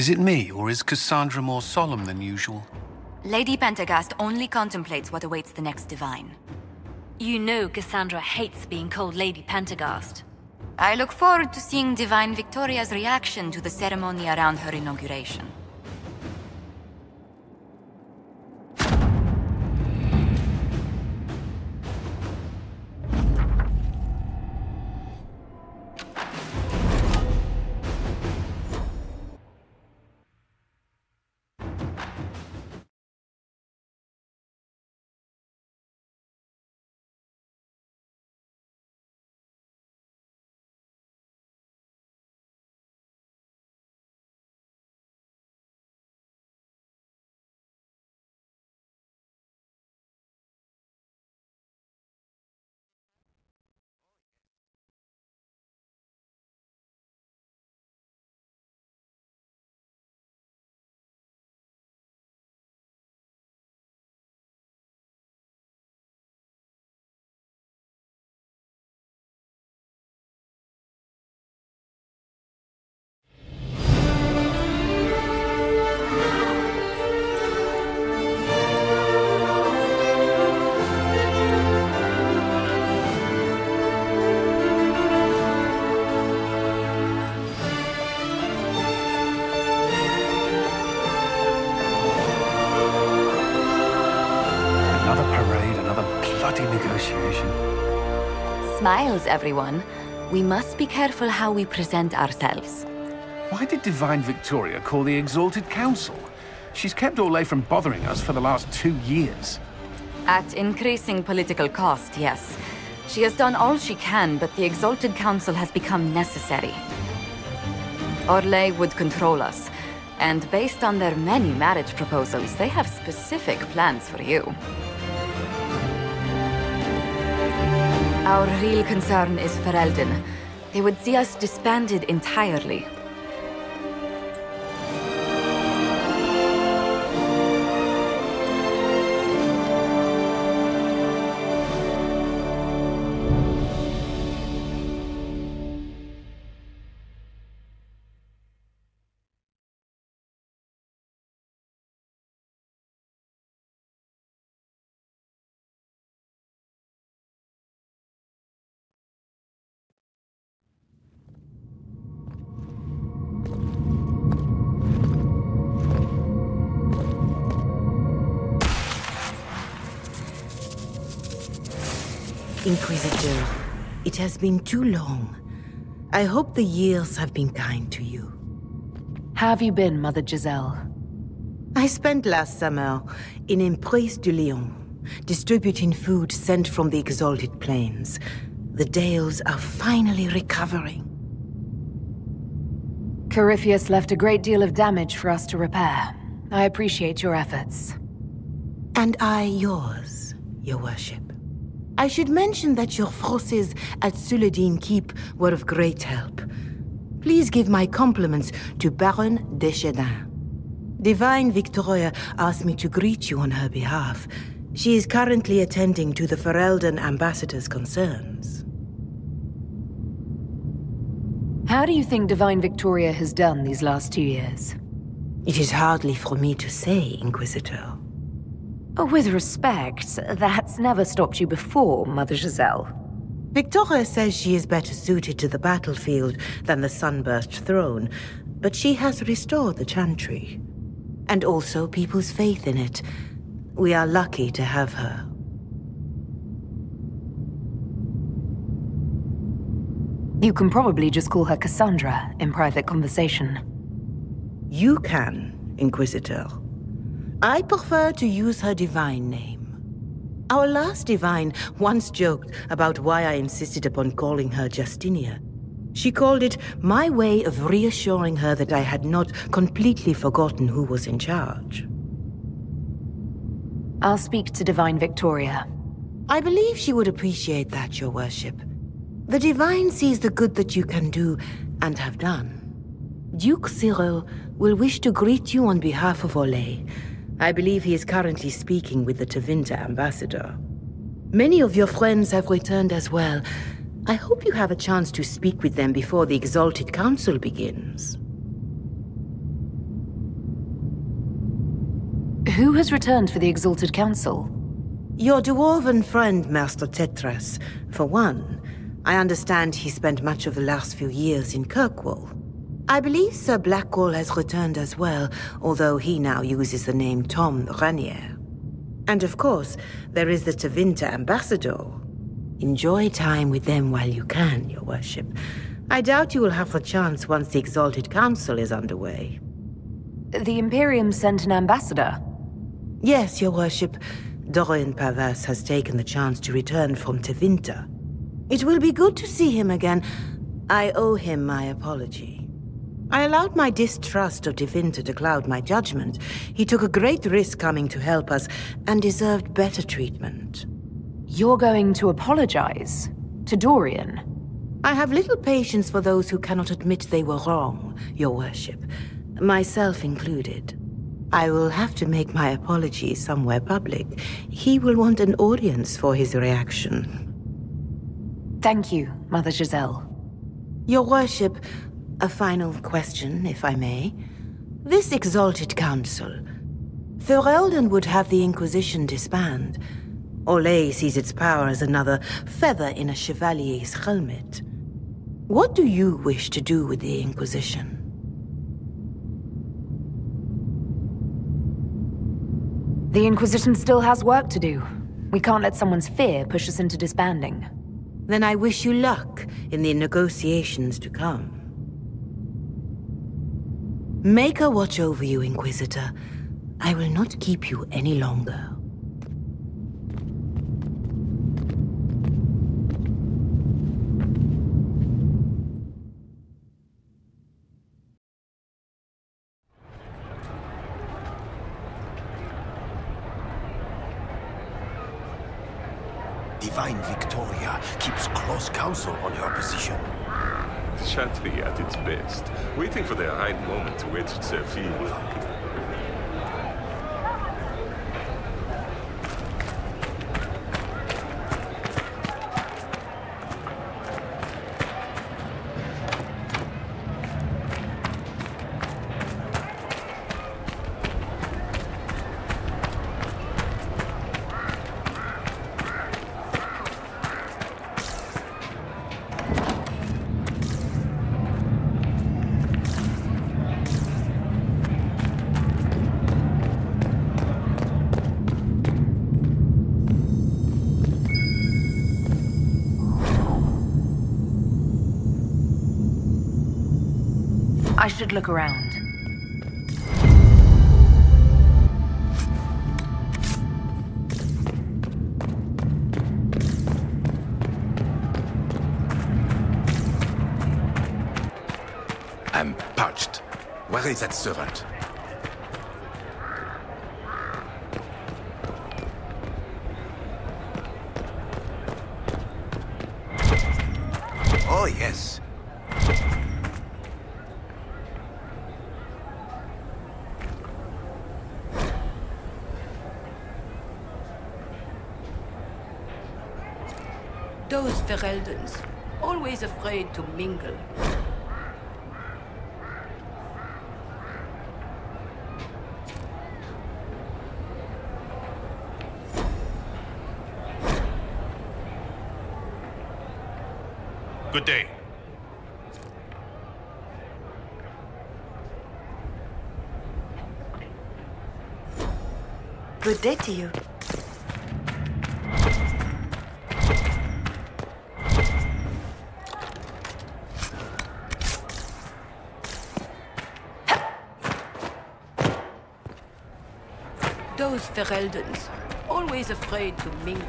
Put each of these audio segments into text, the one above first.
Is it me, or is Cassandra more solemn than usual? Lady Pentagast only contemplates what awaits the next divine. You know Cassandra hates being called Lady Pentagast. I look forward to seeing Divine Victoria's reaction to the ceremony around her inauguration. Smiles, everyone. We must be careful how we present ourselves. Why did Divine Victoria call the Exalted Council? She's kept Orlais from bothering us for the last 2 years. At increasing political cost, yes. She has done all she can, but the Exalted Council has become necessary. Orlais would control us, and based on their many marriage proposals, they have specific plans for you. Our real concern is Ferelden. They would see us disbanded entirely. Inquisitor, it has been too long. I hope the years have been kind to you. How have you been, Mother Giselle? I spent last summer in Emprise de Lyon, distributing food sent from the Exalted Plains. The Dales are finally recovering. Corypheus left a great deal of damage for us to repair. I appreciate your efforts. And I yours, Your Worship. I should mention that your forces at Suladin Keep were of great help. Please give my compliments to Baron Deschedin. Divine Victoria asked me to greet you on her behalf. She is currently attending to the Ferelden ambassador's concerns. How do you think Divine Victoria has done these last 2 years? It is hardly for me to say, Inquisitor. With respect, that's never stopped you before, Mother Giselle. Victoria says she is better suited to the battlefield than the Sunburst throne, but she has restored the Chantry. And also people's faith in it. We are lucky to have her. You can probably just call her Cassandra in private conversation. You can, Inquisitor. I prefer to use her divine name. Our last divine once joked about why I insisted upon calling her Justinia. She called it my way of reassuring her that I had not completely forgotten who was in charge. I'll speak to Divine Victoria. I believe she would appreciate that, Your Worship. The divine sees the good that you can do and have done. Duke Cyril will wish to greet you on behalf of Orlais. I believe he is currently speaking with the Tevinter ambassador. Many of your friends have returned as well. I hope you have a chance to speak with them before the Exalted Council begins. Who has returned for the Exalted Council? Your dwarven friend, Master Tetras. For one, I understand he spent much of the last few years in Kirkwall. I believe Sir Blackwall has returned as well, although he now uses the name Tom Ranier. And of course, there is the Tevinter ambassador. Enjoy time with them while you can, Your Worship. I doubt you will have the chance once the Exalted Council is underway. The Imperium sent an ambassador? Yes, Your Worship. Dorian Pavas has taken the chance to return from Tevinter. It will be good to see him again. I owe him my apology. I allowed my distrust of Tevinter to cloud my judgment. He took a great risk coming to help us, and deserved better treatment. You're going to apologize? To Dorian? I have little patience for those who cannot admit they were wrong, Your Worship. Myself included. I will have to make my apology somewhere public. He will want an audience for his reaction. Thank you, Mother Giselle. Your Worship, a final question, if I may. This Exalted Council. Ferelden would have the Inquisition disband. Orlais sees its power as another feather in a chevalier's helmet. What do you wish to do with the Inquisition? The Inquisition still has work to do. We can't let someone's fear push us into disbanding. Then I wish you luck in the negotiations to come. Maker watch over you, Inquisitor. I will not keep you any longer. Divine Victoria keeps close counsel on her position. Chattery at its best, waiting for the right moment to wedge itself in. I should look around. I'm parched. Where is that servant? Oh, yes. Those Fereldans, always afraid to mingle. Good day. Good day to you. Those Fereldans, always afraid to mingle.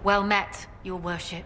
Well met, your worship.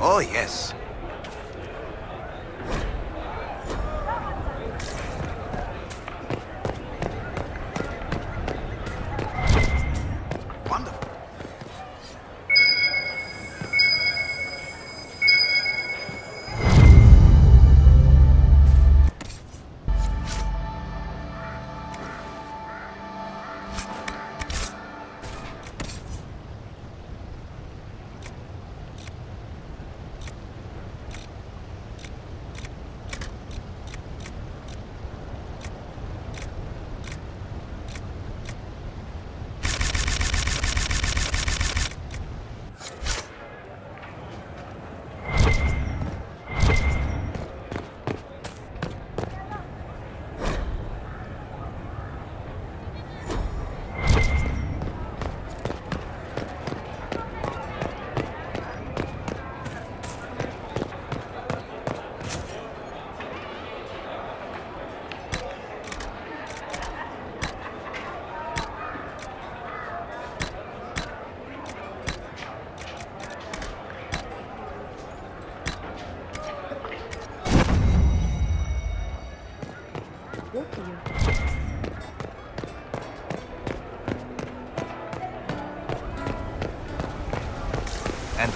Oh, yes.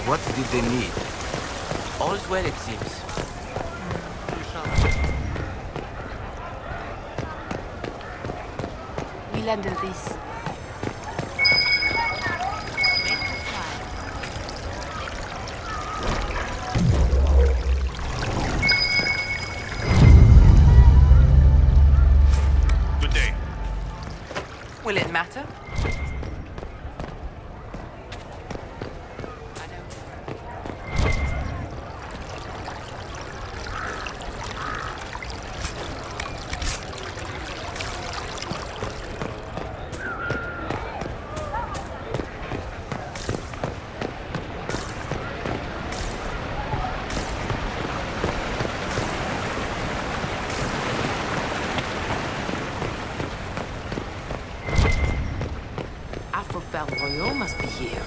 what did they need? All's well, it seems. We'll handle this. Good day. Will it matter? Royal must be here.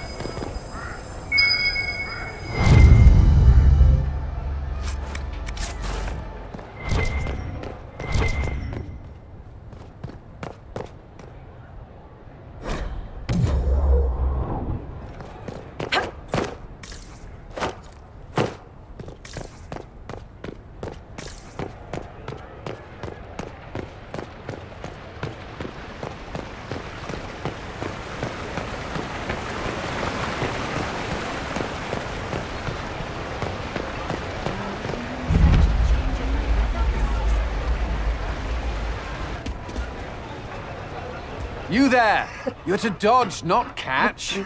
You there! You're to dodge, not catch.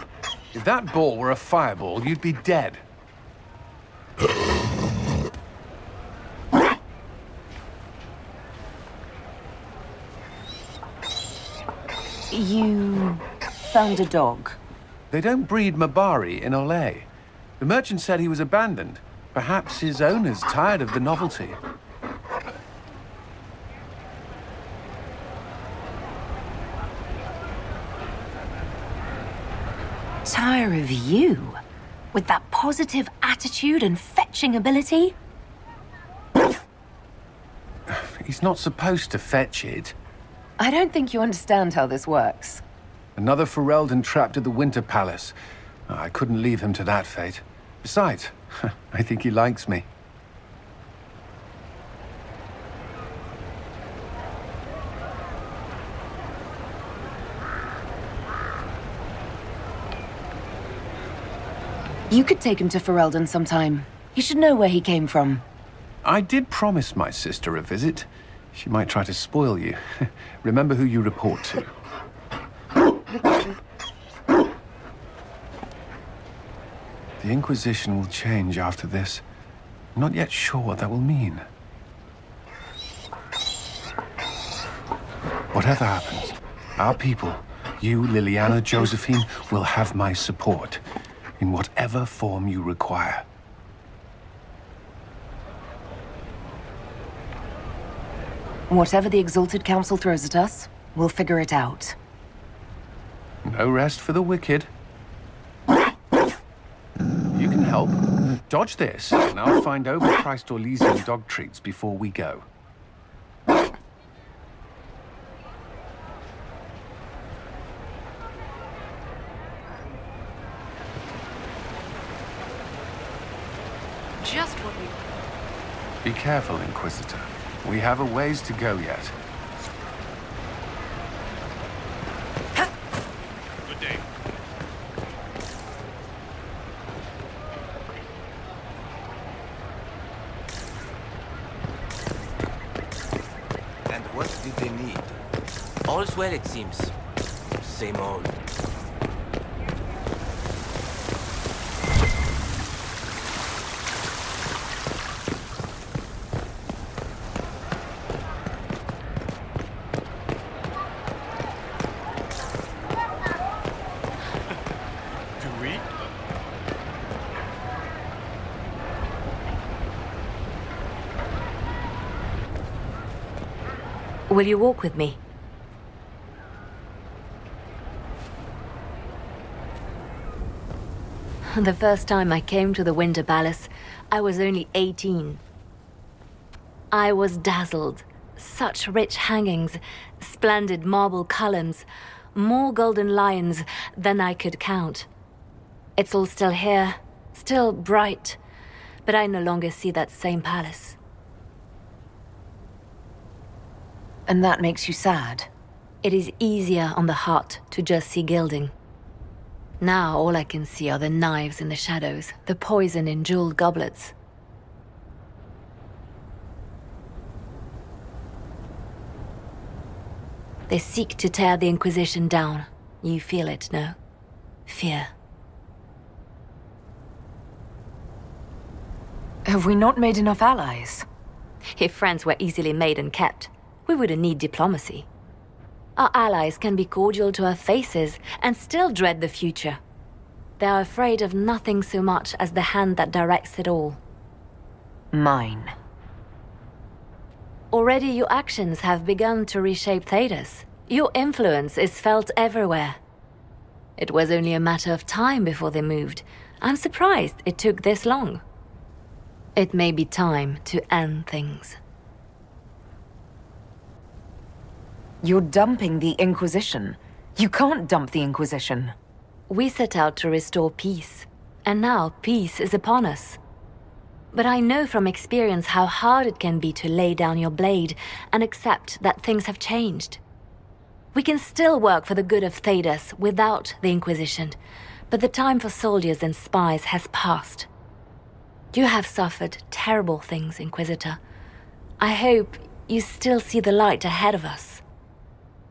If that ball were a fireball, you'd be dead. You found a dog? They don't breed Mabari in Olay. The merchant said he was abandoned. Perhaps his owner's tired of the novelty. Tire of you? With that positive attitude and fetching ability? He's not supposed to fetch it. I don't think you understand how this works. Another Ferelden trapped at the Winter Palace. I couldn't leave him to that fate. Besides, I think he likes me. You could take him to Ferelden sometime. He should know where he came from. I did promise my sister a visit. She might try to spoil you. Remember who you report to. The Inquisition will change after this. I'm not yet sure what that will mean. Whatever happens, our people, you, Liliana, Josephine, will have my support. In whatever form you require. Whatever the Exalted Council throws at us, we'll figure it out. No rest for the wicked. You can help. Dodge this, and I'll find overpriced Orlesian dog treats before we go. Just what we... Be careful, Inquisitor. We have a ways to go yet. Good day. And what did they need? All's well, it seems. Same old. Will you walk with me? The first time I came to the Winter Palace, I was only 18. I was dazzled. Such rich hangings, splendid marble columns, more golden lions than I could count. It's all still here, Still bright, but I no longer see that same palace. And that makes you sad? It is easier on the heart to just see gilding. Now all I can see are the knives in the shadows, the poison in jeweled goblets. They seek to tear the Inquisition down. You feel it, no? Fear. Have we not made enough allies? If friends were easily made and kept, we wouldn't need diplomacy. Our allies can be cordial to our faces and still dread the future. They are afraid of nothing so much as the hand that directs it all. Mine. Already your actions have begun to reshape Thedas. Your influence is felt everywhere. It was only a matter of time before they moved. I'm surprised it took this long. It may be time to end things. You're dumping the Inquisition. You can't dump the Inquisition. We set out to restore peace, and now peace is upon us. But I know from experience how hard it can be to lay down your blade and accept that things have changed. We can still work for the good of Thedas without the Inquisition, but the time for soldiers and spies has passed. You have suffered terrible things, Inquisitor. I hope you still see the light ahead of us.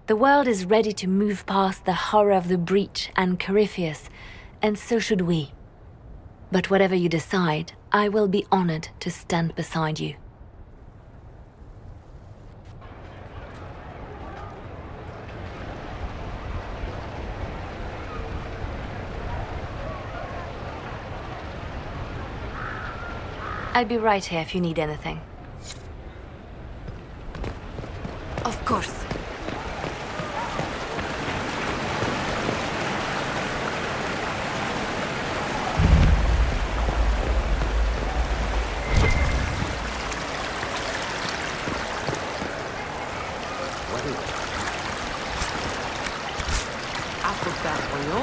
The world is ready to move past the horror of the breach and Corypheus, and so should we. But whatever you decide, I will be honored to stand beside you. I'll be right here if you need anything. Of course.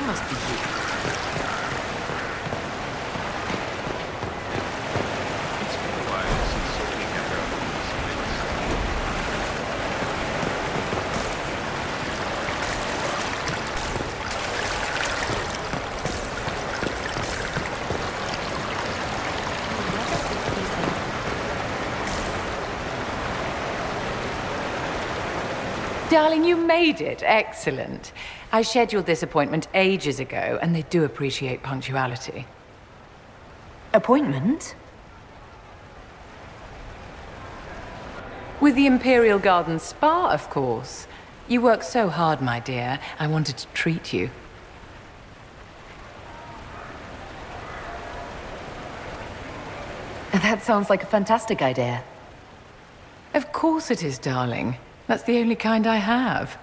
Must be here. It's been a while since Sophie had her own Darling, you made it. Excellent. I scheduled this appointment ages ago, and they do appreciate punctuality. Appointment? With the Imperial Garden Spa, of course. You work so hard, my dear. I wanted to treat you. That sounds like a fantastic idea. Of course it is, darling. That's the only kind I have.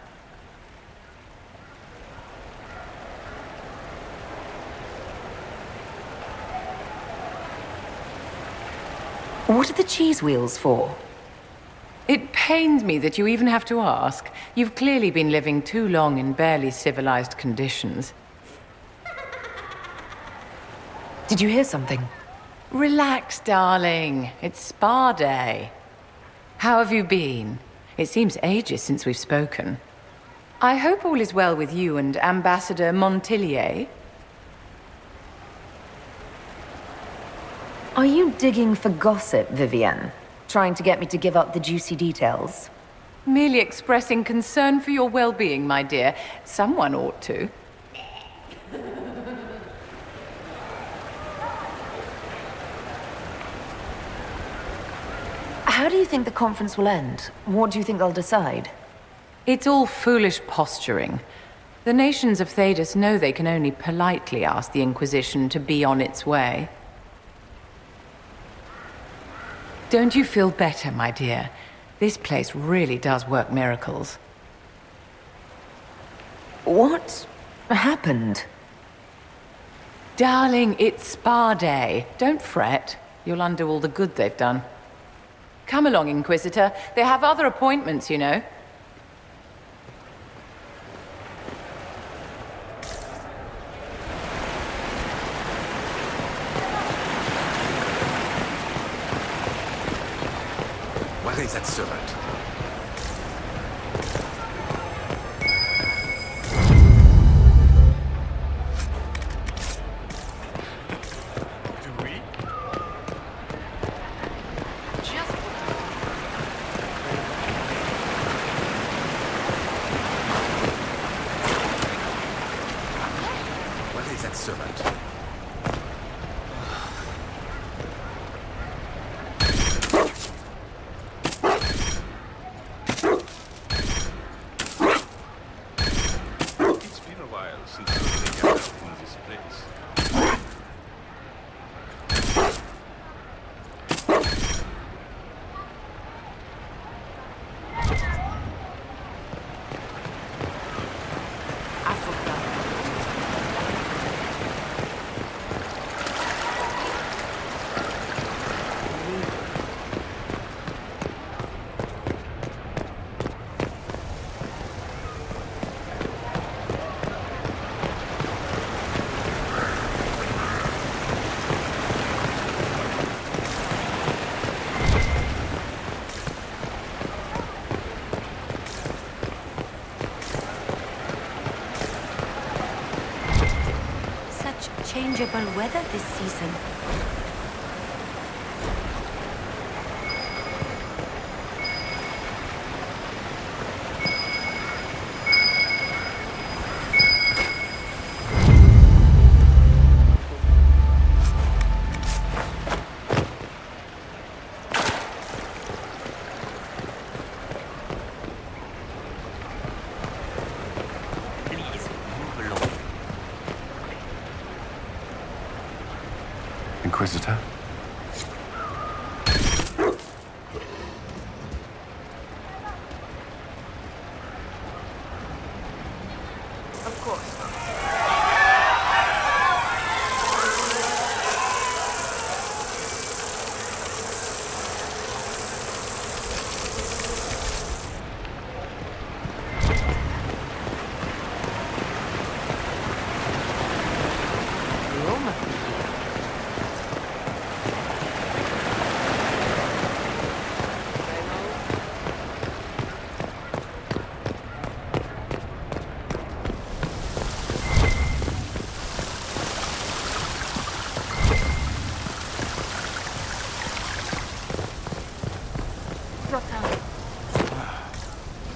What are the cheese wheels for? It pains me that you even have to ask. You've clearly been living too long in barely civilized conditions. Did you hear something? Relax, darling. It's spa day. How have you been? It seems ages since we've spoken. I hope all is well with you and Ambassador Montillier. Are you digging for gossip, Vivienne? Trying to get me to give up the juicy details? Merely expressing concern for your well-being, my dear. Someone ought to. How do you think the conference will end? What do you think they'll decide? It's all foolish posturing. The nations of Thedas know they can only politely ask the Inquisition to be on its way. Don't you feel better, my dear? This place really does work miracles. What happened? Darling, it's spa day. Don't fret. You'll undo all the good they've done. Come along, Inquisitor. They have other appointments, you know. is that servant? Changeable weather this season. Inquisitor? Of course.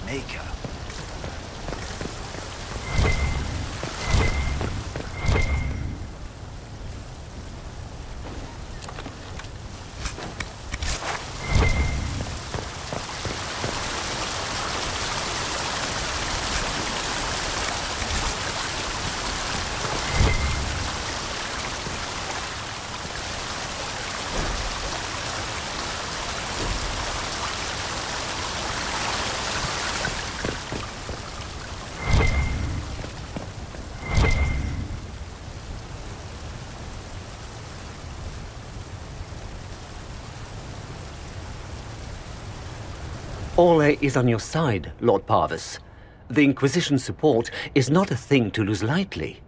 Maker. Orlais is on your side, Lord Parvis. The Inquisition support is not a thing to lose lightly.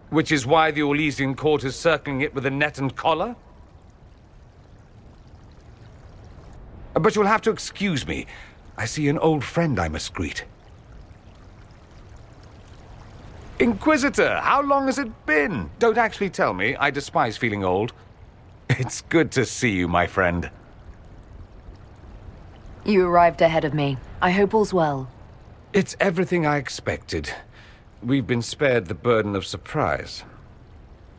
Which is why the Orlesian court is circling it with a net and collar? But you'll have to excuse me. I see an old friend I must greet. Inquisitor, how long has it been? Don't actually tell me. I despise feeling old. It's good to see you, my friend. You arrived ahead of me. I hope all's well. It's everything I expected. We've been spared the burden of surprise.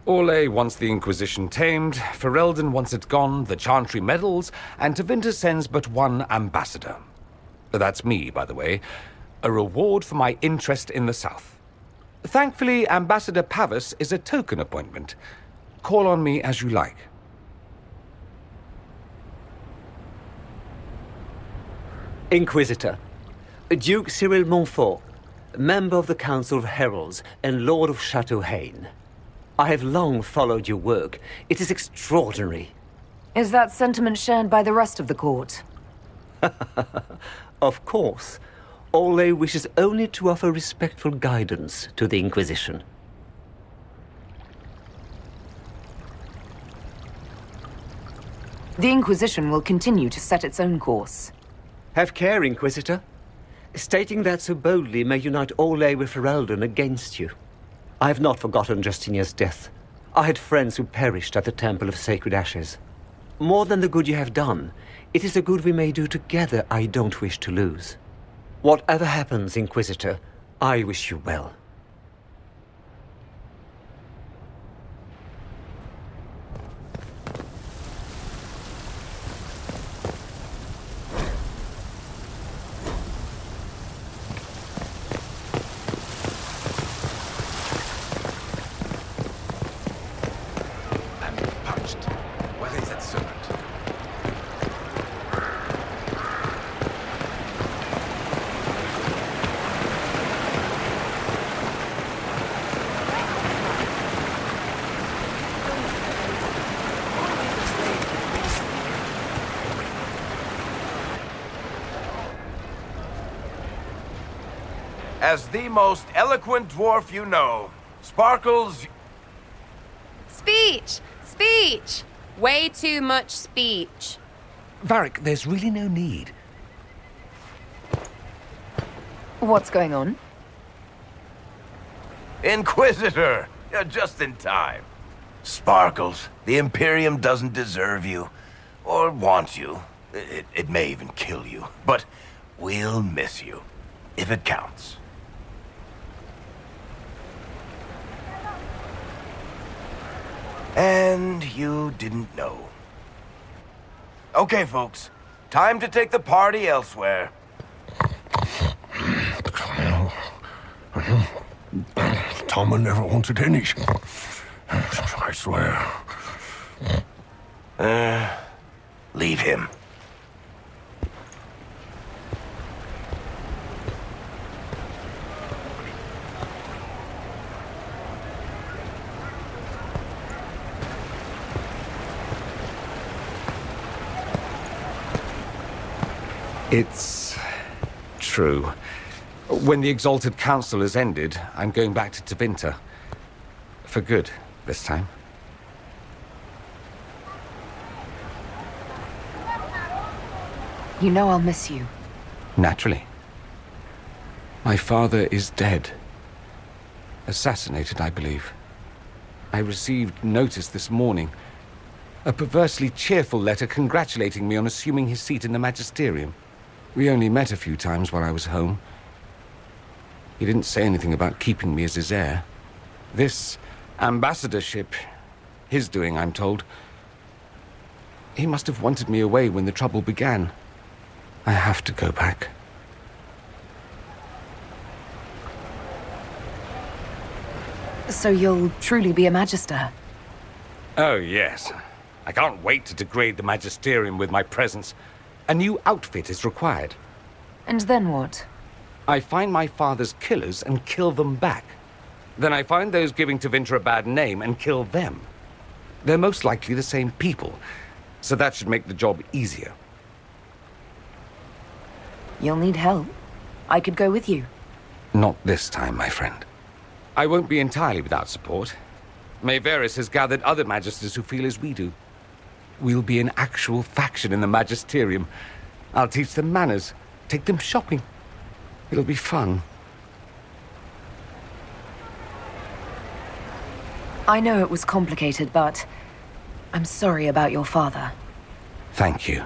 Orlais wants the Inquisition tamed, Ferelden wants it gone, the Chantry meddles, and Tevinter sends but one ambassador. That's me, by the way. A reward for my interest in the South. Thankfully, Ambassador Pavis is a token appointment. Call on me as you like. Inquisitor, Duke Cyril Montfort, member of the Council of Heralds and Lord of Chateau Haine. I have long followed your work. It is extraordinary. Is that sentiment shared by the rest of the court? Of course. Orlais wishes only to offer respectful guidance to the Inquisition. The Inquisition will continue to set its own course. Have care, Inquisitor. Stating that so boldly may unite Orlais with Ferelden against you. I have not forgotten Justinia's death. I had friends who perished at the Temple of Sacred Ashes. More than the good you have done, it is the good we may do together I don't wish to lose. Whatever happens, Inquisitor, I wish you well. As the most eloquent dwarf you know, Sparkles... Speech! Speech! Way too much speech. Varric, there's really no need. What's going on? Inquisitor! You're just in time. Sparkles, the Imperium doesn't deserve you. Or want you. It may even kill you. But we'll miss you. If it counts. And you didn't know. Okay, folks. Time to take the party elsewhere. Tama never wanted any. I swear. Leave him. It's true. When the Exalted Council has ended, I'm going back to Tevinter. For good, this time. You know I'll miss you. Naturally. My father is dead. Assassinated, I believe. I received notice this morning. A perversely cheerful letter congratulating me on assuming his seat in the Magisterium. We only met a few times while I was home. He didn't say anything about keeping me as his heir. This ambassadorship, his doing, I'm told. He must have wanted me away when the trouble began. I have to go back. So you'll truly be a Magister? Oh, yes. I can't wait to degrade the Magisterium with my presence. A new outfit is required. And then what? I find my father's killers and kill them back. Then I find those giving Tevinter a bad name and kill them. They're most likely the same people, so that should make the job easier. You'll need help. I could go with you. Not this time, my friend. I won't be entirely without support. Mayveris has gathered other Magisters who feel as we do. We'll be an actual faction in the Magisterium. I'll teach them manners, take them shopping. It'll be fun. I know it was complicated, but I'm sorry about your father. Thank you.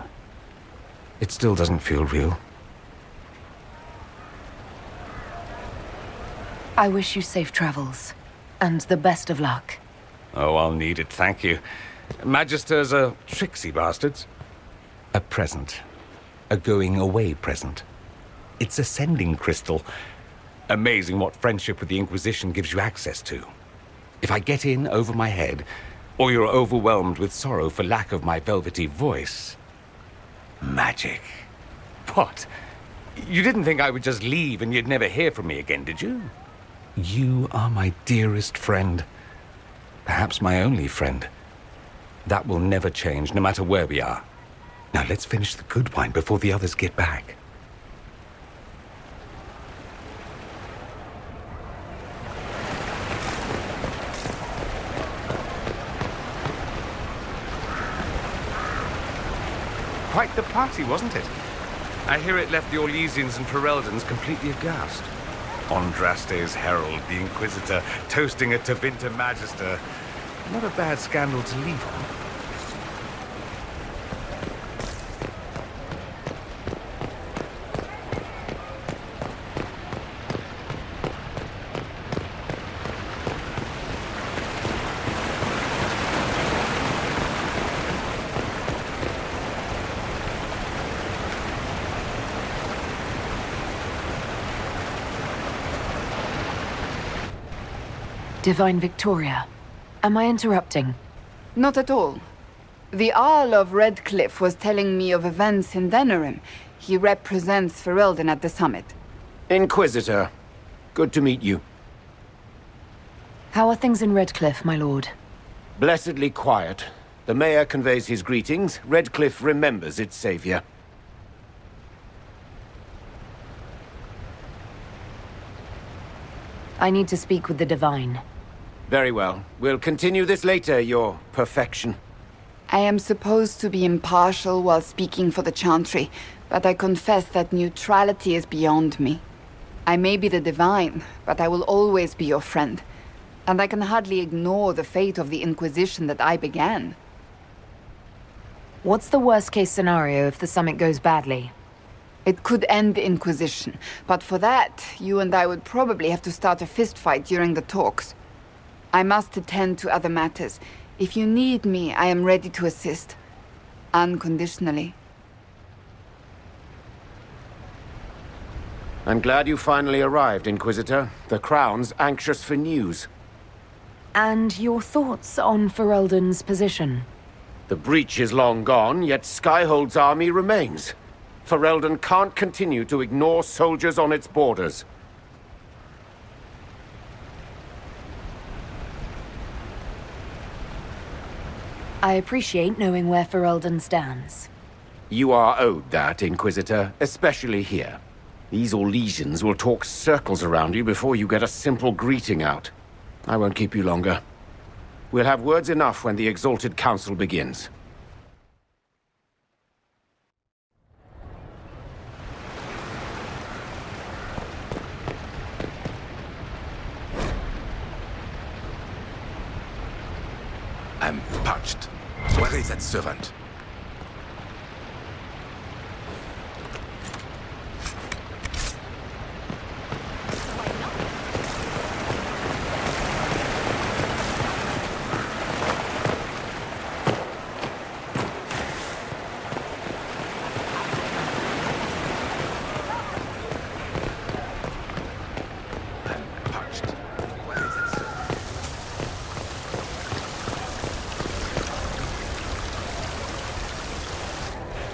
It still doesn't feel real. I wish you safe travels, and the best of luck. Oh, I'll need it, thank you. Magisters are tricksy bastards. A present. A going-away present. It's a sending crystal. Amazing what friendship with the Inquisition gives you access to. If I get in over my head, or you're overwhelmed with sorrow for lack of my velvety voice... Magic. What? You didn't think I would just leave and you'd never hear from me again, did you? You are my dearest friend. Perhaps my only friend. That will never change, no matter where we are. Now let's finish the good wine before the others get back. Quite the party, wasn't it? I hear it left the Orlesians and Fereldans completely aghast. Andraste's herald, the Inquisitor, toasting a Tevinter Magister. Not a bad scandal to leave on. Divine Victoria, am I interrupting? Not at all. The Jarl of Redcliffe was telling me of events in Denerim. He represents Ferelden at the summit. Inquisitor, good to meet you. How are things in Redcliffe, my lord? Blessedly quiet. The mayor conveys his greetings. Redcliffe remembers its savior. I need to speak with the Divine. Very well. We'll continue this later, your perfection. I am supposed to be impartial while speaking for the Chantry, but I confess that neutrality is beyond me. I may be the Divine, but I will always be your friend. And I can hardly ignore the fate of the Inquisition that I began. What's the worst-case scenario if the summit goes badly? It could end the Inquisition, but for that, you and I would probably have to start a fistfight during the talks. I must attend to other matters. If you need me, I am ready to assist. Unconditionally. I'm glad you finally arrived, Inquisitor. The Crown's anxious for news. And your thoughts on Ferelden's position? The breach is long gone, yet Skyhold's army remains. Ferelden can't continue to ignore soldiers on its borders. I appreciate knowing where Ferelden stands. You are owed that, Inquisitor, especially here. These Orlesians will talk circles around you before you get a simple greeting out. I won't keep you longer. We'll have words enough when the Exalted Council begins. I'm parched. Where is that servant?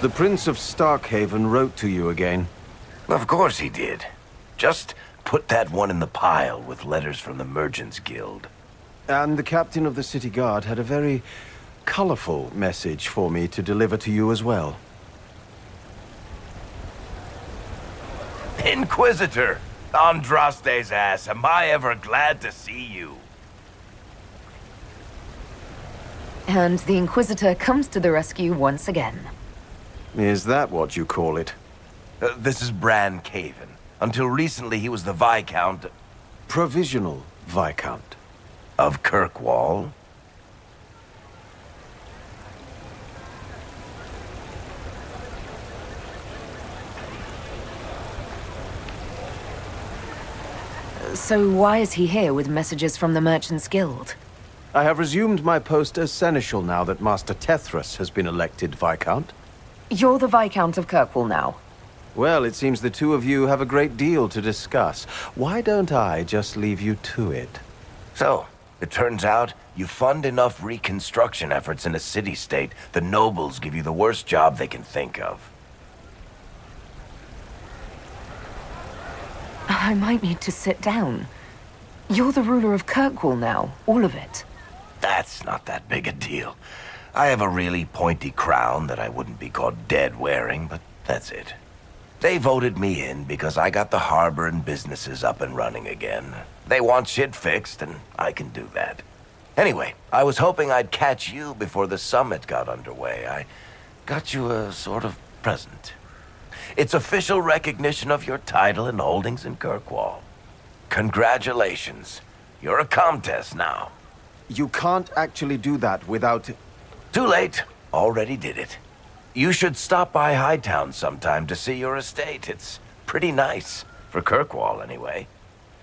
The Prince of Starkhaven wrote to you again. Of course he did. Just put that one in the pile with letters from the Merchants Guild. And the captain of the city guard had a very colorful message for me to deliver to you as well. Inquisitor! Andraste's ass, am I ever glad to see you. And the Inquisitor comes to the rescue once again. Is that what you call it? This is Bran Caven. Until recently, he was the Viscount... Provisional Viscount. Of Kirkwall? So why is he here with messages from the Merchants Guild? I have resumed my post as Seneschal now that Master Tethras has been elected Viscount. You're the Viscount of Kirkwall now. Well, it seems the two of you have a great deal to discuss. Why don't I just leave you to it? So, it turns out you fund enough reconstruction efforts in a city-state, the nobles give you the worst job they can think of. I might need to sit down. You're the ruler of Kirkwall now, all of it. That's not that big a deal. I have a really pointy crown that I wouldn't be caught dead wearing, but that's it. They voted me in because I got the harbor and businesses up and running again. They want shit fixed, and I can do that. Anyway, I was hoping I'd catch you before the summit got underway. I got you a sort of present. It's official recognition of your title and holdings in Kirkwall. Congratulations. You're a Comtesse now. You can't actually do that without... Too late. Already did it. You should stop by Hightown sometime to see your estate. It's pretty nice. For Kirkwall, anyway.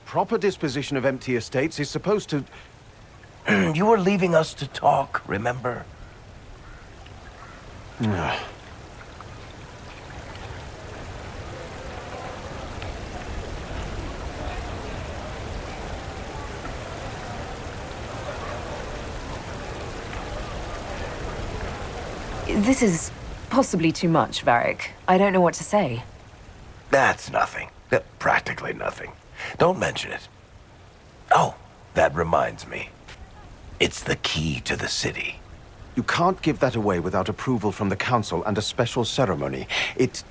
Proper disposition of empty estates is supposed to... You were leaving us to talk, remember? This is possibly too much, Varric. I don't know what to say. That's nothing. Practically nothing. Don't mention it. Oh, that reminds me. It's the key to the city. You can't give that away without approval from the council and a special ceremony. It's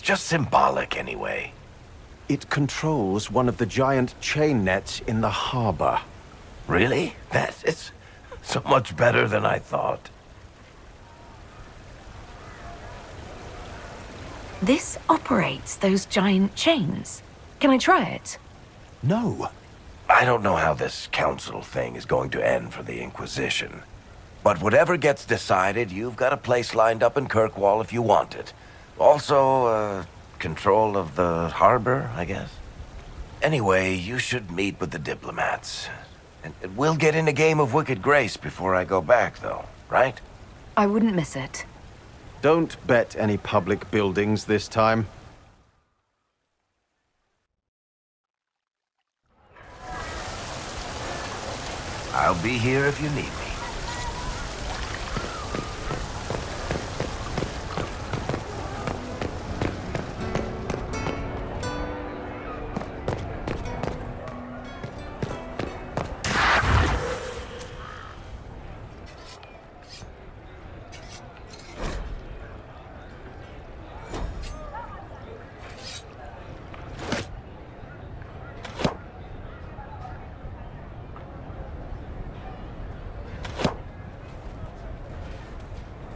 just symbolic anyway. It controls one of the giant chain nets in the harbor. Really? That is so much better than I thought. This operates those giant chains. Can I try it? No. I don't know how this council thing is going to end for the Inquisition. But whatever gets decided, you've got a place lined up in Kirkwall if you want it. Also, control of the harbor, I guess. Anyway, you should meet with the diplomats. And we'll get in a game of Wicked Grace before I go back, though, right? I wouldn't miss it. Don't bet any public buildings this time. I'll be here if you need me.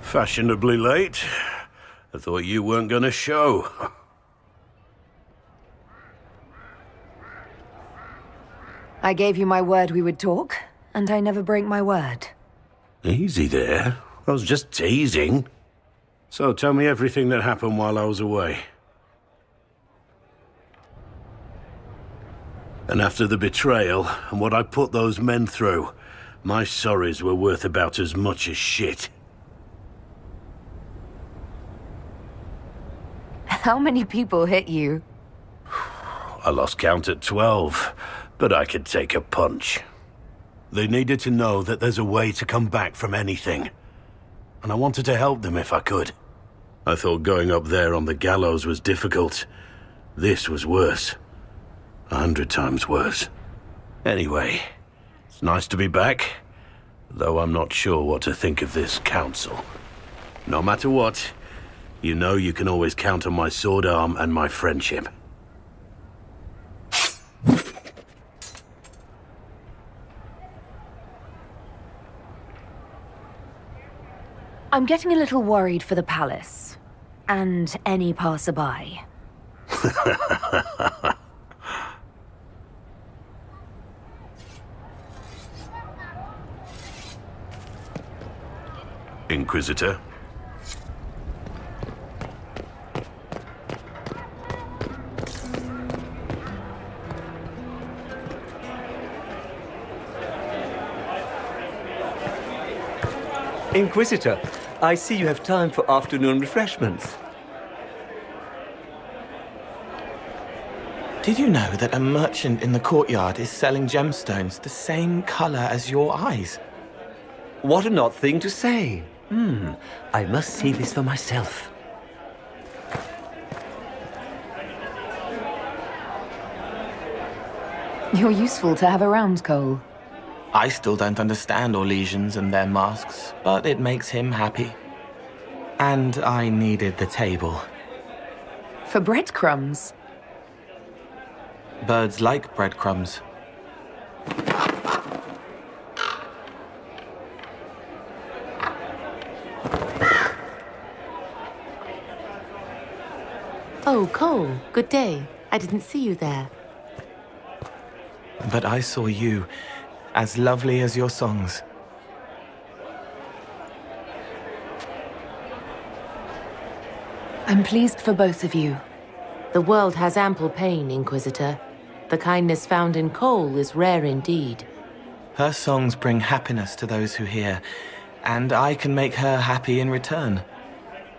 Fashionably late. I thought you weren't gonna show. I gave you my word we would talk, and I never break my word. Easy there. I was just teasing. So tell me everything that happened while I was away. And after the betrayal, and what I put those men through, my sorries were worth about as much as shit. How many people hit you? I lost count at 12, but I could take a punch. They needed to know that there's a way to come back from anything. And I wanted to help them if I could. I thought going up there on the gallows was difficult. This was worse. 100 times worse. Anyway, it's nice to be back, though I'm not sure what to think of this council. No matter what, you know you can always count on my sword arm and my friendship. I'm getting a little worried for the palace. And any passerby. Inquisitor? Inquisitor, I see you have time for afternoon refreshments. Did you know that a merchant in the courtyard is selling gemstones the same color as your eyes? What an odd thing to say. I must see this for myself. You're useful to have around, Cole. I still don't understand Orlesians and their masks, but it makes him happy. And I needed the table. For breadcrumbs? Birds like breadcrumbs. Oh, Cole, good day. I didn't see you there. But I saw you, as lovely as your songs. I'm pleased for both of you. The world has ample pain, Inquisitor. The kindness found in Cole is rare indeed. Her songs bring happiness to those who hear, and I can make her happy in return.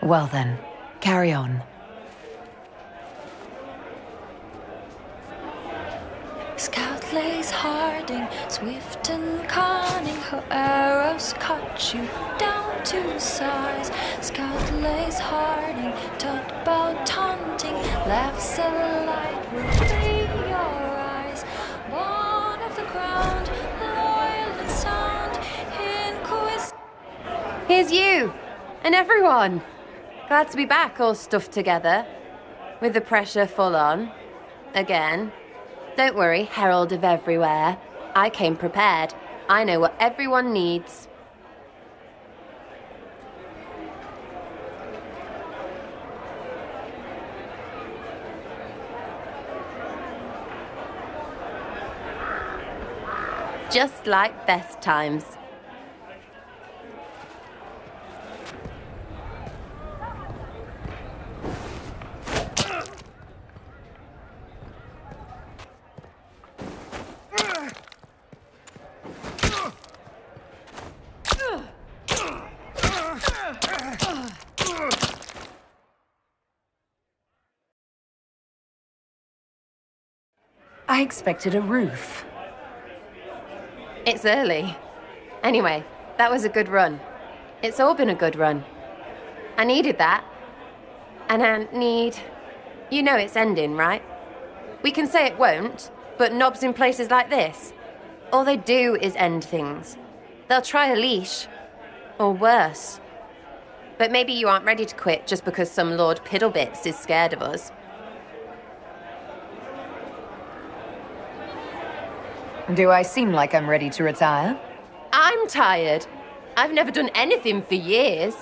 Well then, carry on. Scout lays Harding, swift and cunning, her arrows cut you down to size. Scout lays Harding, taught about hunting, laughs a light will free your eyes. Born of the ground, loyal and sound, Inquisition. Here's you, and everyone. Glad to be back, all stuffed together. With the pressure full on. Again. Don't worry, Herald of Everywhere. I came prepared. I know what everyone needs. Just like best times. I expected a roof. It's early. Anyway, that was a good run. It's all been a good run. I needed that. And I need... You know it's ending, right? We can say it won't, but knobs in places like this, all they do is end things. They'll try a leash. Or worse. But maybe you aren't ready to quit just because some Lord Piddlebits is scared of us. Do I seem like I'm ready to retire? I'm tired. I've never done anything for years.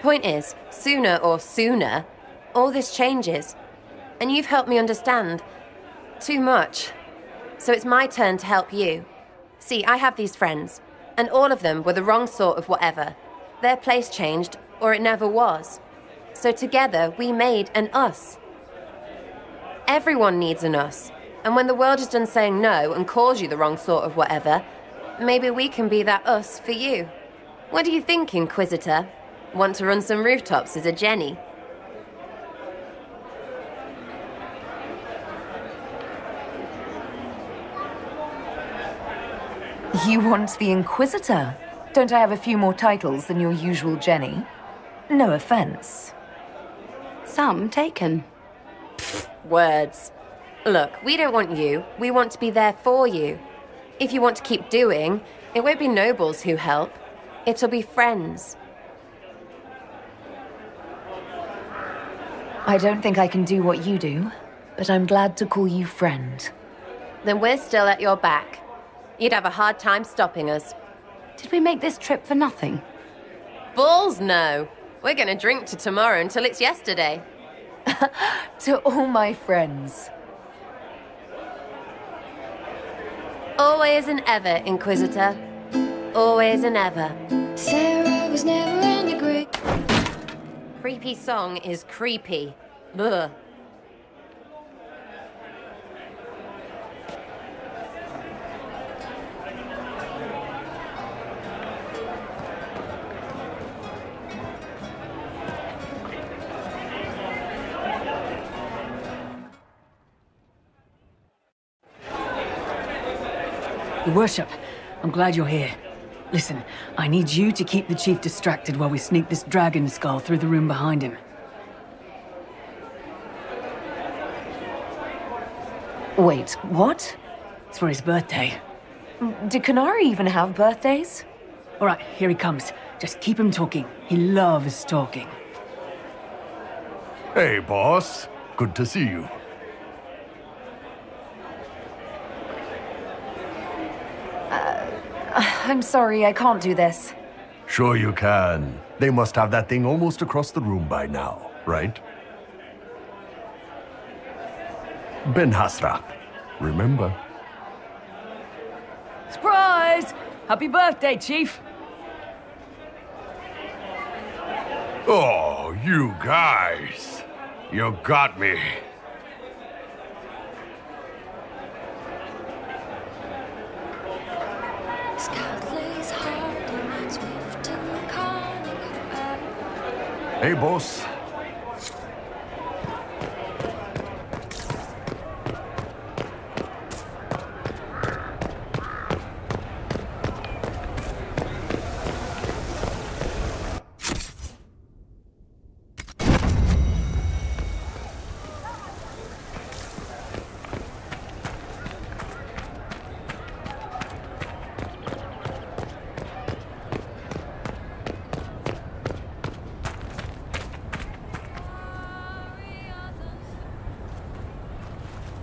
Point is, sooner, all this changes. And you've helped me understand. Too much. So it's my turn to help you. See, I have these friends, and all of them were the wrong sort of whatever. Their place changed, or it never was. So together, we made an us. Everyone needs an us. And when the world is done saying no and calls you the wrong sort of whatever, maybe we can be that us for you. What do you think, Inquisitor? Want to run some rooftops as a Jenny? You want the Inquisitor? Don't I have a few more titles than your usual Jenny? No offense. Some taken. Words. Look, we don't want you. We want to be there for you. If you want to keep doing, it won't be nobles who help. It'll be friends. I don't think I can do what you do, but I'm glad to call you friend. Then we're still at your back. You'd have a hard time stopping us. Did we make this trip for nothing? Balls no. We're gonna drink to tomorrow until it's yesterday. To all my friends. Always and ever, Inquisitor. Always and ever. Sarah was never in the Greek. Creepy song is creepy. Ugh. Your Worship, I'm glad you're here. Listen, I need you to keep the Chief distracted while we sneak this dragon skull through the room behind him. Wait, what? It's for his birthday. Do Canary even have birthdays? All right, here he comes. Just keep him talking. He loves talking. Hey, boss. Good to see you. I'm sorry, I can't do this. Sure you can. They must have that thing almost across the room by now, right? Ben Hasra. Remember? Surprise! Happy birthday, Chief! Oh, you guys. You got me. Hey, boss.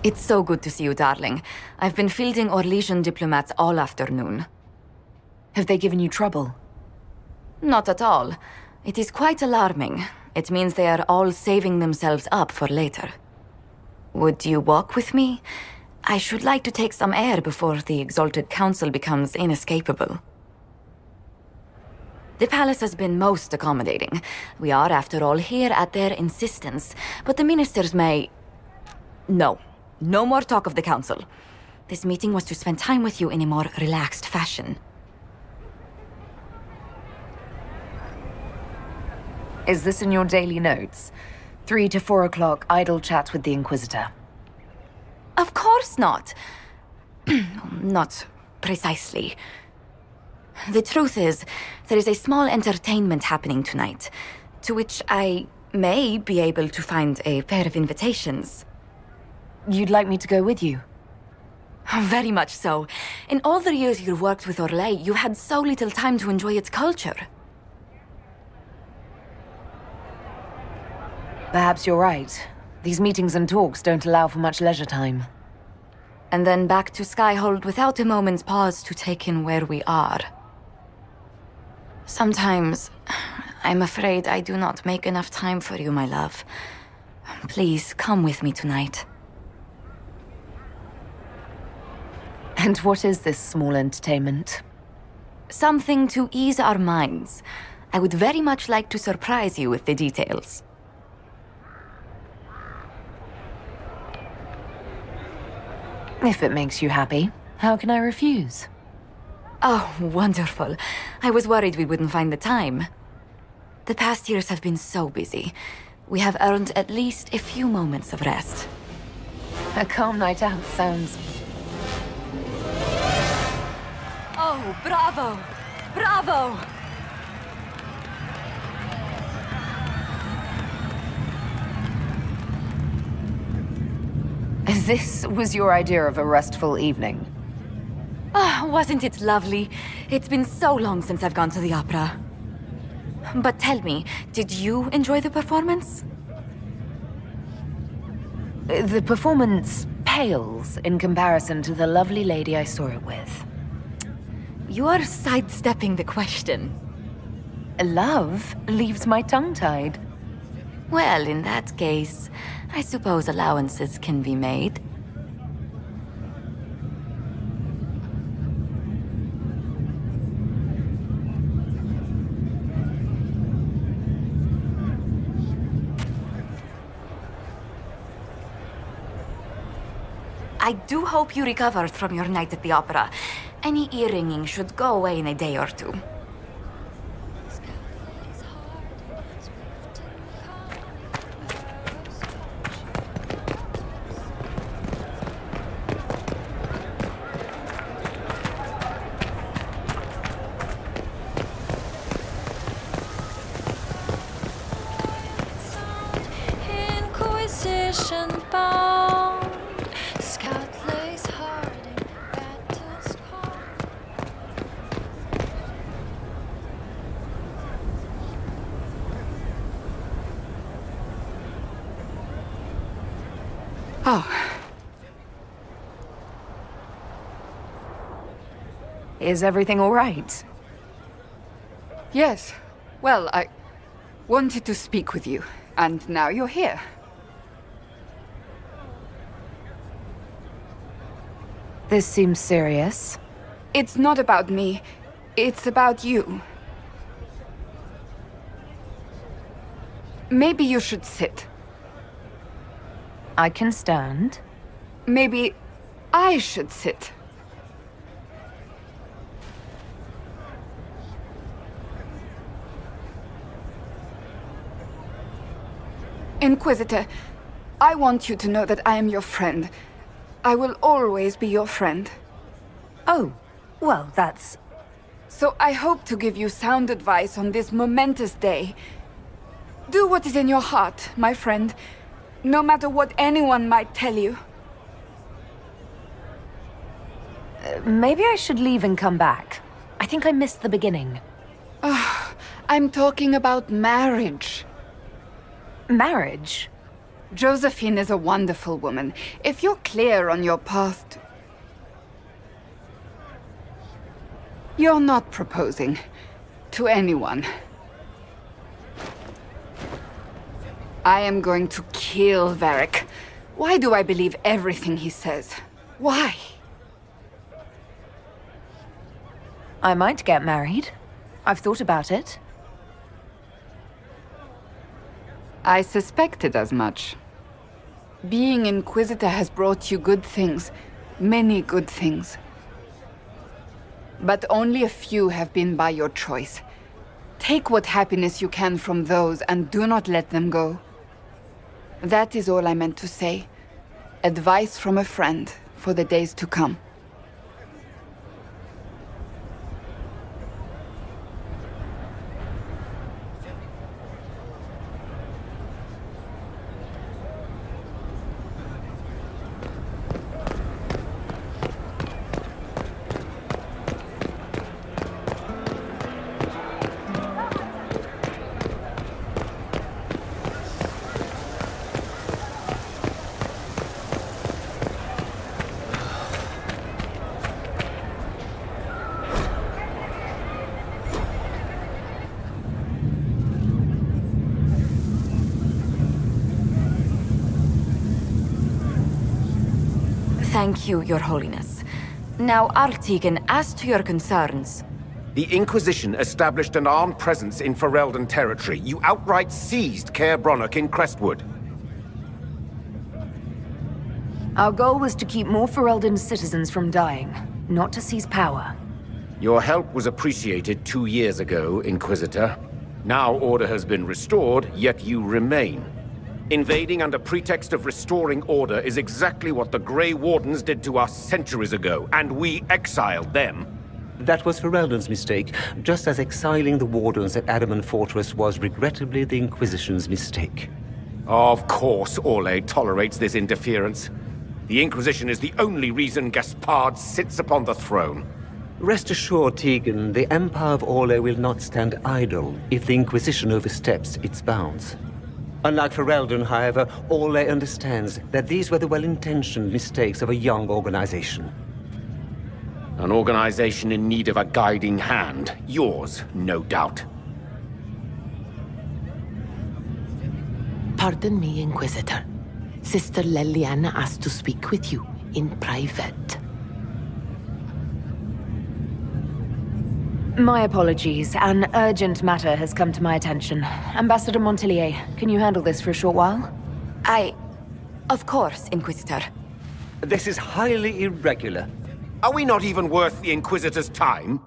It's so good to see you, darling. I've been fielding Orlesian diplomats all afternoon. Have they given you trouble? Not at all. It is quite alarming. It means they are all saving themselves up for later. Would you walk with me? I should like to take some air before the Exalted Council becomes inescapable. The palace has been most accommodating. We are, after all, here at their insistence. But the ministers may... No. No more talk of the council. This meeting was to spend time with you in a more relaxed fashion. Is this in your daily notes? 3 to 4 o'clock, idle chats with the Inquisitor. Of course not. Not precisely. The truth is, there is a small entertainment happening tonight, to which I may be able to find a pair of invitations. You'd like me to go with you? Very much so. In all the years you worked with Orlais, you had so little time to enjoy its culture. Perhaps you're right. These meetings and talks don't allow for much leisure time. And then back to Skyhold without a moment's pause to take in where we are. Sometimes, I'm afraid I do not make enough time for you, my love. Please, come with me tonight. And what is this small entertainment? Something to ease our minds. I would very much like to surprise you with the details. If it makes you happy, how can I refuse? Oh, wonderful. I was worried we wouldn't find the time. The past years have been so busy. We have earned at least a few moments of rest. A calm night out sounds... Oh, bravo! Bravo! This was your idea of a restful evening? Ah, wasn't it lovely? It's been so long since I've gone to the opera. But tell me, did you enjoy the performance? The performance pales in comparison to the lovely lady I saw it with. You are sidestepping the question. Love leaves my tongue tied. Well, in that case, I suppose allowances can be made. I do hope you recovered from your night at the opera. Any earringing should go away in a day or two. Inquisition bound, scout lays harding, battles call. Oh. Is everything all right? Yes. Well, I wanted to speak with you, and now you're here. This seems serious. It's not about me. It's about you. Maybe you should sit. I can stand. Maybe I should sit. Inquisitor, I want you to know that I am your friend. I will always be your friend. Oh, well, that's... So I hope to give you sound advice on this momentous day. Do what is in your heart, my friend, no matter what anyone might tell you. Maybe I should leave and come back. I think I missed the beginning. I'm talking about marriage. Marriage? Josephine is a wonderful woman. If you're clear on your path to... You're not proposing to anyone. I am going to kill Varric. Why do I believe everything he says? Why? I might get married. I've thought about it. I suspected as much. Being Inquisitor has brought you good things. Many good things. But only a few have been by your choice. Take what happiness you can from those and do not let them go. That is all I meant to say. Advice from a friend for the days to come. Thank you, Your Holiness. Now, Artigan, as to your concerns... The Inquisition established an armed presence in Ferelden territory. You outright seized Caer Bronach in Crestwood. Our goal was to keep more Ferelden citizens from dying, not to seize power. Your help was appreciated 2 years ago, Inquisitor. Now order has been restored, yet you remain. Invading under pretext of restoring order is exactly what the Grey Wardens did to us centuries ago, and we exiled them. That was Ferelden's mistake, just as exiling the Wardens at Adamant Fortress was regrettably the Inquisition's mistake. Of course Orlais tolerates this interference. The Inquisition is the only reason Gaspard sits upon the throne. Rest assured, Tegan, the Empire of Orlais will not stand idle if the Inquisition oversteps its bounds. Unlike Ferelden, however, Orlais understands that these were the well-intentioned mistakes of a young organization. An organization in need of a guiding hand. Yours, no doubt. Pardon me, Inquisitor. Sister Leliana asked to speak with you in private. My apologies. An urgent matter has come to my attention. Ambassador Montillier, can you handle this for a short while? Of course, Inquisitor. This is highly irregular. Are we not even worth the Inquisitor's time?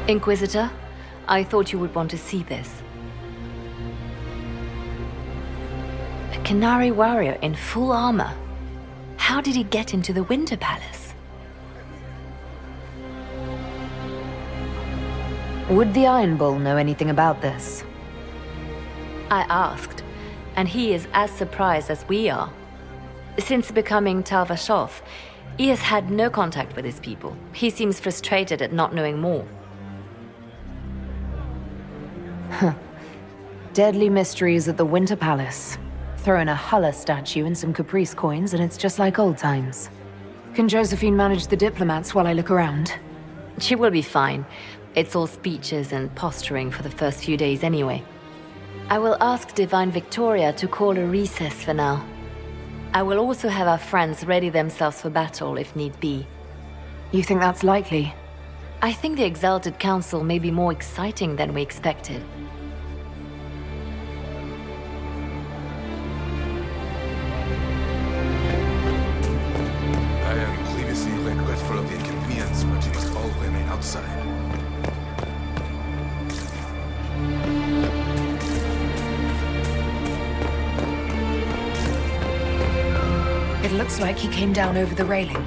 Inquisitor, I thought you would want to see this. A Canary warrior in full armor. How did he get into the Winter Palace? Would the Iron Bull know anything about this? I asked, and he is as surprised as we are. Since becoming Tal Vashoth, he has had no contact with his people. He seems frustrated at not knowing more. Deadly mysteries at the Winter Palace. Throw in a Huller statue and some Caprice coins and it's just like old times. Can Josephine manage the diplomats while I look around? She will be fine. It's all speeches and posturing for the first few days anyway. I will ask Divine Victoria to call a recess for now. I will also have our friends ready themselves for battle if need be. You think that's likely? I think the Exalted Council may be more exciting than we expected. I am grievously regretful of the inconvenience, but you must all remain outside. It looks like he came down over the railing.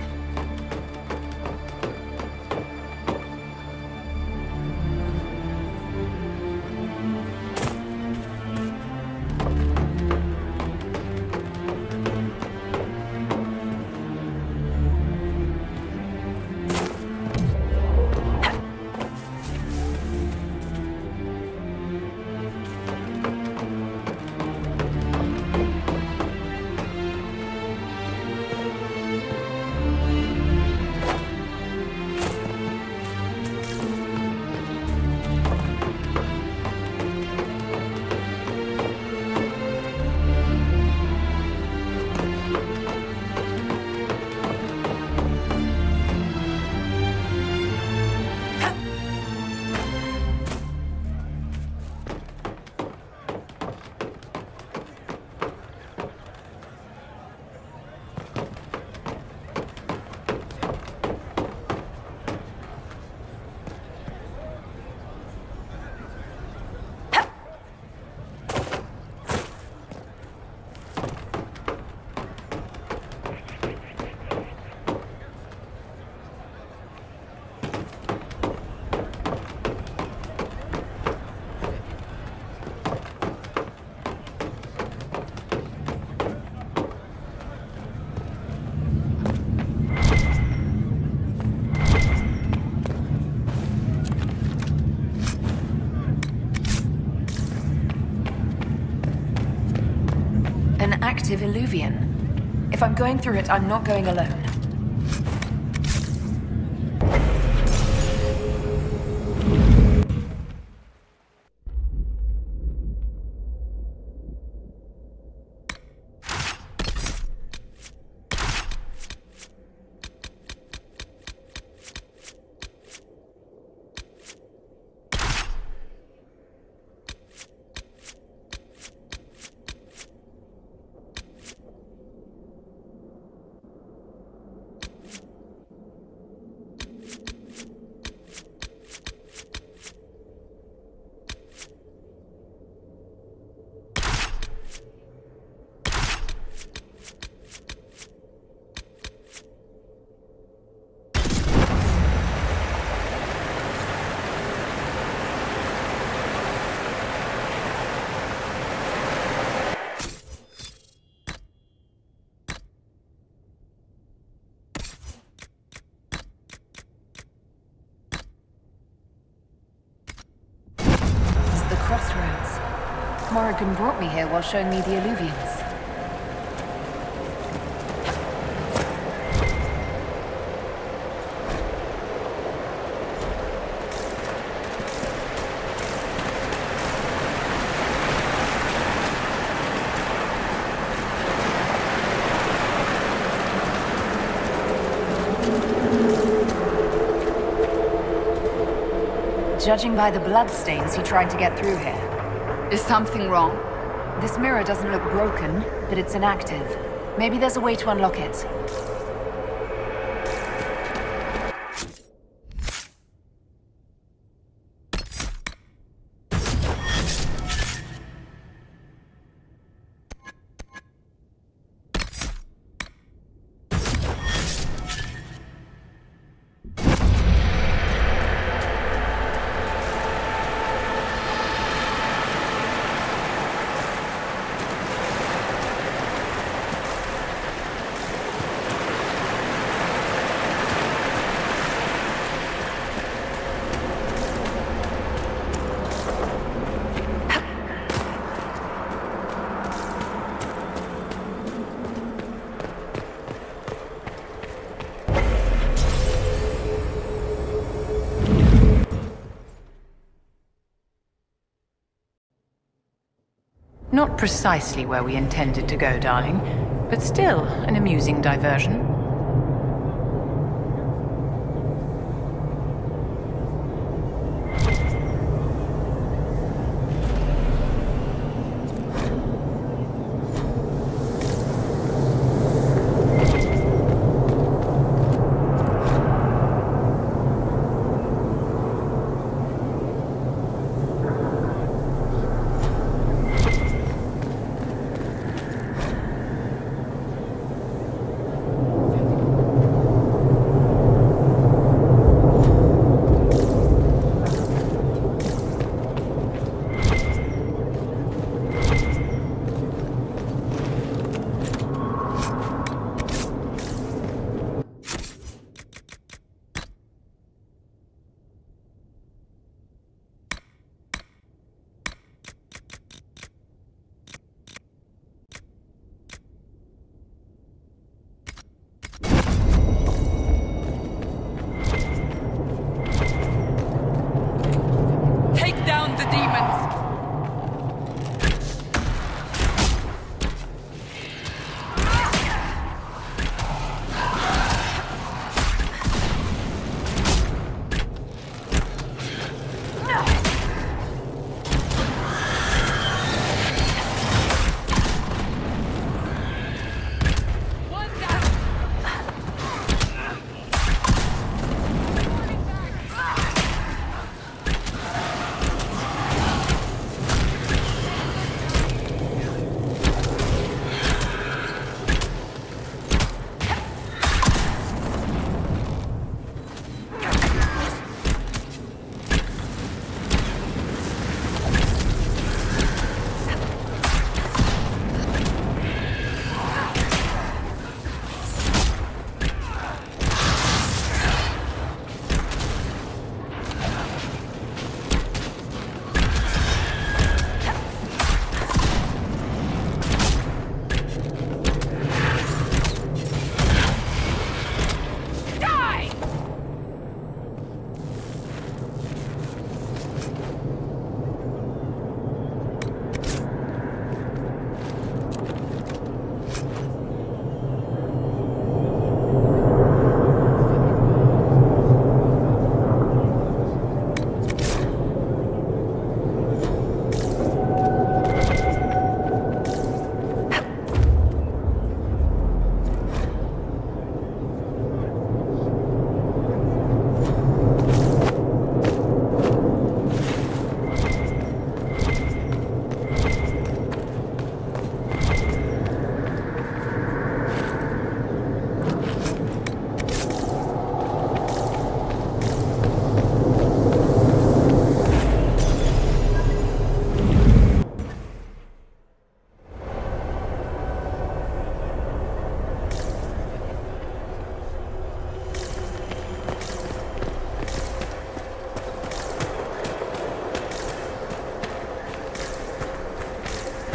Active Illuvian. If I'm going through it, I'm not going alone. Crossroads. Morrigan brought me here while showing me the Illuvians. Judging by the bloodstains, he tried to get through here. Is something wrong? This mirror doesn't look broken, but it's inactive. Maybe there's a way to unlock it. Not precisely where we intended to go, darling, but still an amusing diversion.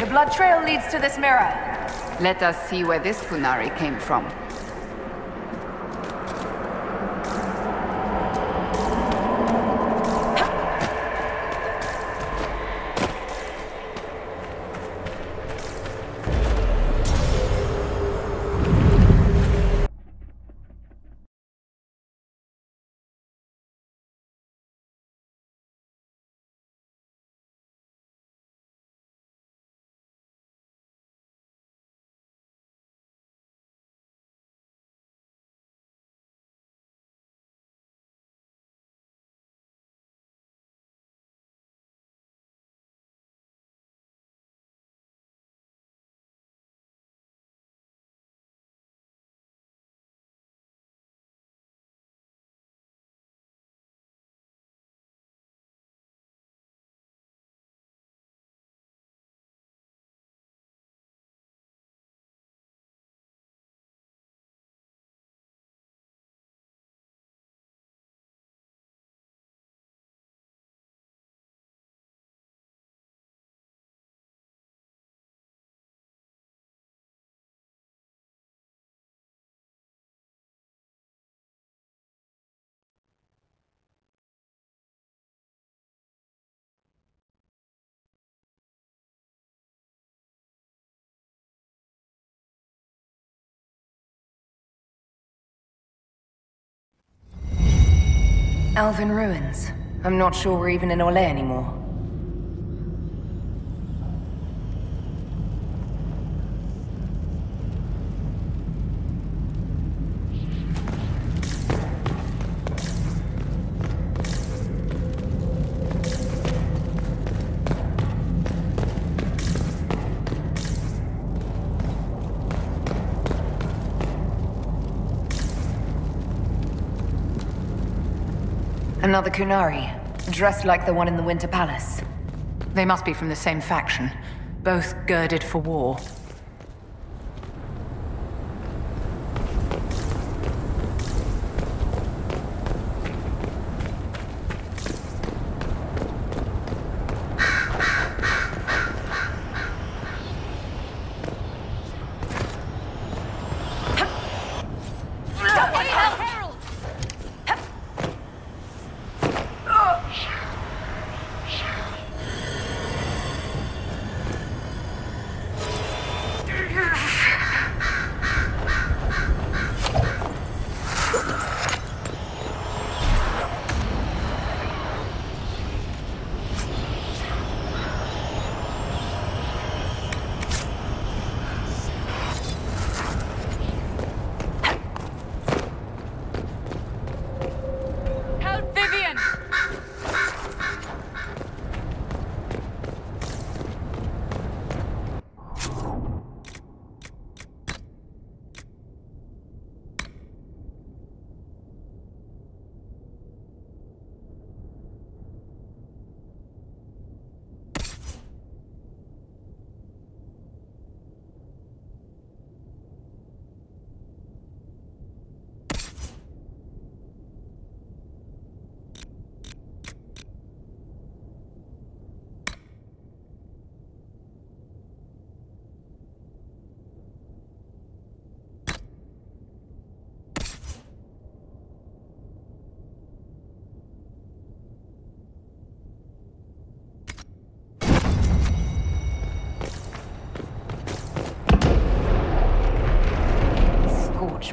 The blood trail leads to this mirror. Let us see where this Funari came from. Elven ruins. I'm not sure we're even in Orlais anymore. Another Kunari, dressed like the one in the Winter Palace. They must be from the same faction, both girded for war.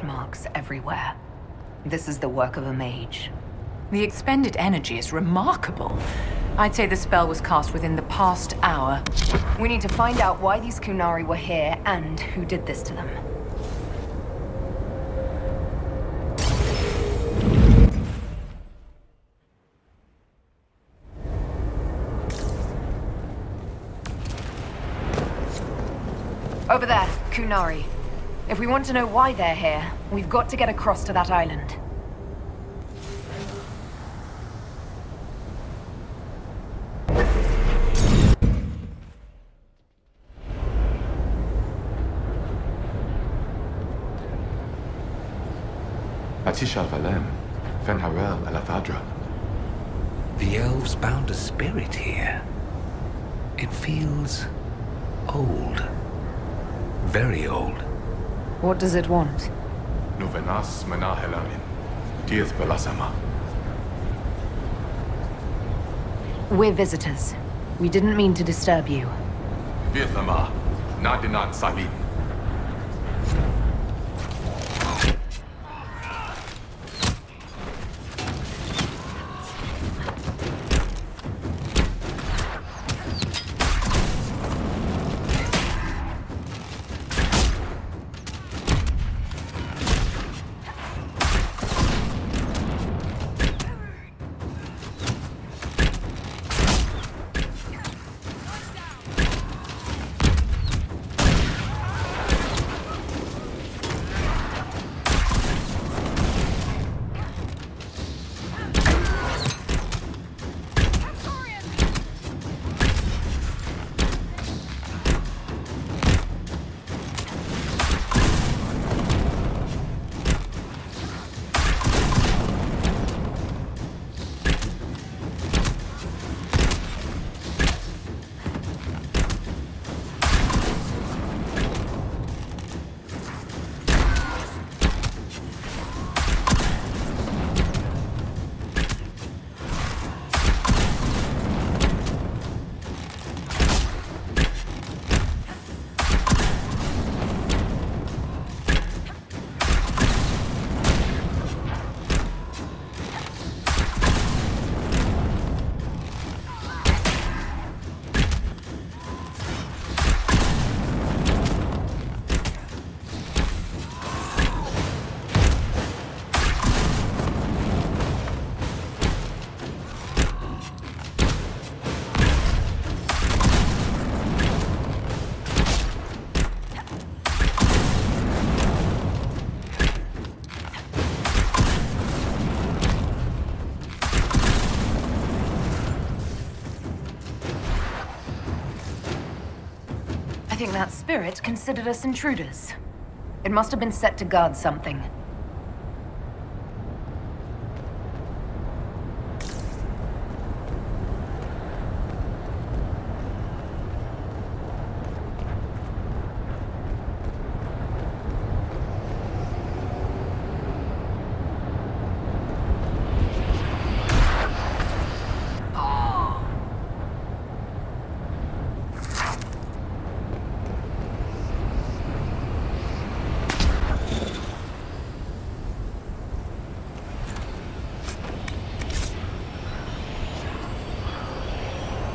Marks everywhere. This is the work of a mage. The expended energy is remarkable. I'd say the spell was cast within the past hour. We need to find out why these Kunari were here and who did this to them. Over there, Kunari. If we want to know why they're here, we've got to get across to that island. The elves bound a spirit here. It feels old. Very old. What does it want? We're visitors. We didn't mean to disturb you. think that spirit considered us intruders. It must have been set to guard something.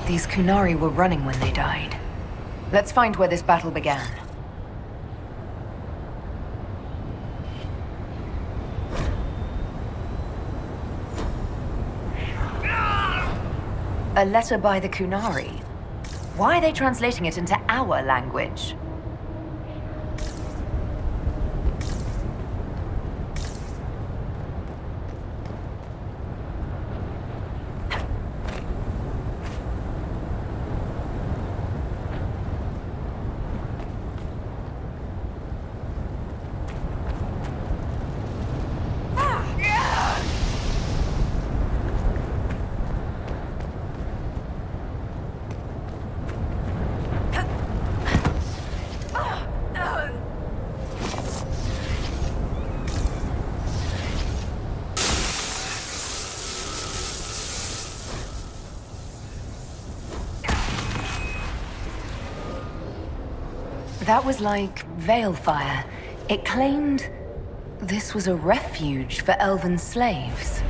These Kunari were running when they died. Let's find where this battle began. A letter by the Kunari? Why are they translating it into our language? That was like Veilfire. It claimed this was a refuge for elven slaves.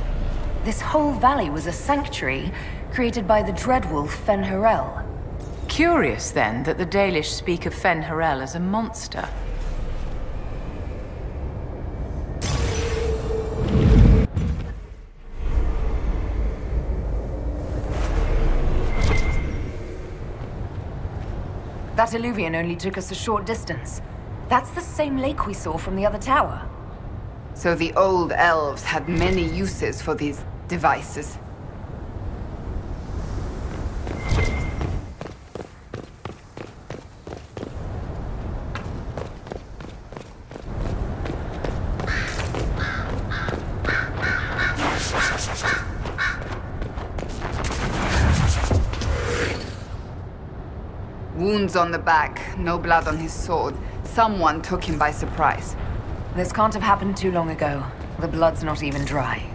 This whole valley was a sanctuary created by the dreadwolf Fen'Harel. Curious, then, that the Dalish speak of Fen'Harel as a monster. That illuvian only took us a short distance. That's the same lake we saw from the other tower. So the old elves had many uses for these devices. Wounds on the back, no blood on his sword. Someone took him by surprise. This can't have happened too long ago. The blood's not even dry.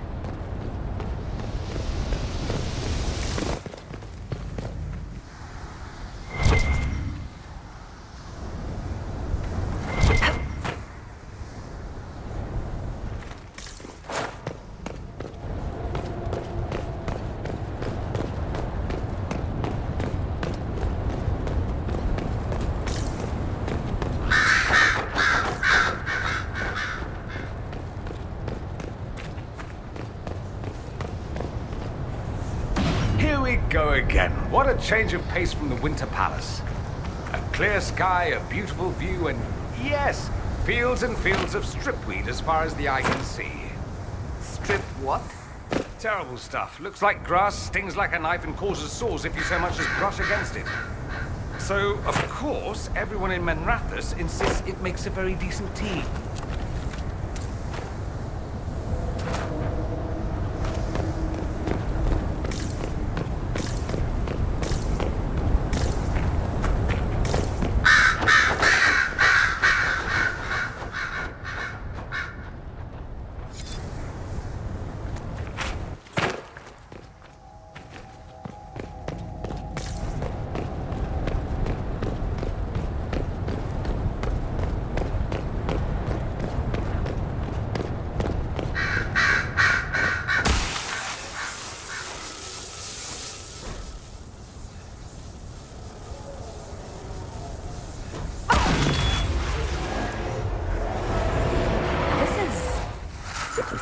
Go again. What a change of pace from the Winter Palace. A clear sky, a beautiful view, and yes, fields and fields of stripweed as far as the eye can see. Strip what? Terrible stuff. Looks like grass, stings like a knife, and causes sores if you so much as brush against it. So, of course, everyone in Menrathus insists it makes a very decent tea.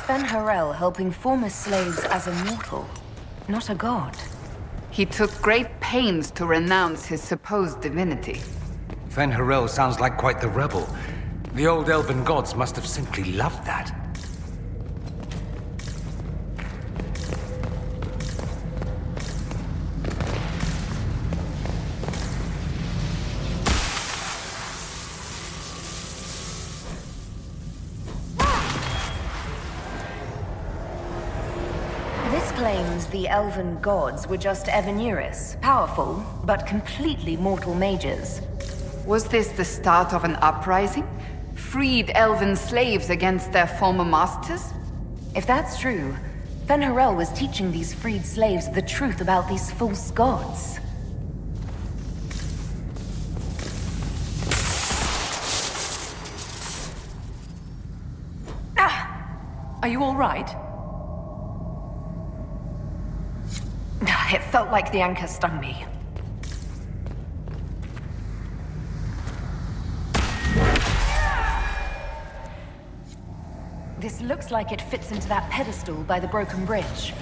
Fen'Harel helping former slaves as a mortal, not a god. He took great pains to renounce his supposed divinity. Fen'Harel sounds like quite the rebel. The old elven gods must have simply loved that. claims the elven gods were just Evaneris, powerful, but completely mortal mages. Was this the start of an uprising? Freed elven slaves against their former masters? If that's true, then Harel was teaching these freed slaves the truth about these false gods. Are you all right? It felt like the anchor stung me. This looks like it fits into that pedestal by the broken bridge.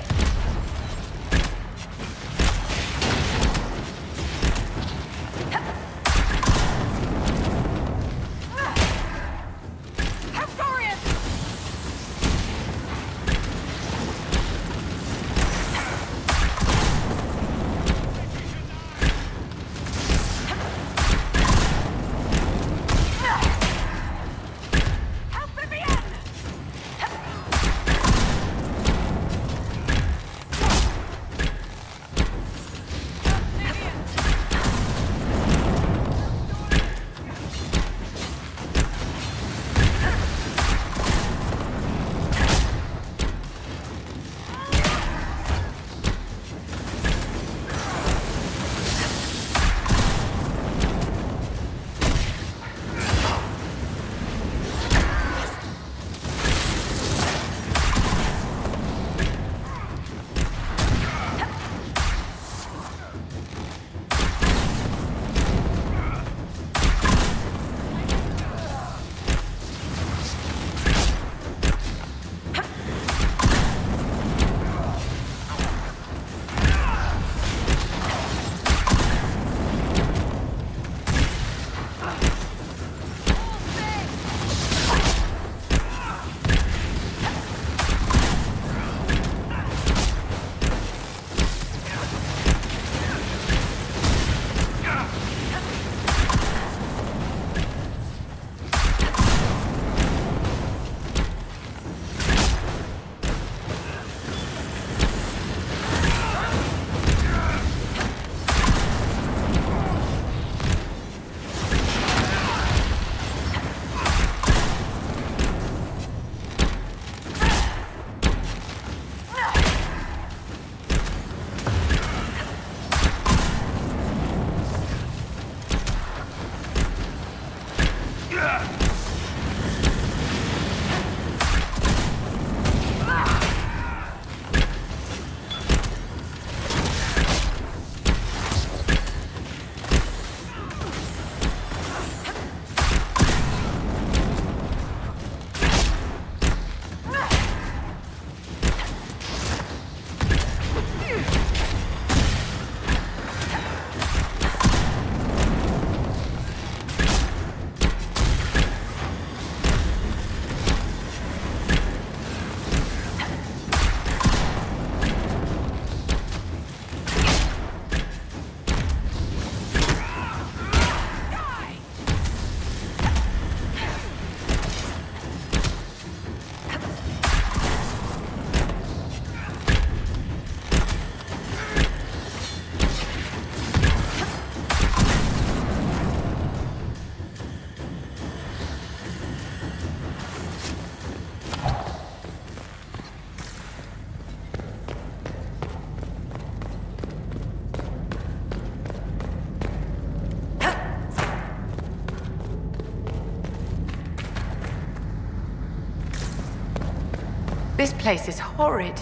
This place is horrid.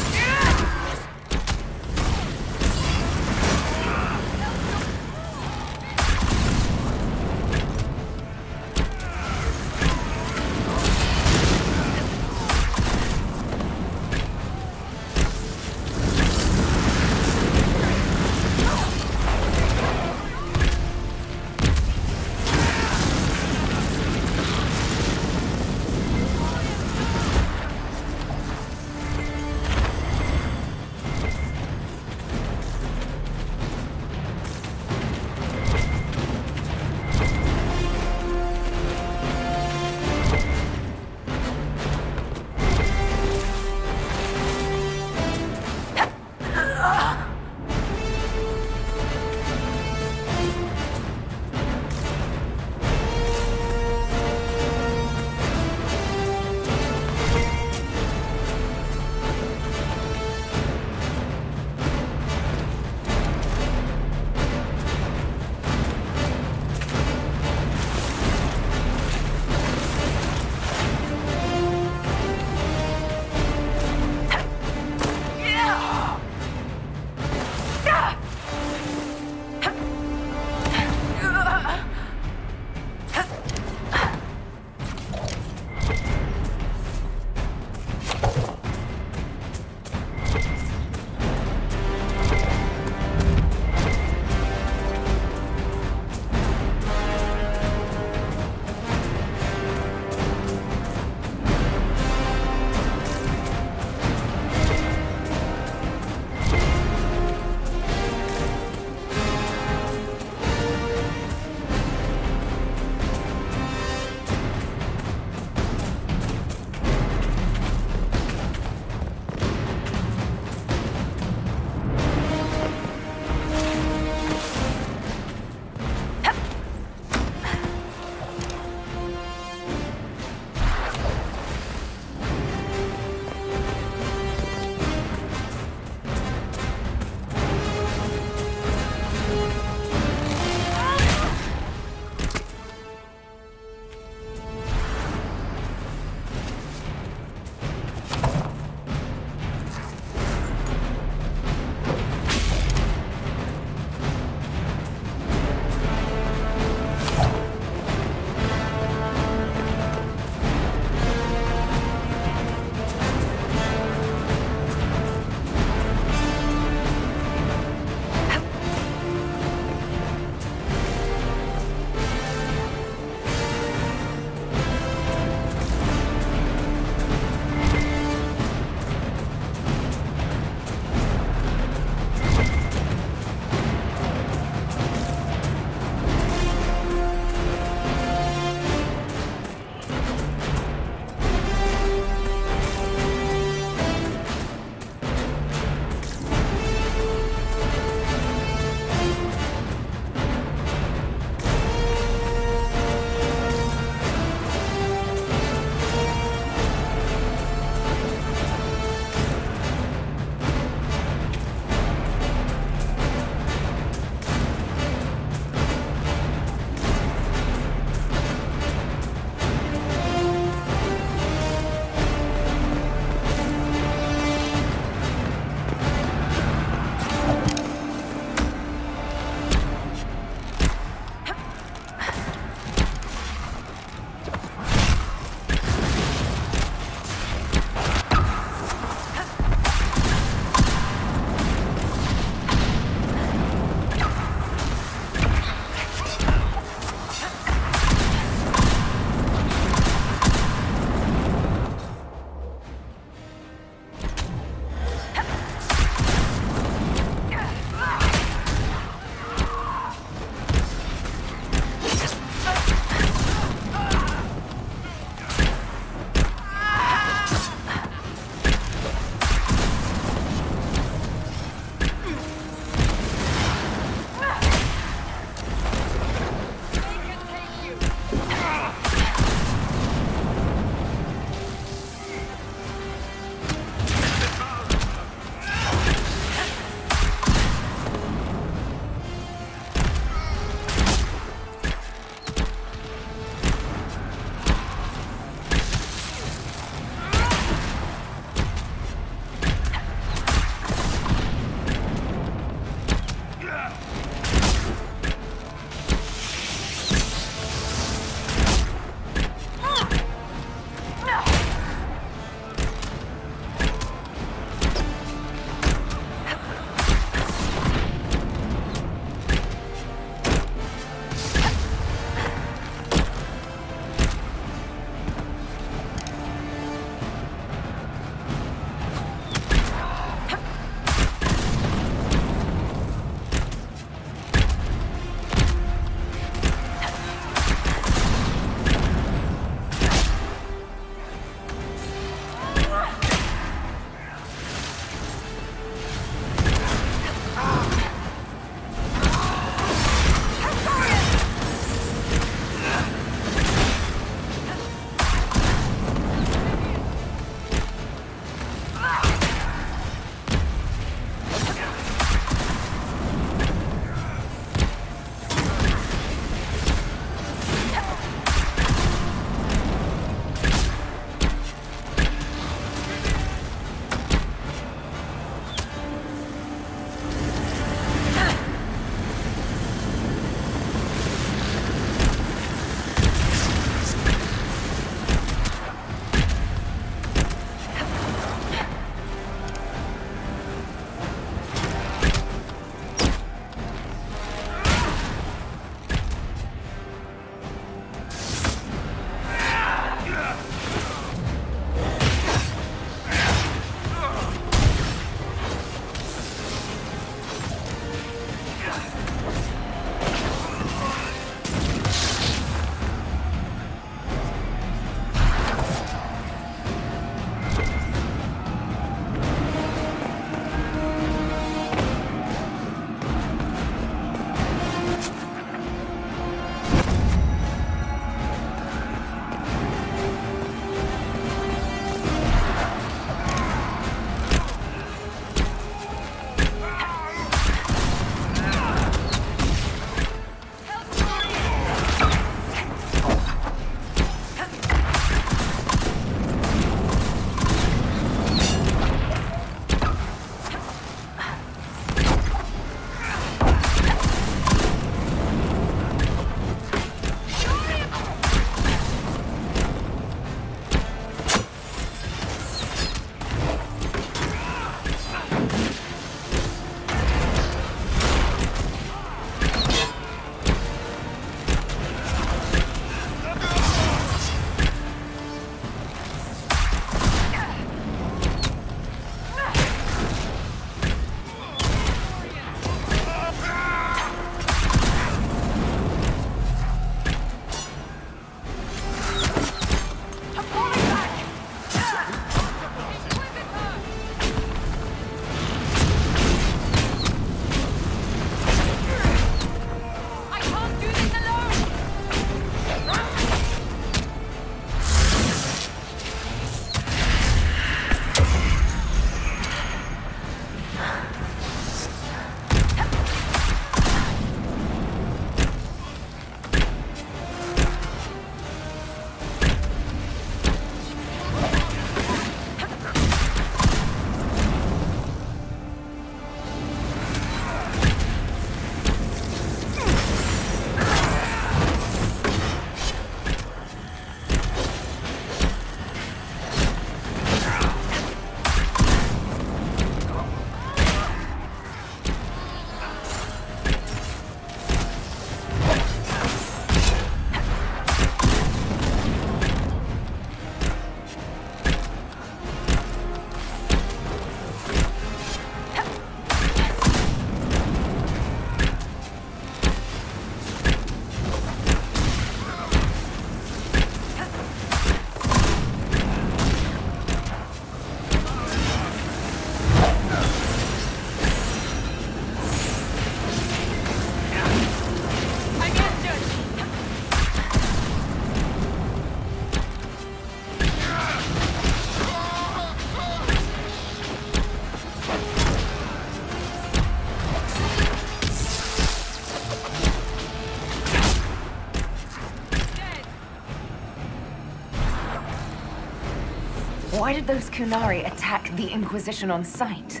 Why did those Kunari attack the Inquisition on sight?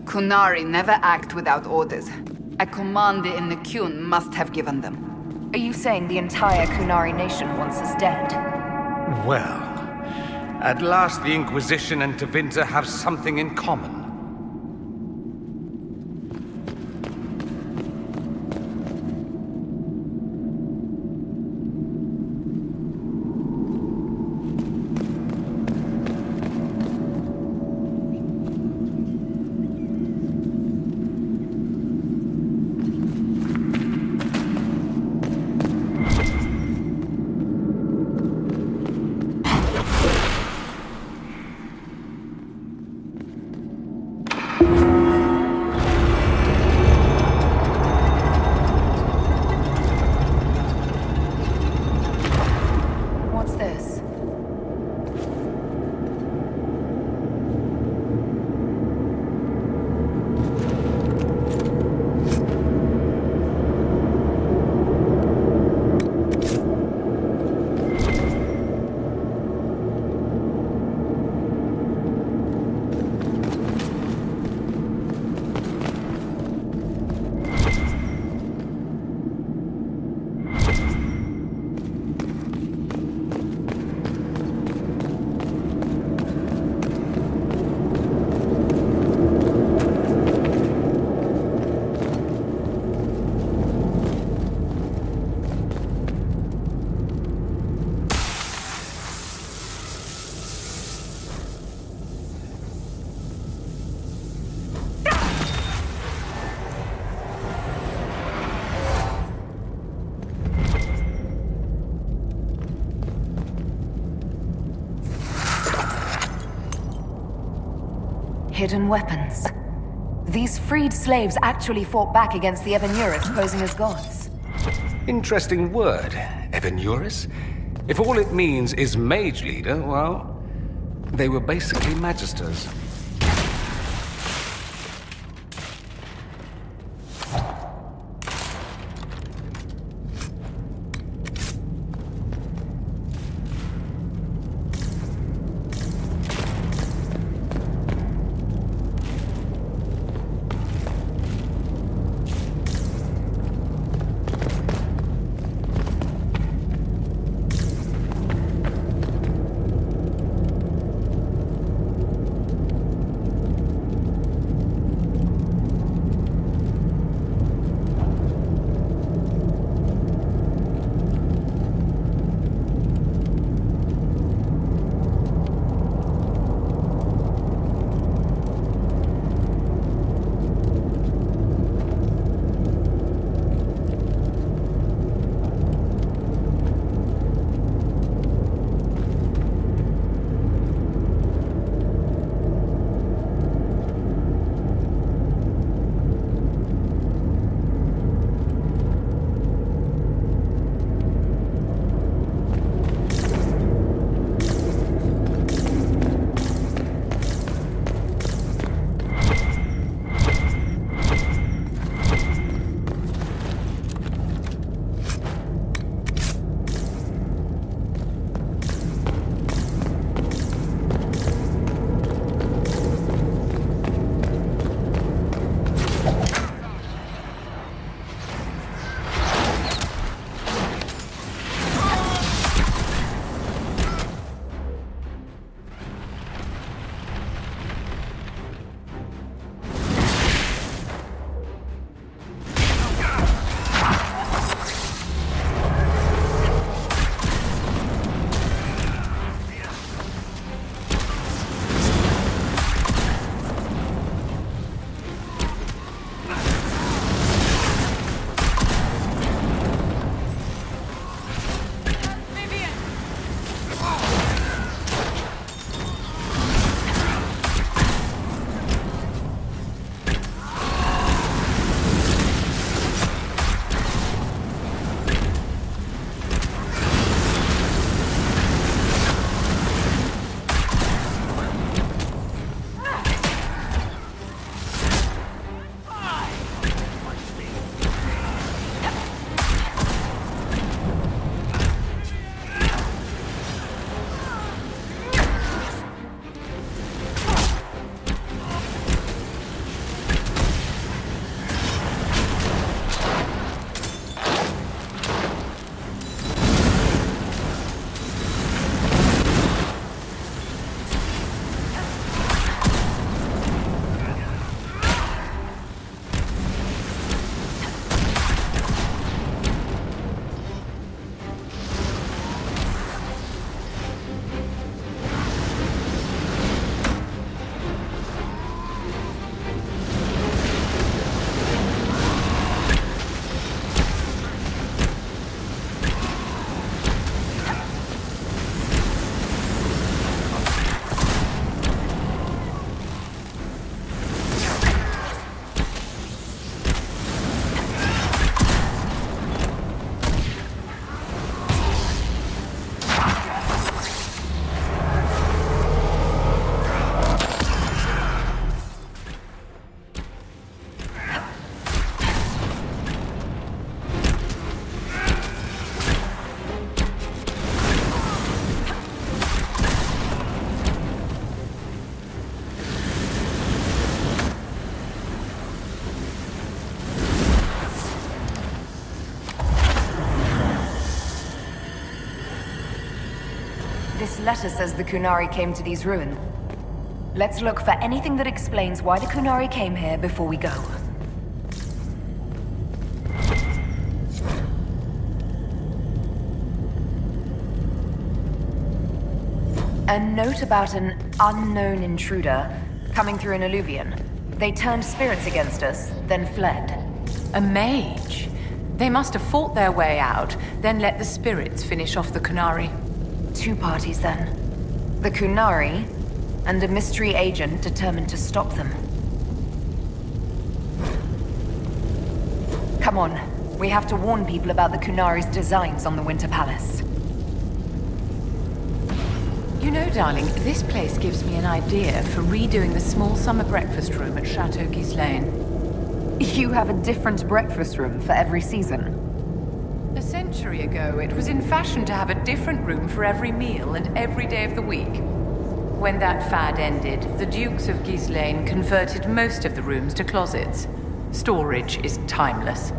Kunari never act without orders. A commander in the Kun must have given them. Are you saying the entire Kunari nation wants us dead? Well, at last the Inquisition and Tevinter have something in common. What's this? Hidden weapons. These freed slaves actually fought back against the Evenuris posing as gods. Interesting word, Evenuris. If all it means is mage leader, well, they were basically magisters. This letter says the Kunari came to these ruins. Let's look for anything that explains why the Kunari came here before we go. A note about an unknown intruder coming through an alluvion. They turned spirits against us, then fled. A mage? They must have fought their way out, then let the spirits finish off the Kunari. Two parties, then. The Kunari, and a mystery agent determined to stop them. Come on. We have to warn people about the Kunari's designs on the Winter Palace. You know, darling, this place gives me an idea for redoing the small summer breakfast room at Chateau Ghislaine. You have a different breakfast room for every season. A century ago, it was in fashion to have a different room for every meal and every day of the week. When that fad ended, the Dukes of Ghislaine converted most of the rooms to closets. Storage is timeless.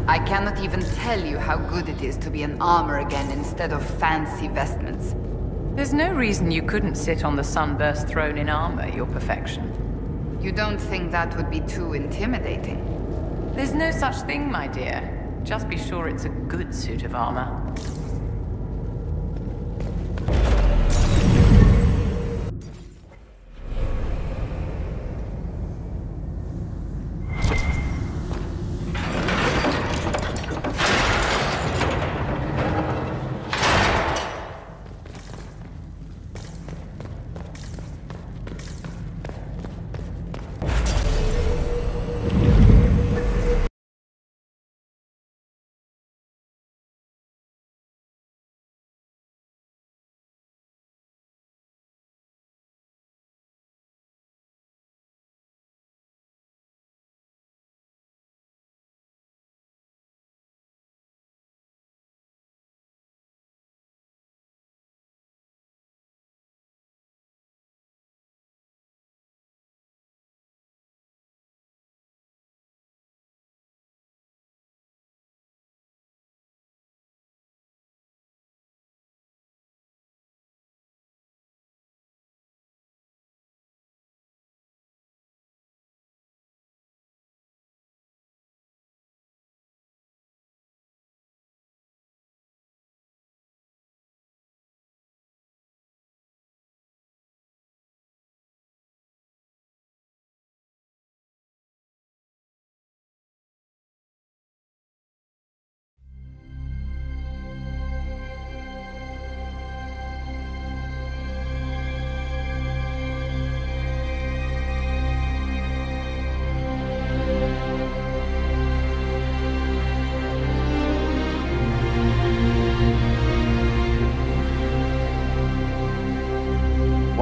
I cannot even tell you how good it is to be an armor again instead of fancy vestments. There's no reason you couldn't sit on the sunburst throne in armor, your perfection. You don't think that would be too intimidating? There's no such thing, my dear. Just be sure it's a good suit of armor.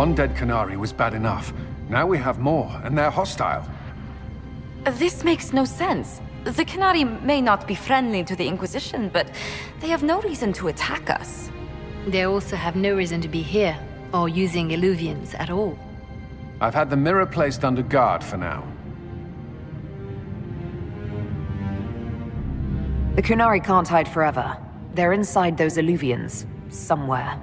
One dead Kunari was bad enough. Now we have more, and they're hostile. This makes no sense. The Kunari may not be friendly to the Inquisition, but they have no reason to attack us. They also have no reason to be here, or using illuvians at all. I've had the mirror placed under guard for now. The Kunari can't hide forever. They're inside those illuvians, somewhere.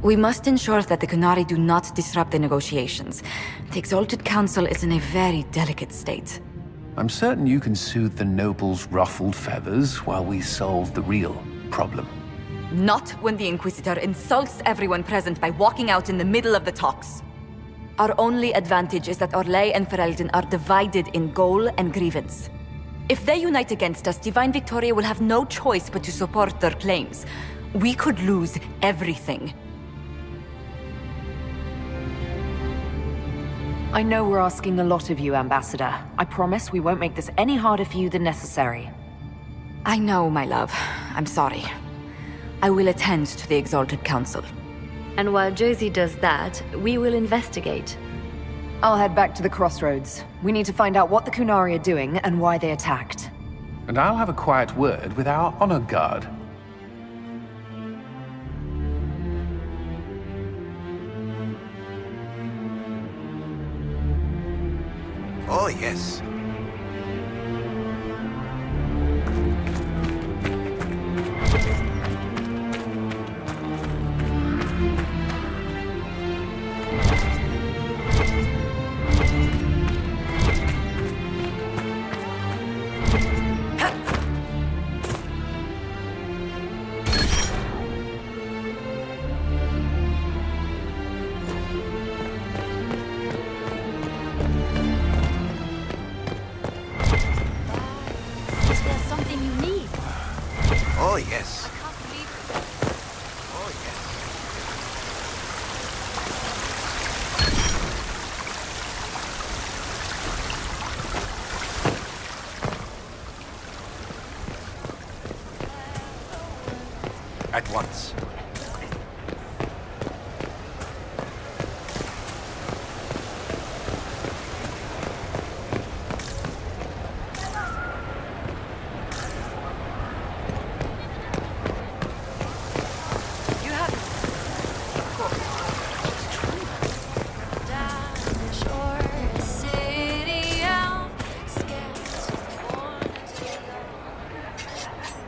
We must ensure that the Kunari do not disrupt the negotiations. The Exalted Council is in a very delicate state. I'm certain you can soothe the nobles' ruffled feathers while we solve the real problem. Not when the Inquisitor insults everyone present by walking out in the middle of the talks. Our only advantage is that Orlais and Ferelden are divided in goal and grievance. If they unite against us, Divine Victoria will have no choice but to support their claims. We could lose everything. I know we're asking a lot of you, Ambassador. I promise we won't make this any harder for you than necessary. I know, my love. I'm sorry. I will attend to the Exalted Council. And while Josie does that, we will investigate. I'll head back to the crossroads. We need to find out what the Kunari are doing and why they attacked. And I'll have a quiet word with our honor guard. Oh, yes. yes. At once.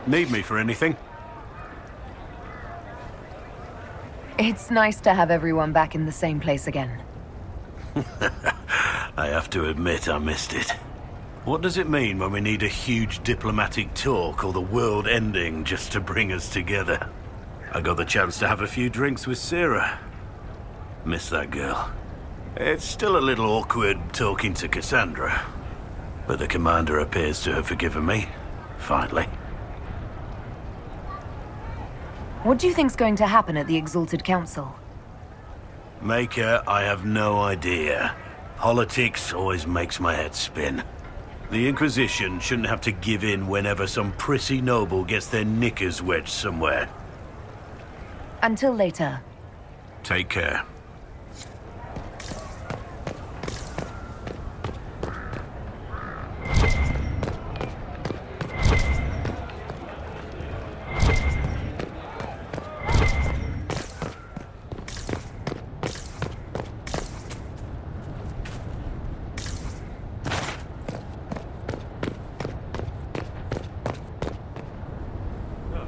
Need me for anything? It's nice to have everyone back in the same place again. I have to admit I missed it. What does it mean when we need a huge diplomatic talk or the world ending just to bring us together? I got the chance to have a few drinks with Sarah. Miss that girl. It's still a little awkward talking to Cassandra, but the commander appears to have forgiven me, finally. What do you think's going to happen at the Exalted Council? Maker, I have no idea. Politics always makes my head spin. The Inquisition shouldn't have to give in whenever some prissy noble gets their knickers wedged somewhere. Until later. Take care.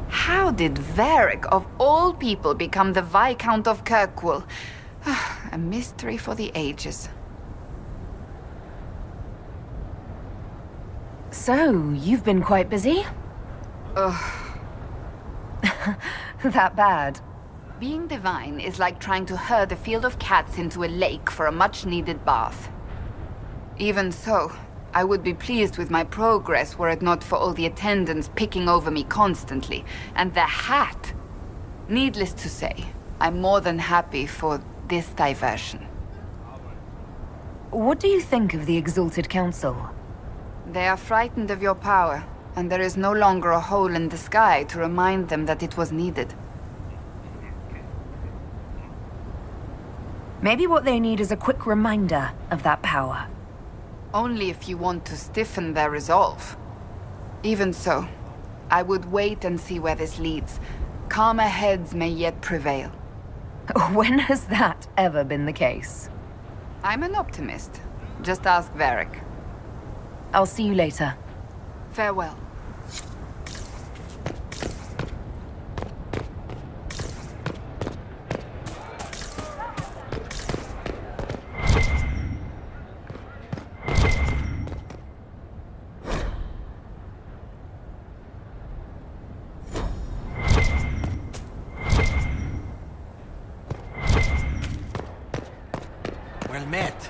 How did Varric, of all people, become the Viscount of Kirkwall? A mystery for the ages. So, you've been quite busy? Ugh. That bad? Being divine is like trying to herd a field of cats into a lake for a much-needed bath. Even so, I would be pleased with my progress were it not for all the attendants picking over me constantly. And the hat! Needless to say, I'm more than happy for this diversion. What do you think of the Exalted Council? They are frightened of your power, and there is no longer a hole in the sky to remind them that it was needed. Maybe what they need is a quick reminder of that power. Only if you want to stiffen their resolve. Even so, I would wait and see where this leads. Calmer heads may yet prevail. When has that ever been the case? I'm an optimist. Just ask Varric. I'll see you later. Farewell. Well met.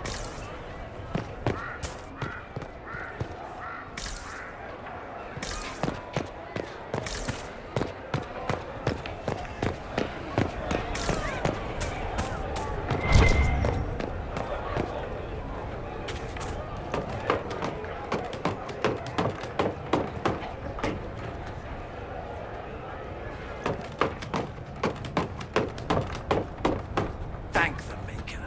Thank the Maker.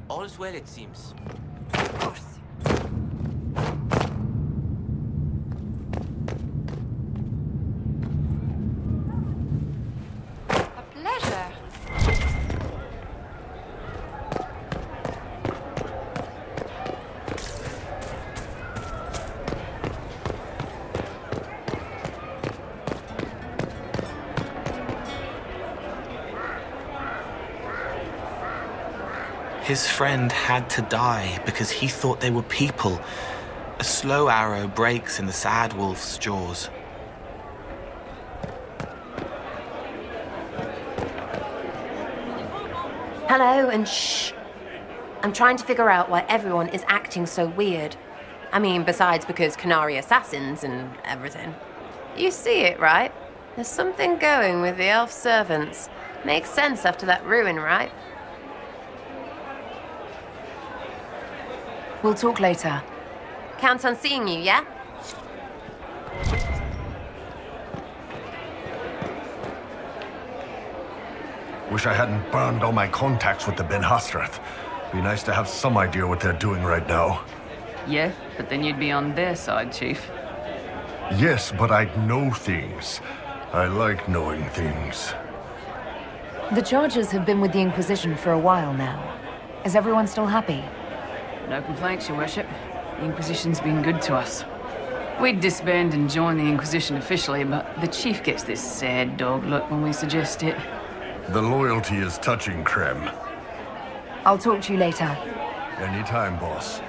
All's well, it seems. Of course. A pleasure. His friend had to die because he thought they were people. A slow arrow breaks in the sad wolf's jaws. Hello, and shh. I'm trying to figure out why everyone is acting so weird. I mean, besides because Canary assassins and everything. You see it, right? There's something going with the elf servants. Makes sense after that ruin, right? We'll talk later. Count on seeing you, yeah? Wish I hadn't burned all my contacts with the Ben Hasrath. Be nice to have some idea what they're doing right now. Yeah, but then you'd be on their side, Chief. Yes, but I'd know things. I like knowing things. The Chargers have been with the Inquisition for a while now. Is everyone still happy? No complaints, Your Worship. The Inquisition's been good to us. We'd disband and join the Inquisition officially, but the Chief gets this sad dog look when we suggest it. The loyalty is touching, Krem. I'll talk to you later. Anytime, boss.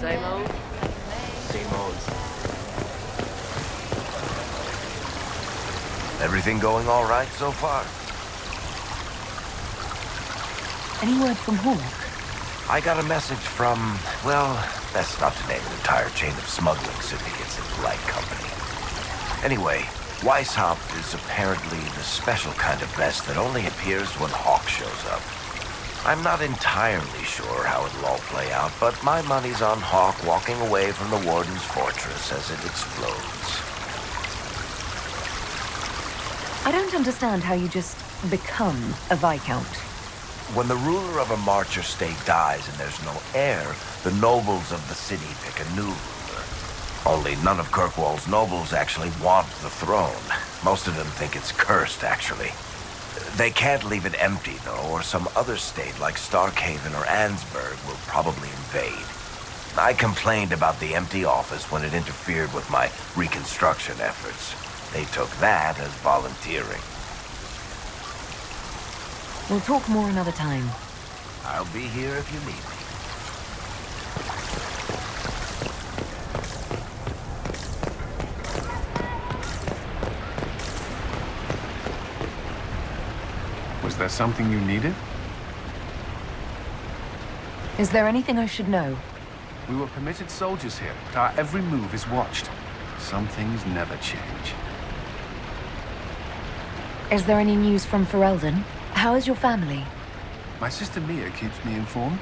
Same old. Same old. Everything going all right so far? Any word from Hawk? I got a message from, well, that's not to name an entire chain of smuggling syndicates in polite company. Anyway, Weishaupt is apparently the special kind of mess that only appears when Hawk shows up. I'm not entirely sure how it'll all play out, but my money's on Hawk walking away from the Warden's fortress as it explodes. I don't understand how you just become a Viscount. When the ruler of a march or state dies and there's no heir, the nobles of the city pick a new ruler. Only none of Kirkwall's nobles actually want the throne. Most of them think it's cursed, actually. They can't leave it empty, though, or some other state like Starkhaven or Ansburg will probably invade. I complained about the empty office when it interfered with my reconstruction efforts. They took that as volunteering. We'll talk more another time. I'll be here if you need me. Was there something you needed? Is there anything I should know? We were permitted soldiers here, but our every move is watched. Some things never change. Is there any news from Ferelden? How is your family? My sister Mia keeps me informed.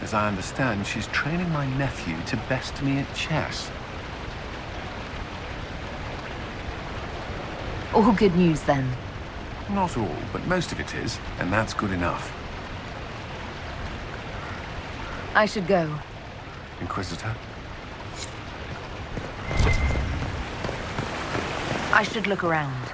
As I understand, she's training my nephew to best me at chess. All good news, then. Not all, but most of it is, and that's good enough. I should go. Inquisitor? I should look around.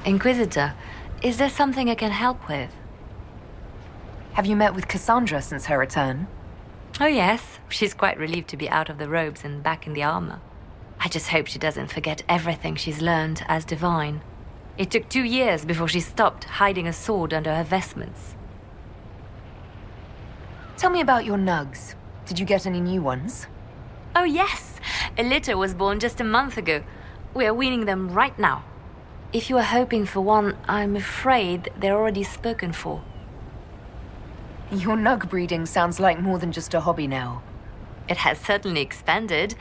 Inquisitor, is there something I can help with? Have you met with Cassandra since her return? Oh yes, she's quite relieved to be out of the robes and back in the armor. I just hope she doesn't forget everything she's learned as divine. It took 2 years before she stopped hiding a sword under her vestments. Tell me about your nugs. Did you get any new ones? Oh yes, a litter was born just a month ago. We are weaning them right now. If you are hoping for one, I'm afraid they're already spoken for. Your nug breeding sounds like more than just a hobby now. It has certainly expanded.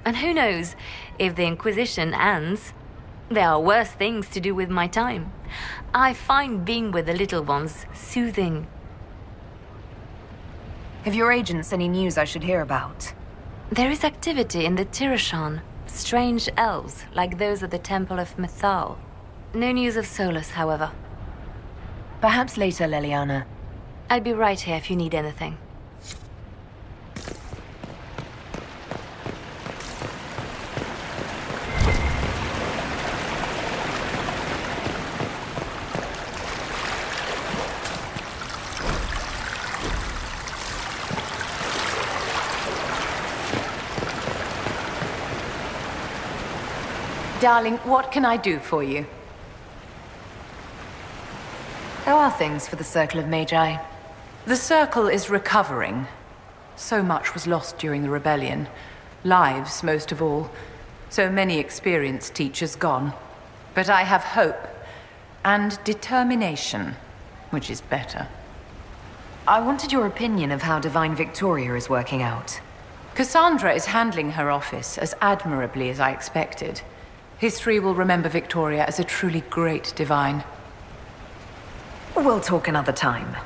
And who knows, if the Inquisition ends, there are worse things to do with my time. I find being with the little ones soothing. Have your agents any news I should hear about? There is activity in the Tirashan. Strange elves, like those at the Temple of Mythal. No news of Solus, however. Perhaps later, Leliana. I'll be right here if you need anything. Darling, what can I do for you? There are things for the Circle of Magi. The Circle is recovering. So much was lost during the rebellion. Lives, most of all. So many experienced teachers gone. But I have hope. And determination. Which is better. I wanted your opinion of how Divine Victoria is working out. Cassandra is handling her office as admirably as I expected. History will remember Victoria as a truly great divine. We'll talk another time.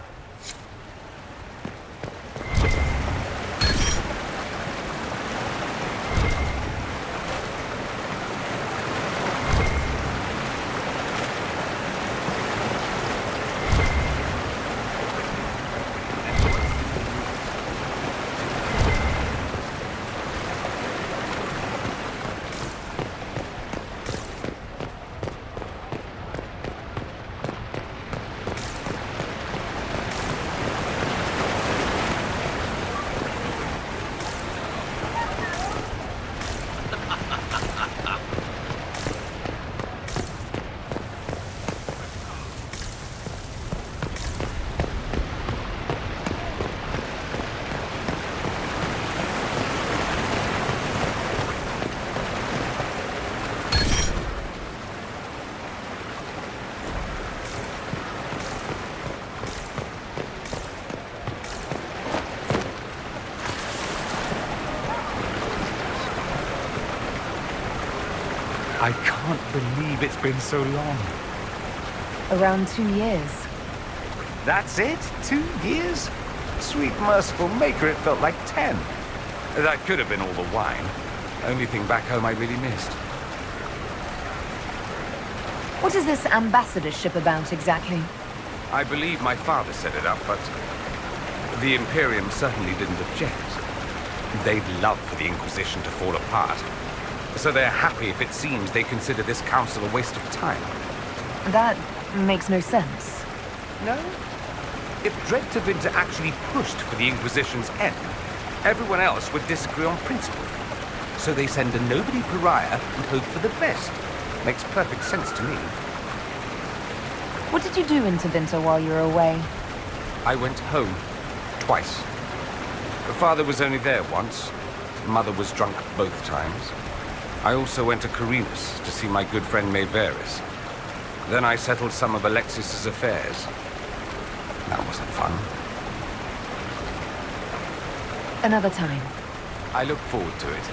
I can't believe it's been so long. Around 2 years. That's it? 2 years? Sweet merciful maker, it felt like 10. That could have been all the wine. Only thing back home I really missed. What is this ambassadorship about exactly? I believe my father set it up, but the Imperium certainly didn't object. They'd love for the Inquisition to fall apart. So they're happy if it seems they consider this council a waste of time. That makes no sense. No? If Dread-Tevinter actually pushed for the Inquisition's end, everyone else would disagree on principle. So they send a nobody pariah and hope for the best. Makes perfect sense to me. What did you do in Tevinter while you were away? I went home. Twice. Father was only there once. Mother was drunk both times. I also went to Carinus to see my good friend Maeveris. Then I settled some of Alexis's affairs. That wasn't fun. Another time. I look forward to it.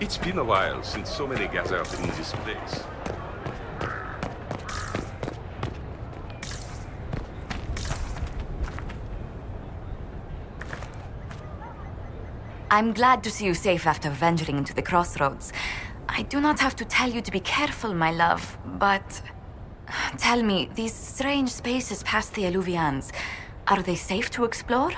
It's been a while since so many gathered in this place. I'm glad to see you safe after venturing into the crossroads. I do not have to tell you to be careful, my love, but... Tell me, these strange spaces past the Alluvians, are they safe to explore?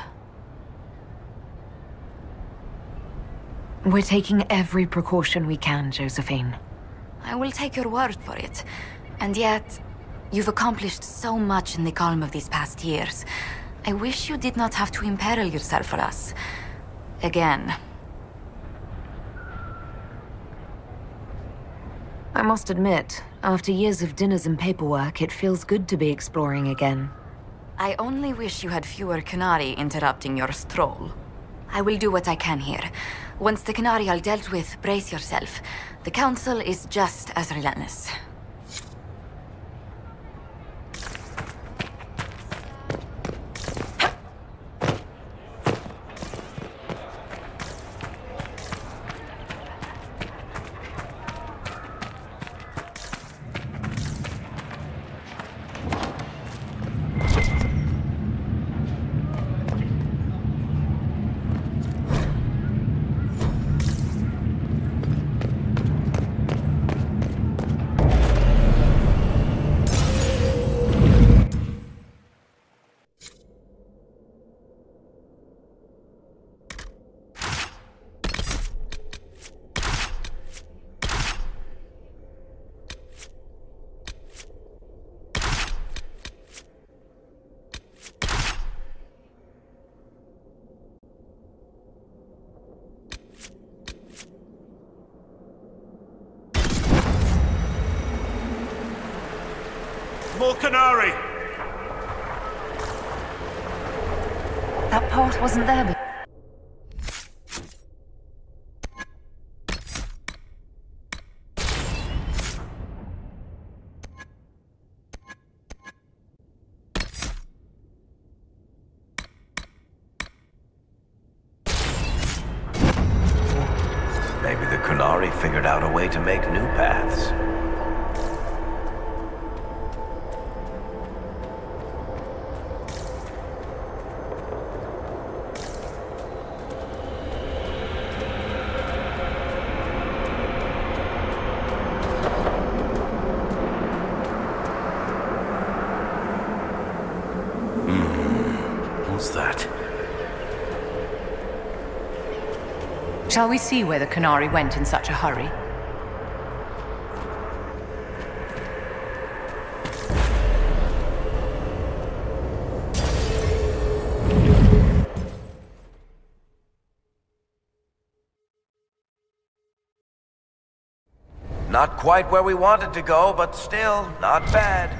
We're taking every precaution we can, Josephine. I will take your word for it. And yet, you've accomplished so much in the calm of these past years. I wish you did not have to imperil yourself for us. Again. I must admit, after years of dinners and paperwork, it feels good to be exploring again. I only wish you had fewer Canari interrupting your stroll. I will do what I can here. Once the Canari are dealt with, brace yourself. The Council is just as relentless. More Canari! That path wasn't there before. Maybe the Canari figured out a way to make new paths. What's that? Shall we see where the Canari went in such a hurry? Not quite where we wanted to go, but still, not bad.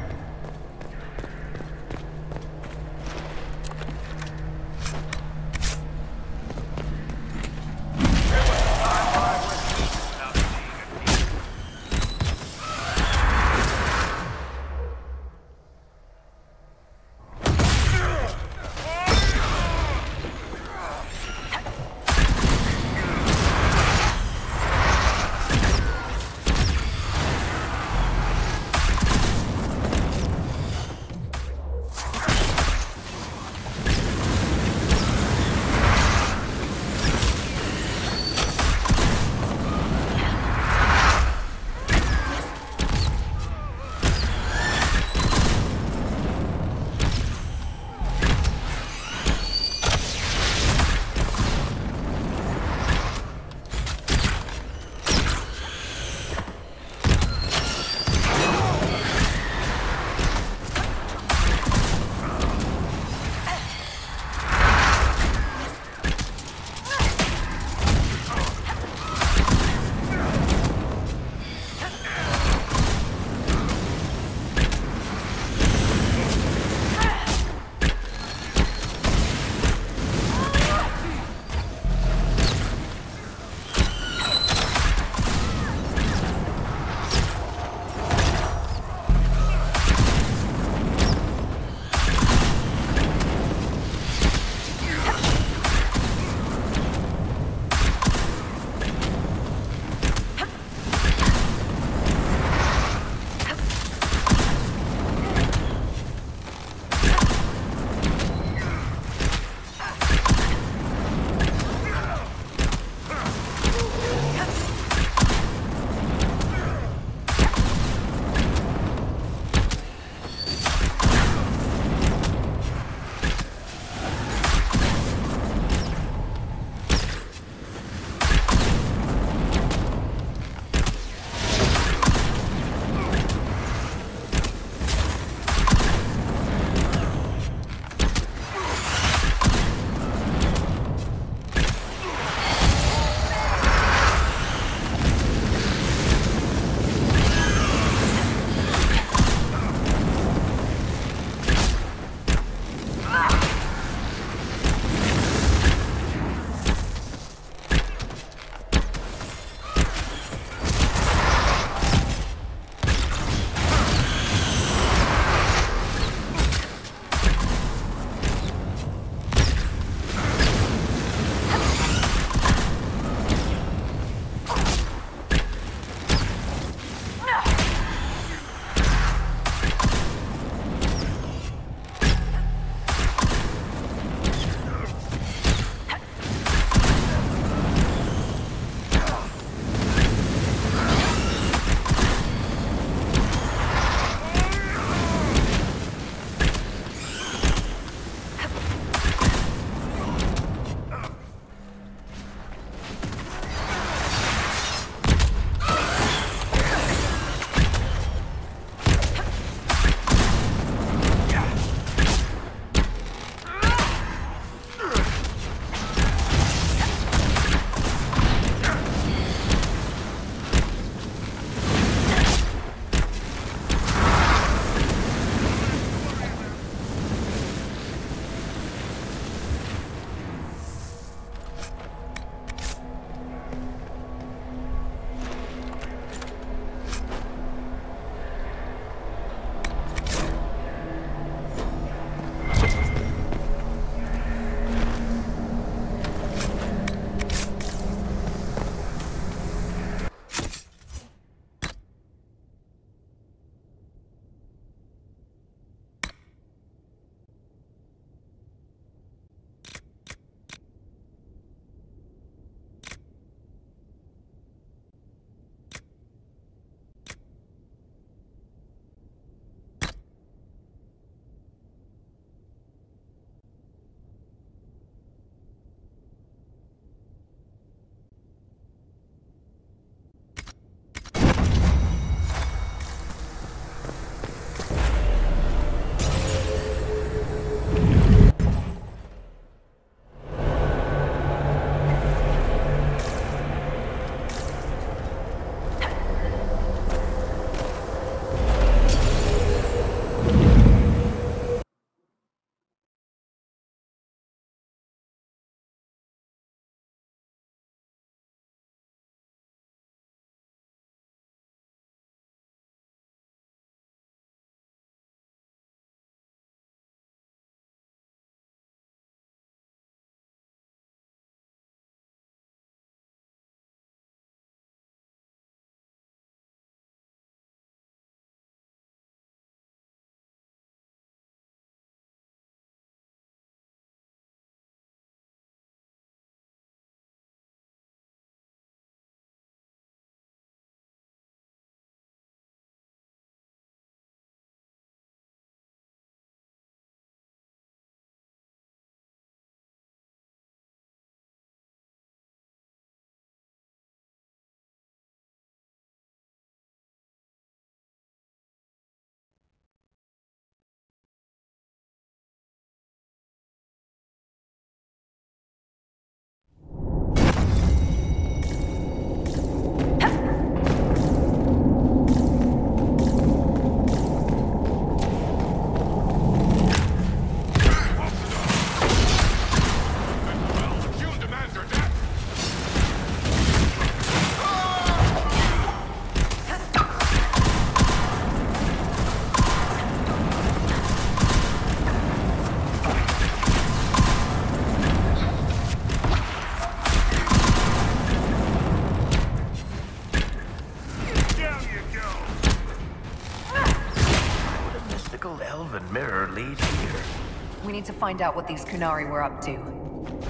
We need to find out what these Kunari were up to.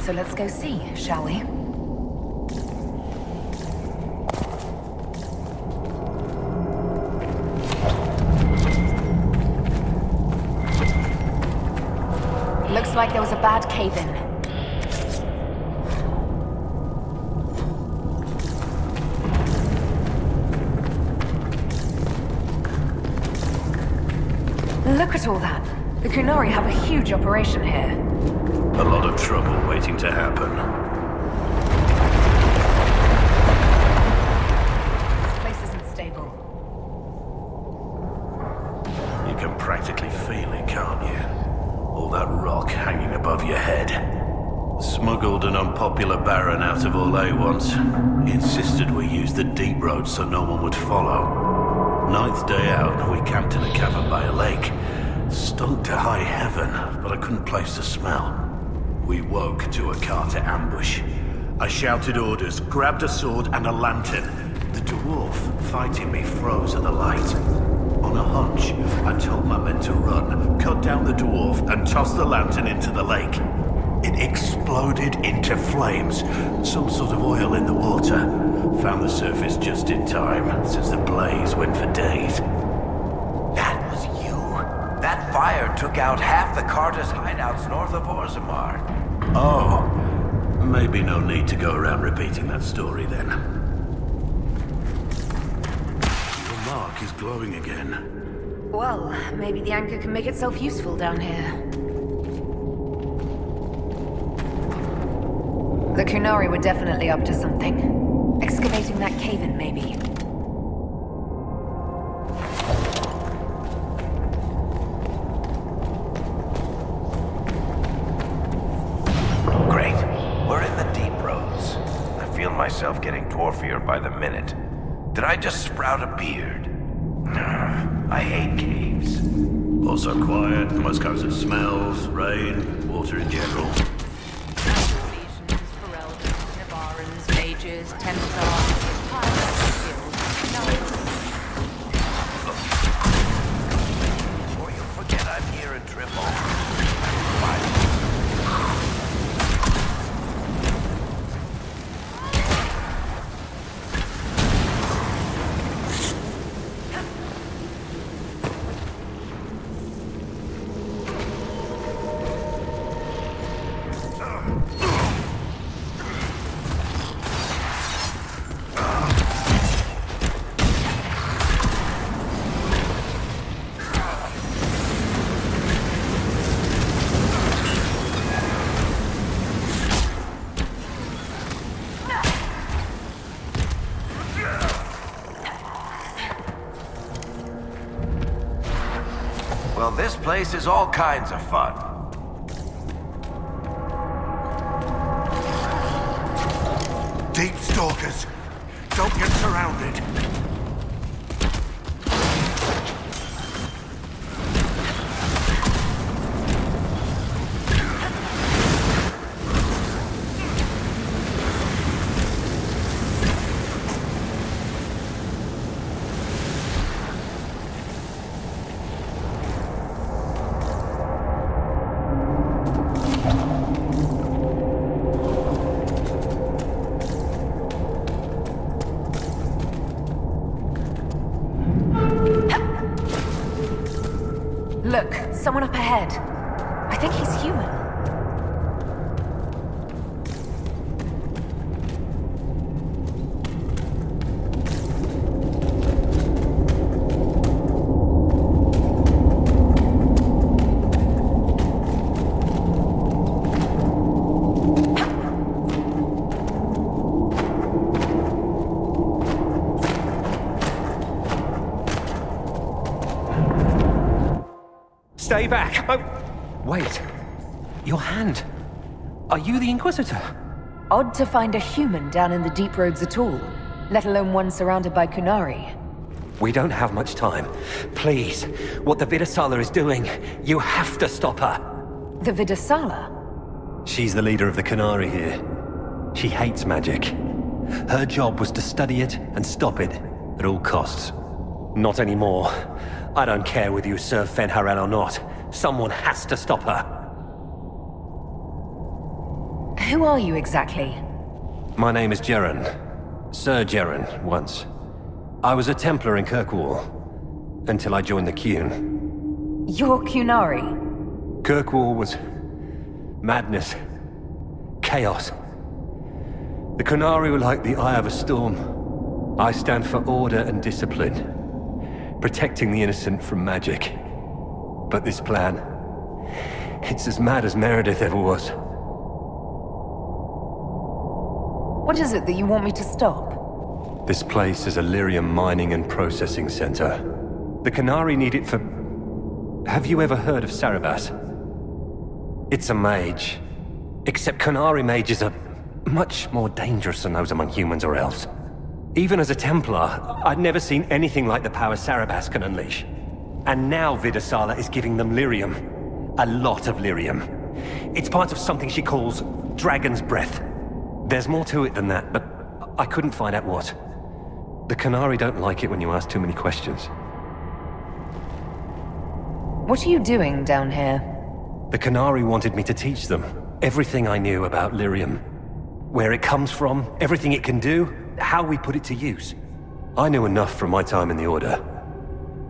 So let's go see, shall we? Looks like there was a bad cave-in. Look at all that. The Kunari have a huge operation here. A lot of trouble waiting to happen. This place isn't stable. You can practically feel it, can't you? All that rock hanging above your head. Smuggled an unpopular baron out of Orlais once. He insisted we use the deep road so no one would follow. Ninth day out, we camped in a cavern by a lake. Stunk to high heaven, but I couldn't place the smell. We woke to a Carter ambush. I shouted orders, grabbed a sword and a lantern. The dwarf fighting me froze at the light. On a hunch, I told my men to run, cut down the dwarf, and toss the lantern into the lake. It exploded into flames, some sort of oil in the water. Found the surface just in time, since the blaze went for days. That was you. That fire took out half the Carter's hideouts north of Orzammar. Oh, maybe no need to go around repeating that story then. Your mark is glowing again. Well, maybe the anchor can make itself useful down here. The Kunari were definitely up to something. Excavating that cave-in, maybe. Great. We're in the deep roads. I feel myself getting dwarfier by the minute. Did I just sprout a beard? I hate caves. Also quiet, most kinds of smells, rain, water in general. Mages, Templars, pirates, guilds, Before you forget I'm here in Triple. Well, this place is all kinds of fun. Deep stalkers! Don't get surrounded! Look, someone up ahead. I think he's human. Stay back! Oh, wait. Your hand. Are you the Inquisitor? Odd to find a human down in the deep roads at all, let alone one surrounded by Kunari. We don't have much time. Please, what the Vidasala is doing, you have to stop her. The Vidasala? She's the leader of the Kunari here. She hates magic. Her job was to study it and stop it at all costs. Not anymore. I don't care whether you serve Fenharel or not. Someone has to stop her. Who are you exactly? My name is Jeren. Sir Jeren, once. I was a Templar in Kirkwall, until I joined the Qun. You're Qunari? Kirkwall was madness, chaos. The Qunari were like the eye of a storm. I stand for order and discipline, protecting the innocent from magic. But this plan, it's as mad as Meredith ever was. What is it that you want me to stop? This place is a lyrium mining and processing center. The Qunari need it for... Have you ever heard of Sarabas? It's a mage. Except Qunari mages are much more dangerous than those among humans or elves. Even as a Templar, I'd never seen anything like the power Sarabas can unleash. And now Vidasala is giving them lyrium. A lot of lyrium. It's part of something she calls Dragon's Breath. There's more to it than that, but I couldn't find out what. The Qunari don't like it when you ask too many questions. What are you doing down here? The Qunari wanted me to teach them everything I knew about lyrium. Where it comes from, everything it can do, how we put it to use. I knew enough from my time in the Order.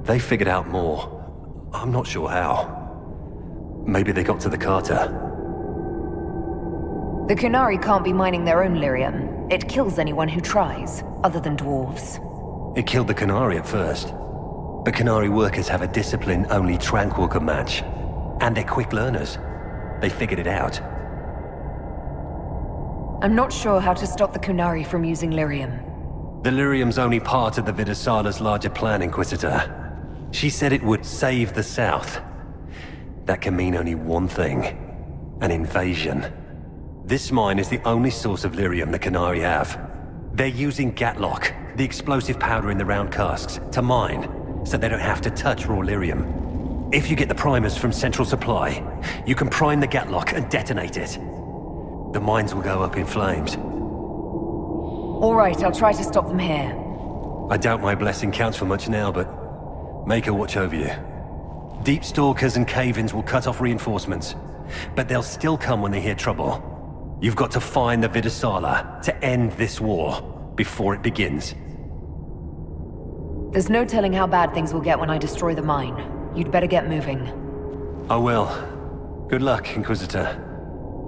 They figured out more. I'm not sure how. Maybe they got to the Carter. The Qunari can't be mining their own lyrium. It kills anyone who tries, other than dwarves. It killed the Qunari at first. But Qunari workers have a discipline only Tranquil can match. And they're quick learners. They figured it out. I'm not sure how to stop the Qunari from using lyrium. The lyrium's only part of the Vidasala's larger plan, Inquisitor. She said it would save the South. That can mean only one thing. An invasion. This mine is the only source of lyrium the Qunari have. They're using Gatlock, the explosive powder in the round casks, to mine, so they don't have to touch raw lyrium. If you get the primers from Central Supply, you can prime the Gatlock and detonate it. The mines will go up in flames. All right, I'll try to stop them here. I doubt my blessing counts for much now, but make her watch over you. Deep Stalkers and Cave-ins will cut off reinforcements, but they'll still come when they hear trouble. You've got to find the Vidasala to end this war before it begins. There's no telling how bad things will get when I destroy the mine. You'd better get moving. I will. Good luck, Inquisitor.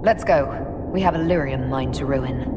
Let's go. We have a lyrium mine to ruin.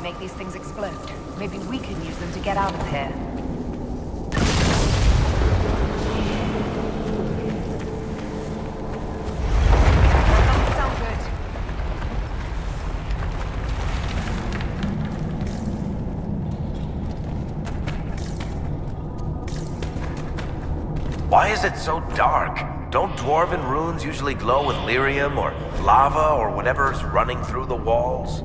Make these things explode. Maybe we can use them to get out of here. Doesn't sound good. Why is it so dark? Don't dwarven ruins usually glow with lyrium or lava or whatever's running through the walls?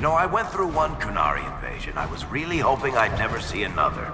You know, I went through one Qunari invasion. I was really hoping I'd never see another.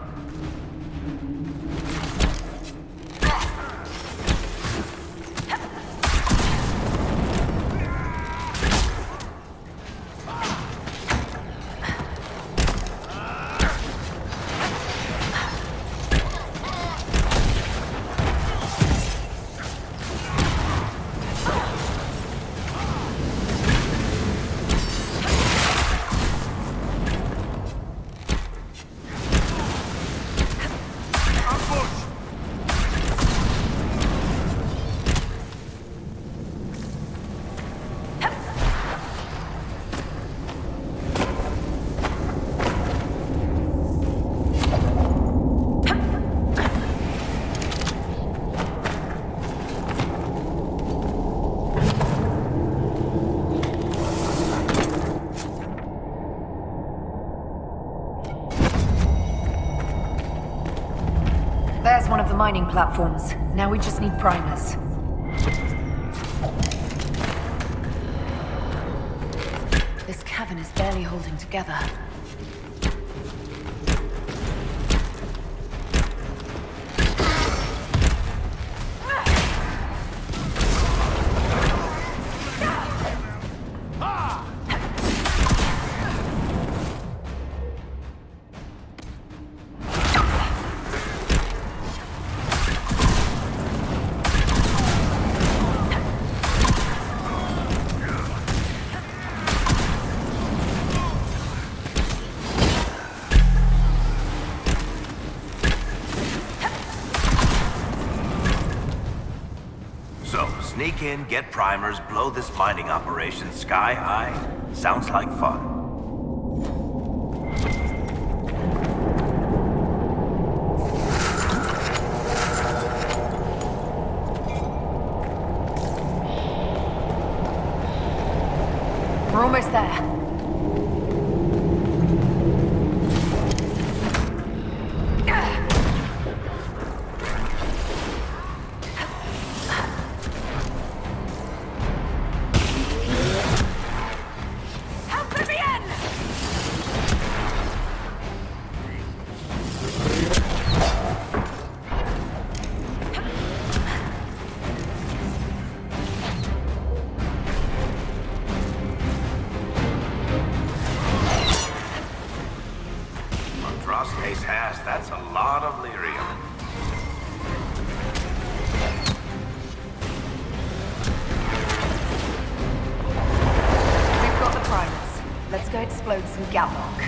There's one of the mining platforms. Now we just need primers. This cavern is barely holding together. Sneak in, get primers, blow this mining operation sky high. Sounds like fun. We're almost there. That's a lot of lyrium. We've got the primers. Let's go explode some Gallock.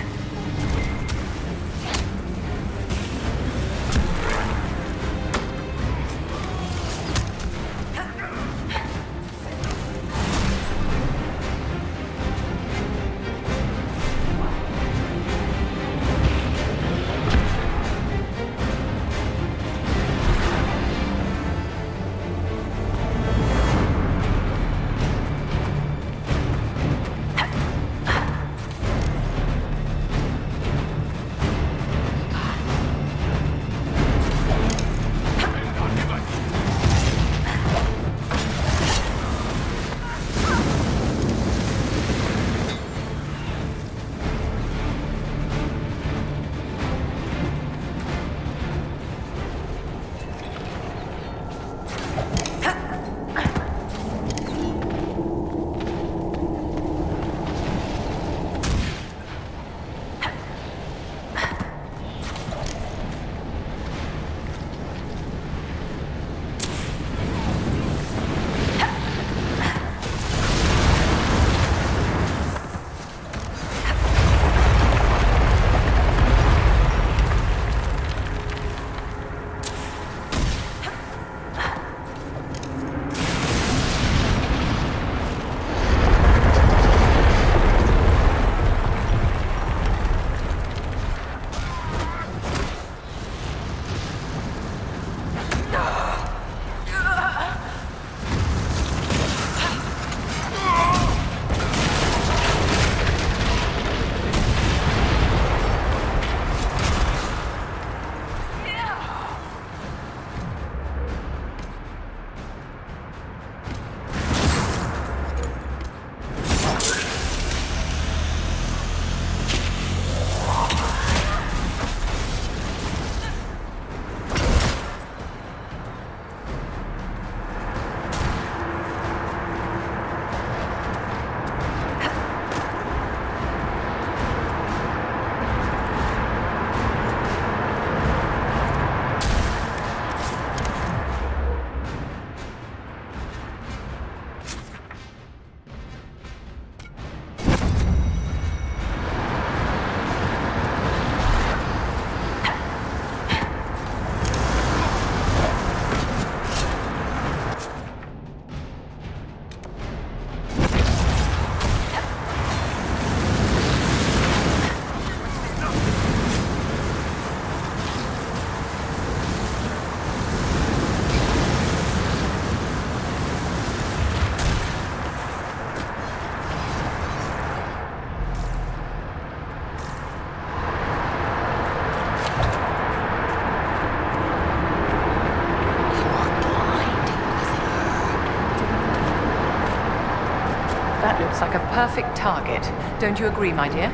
Looks like a perfect target. Don't you agree, my dear?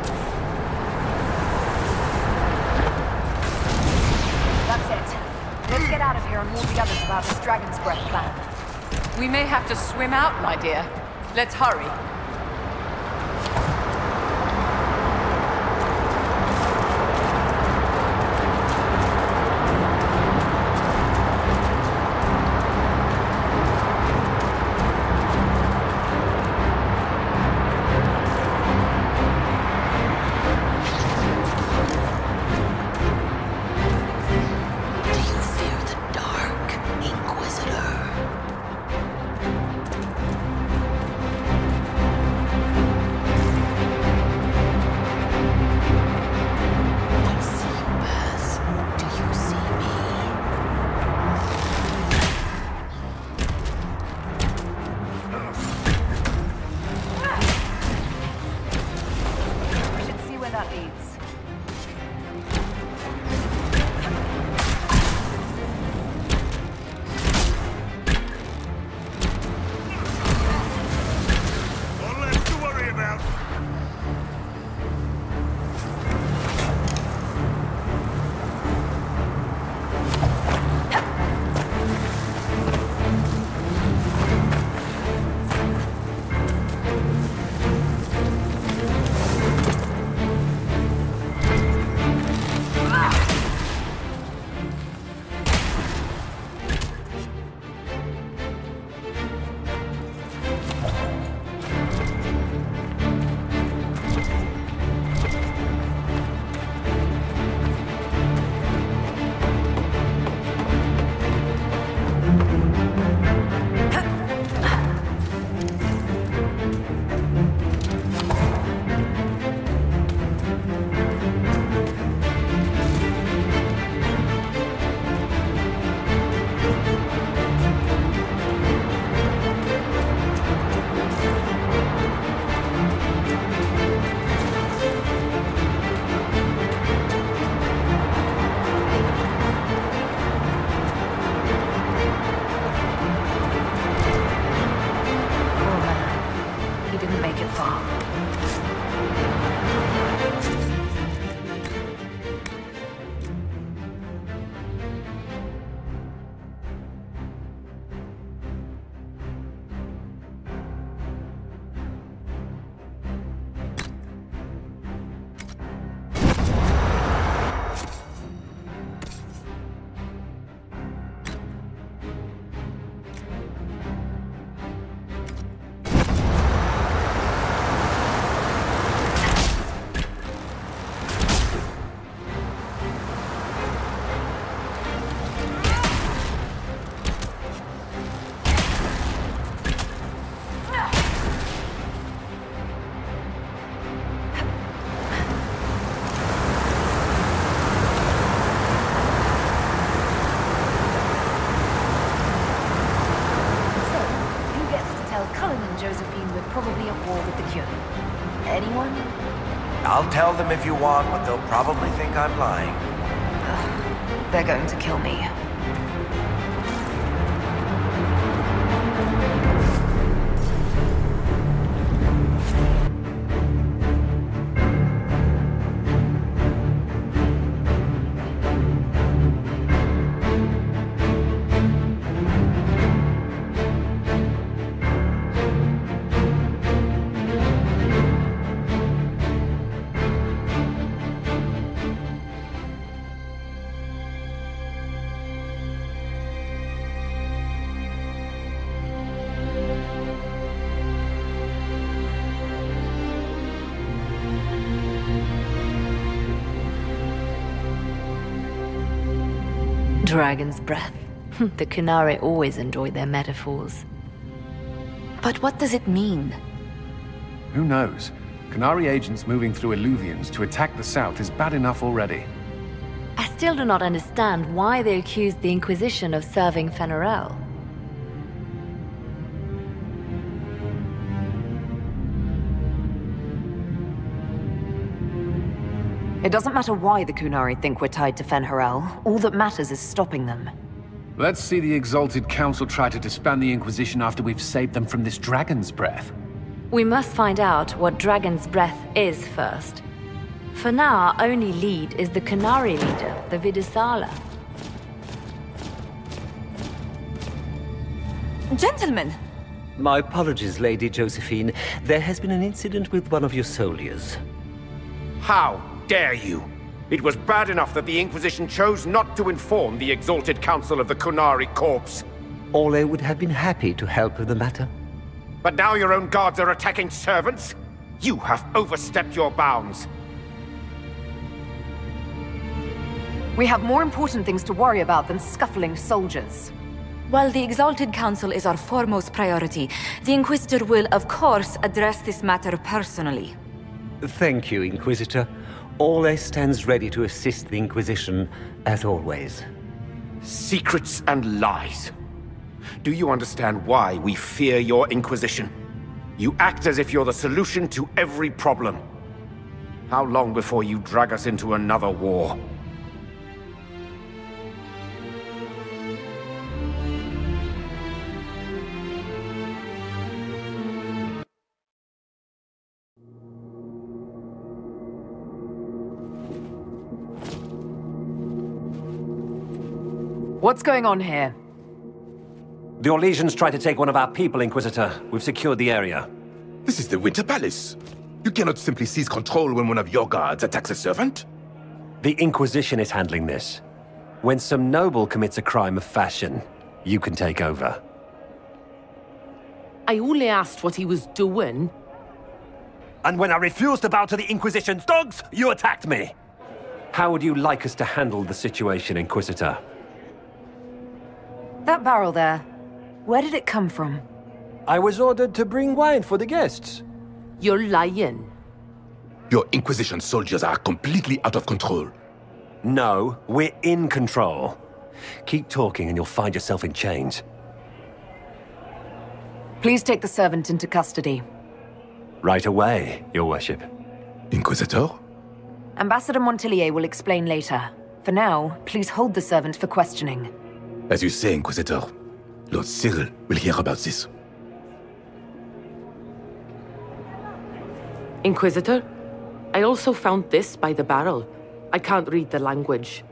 That's it. Let's get out of here and warn the others about this Dragon's Breath plan. We may have to swim out, my dear. Let's hurry. I'll tell them if you want, but they'll probably think I'm lying. They're going to kill me. Dragon's breath. The Qunari always enjoy their metaphors. But what does it mean? Who knows? Qunari agents moving through Illuvians to attack the south is bad enough already. I still do not understand why they accused the Inquisition of serving Fen'Arel. It doesn't matter why the Qunari think we're tied to Fen'Arel. All that matters is stopping them. Let's see the Exalted Council try to disband the Inquisition after we've saved them from this dragon's breath. We must find out what Dragon's Breath is first. For now, our only lead is the Canary leader, the Vidisala. Gentlemen! My apologies, Lady Josephine. There has been an incident with one of your soldiers. How dare you? It was bad enough that the Inquisition chose not to inform the Exalted Council of the Kunari Corps. Ole would have been happy to help with the matter. But now your own guards are attacking servants? You have overstepped your bounds. We have more important things to worry about than scuffling soldiers. While the Exalted Council is our foremost priority, the Inquisitor will, of course, address this matter personally. Thank you, Inquisitor. Ole stands ready to assist the Inquisition, as always. Secrets and lies. Do you understand why we fear your Inquisition? You act as if you're the solution to every problem. How long before you drag us into another war? What's going on here? The Orlesians tried to take one of our people, Inquisitor. We've secured the area. This is the Winter Palace. You cannot simply seize control when one of your guards attacks a servant. The Inquisition is handling this. When some noble commits a crime of fashion, you can take over. I only asked what he was doing. And when I refused to bow to the Inquisition's dogs, you attacked me! How would you like us to handle the situation, Inquisitor? That barrel there, where did it come from? I was ordered to bring wine for the guests. You're lying. Your Inquisition soldiers are completely out of control. No, we're in control. Keep talking and you'll find yourself in chains. Please take the servant into custody. Right away, Your Worship. Inquisitor? Ambassador Montillier will explain later. For now, please hold the servant for questioning. As you say, Inquisitor, Lord Cyril will hear about this. Inquisitor, I also found this by the barrel. I can't read the language.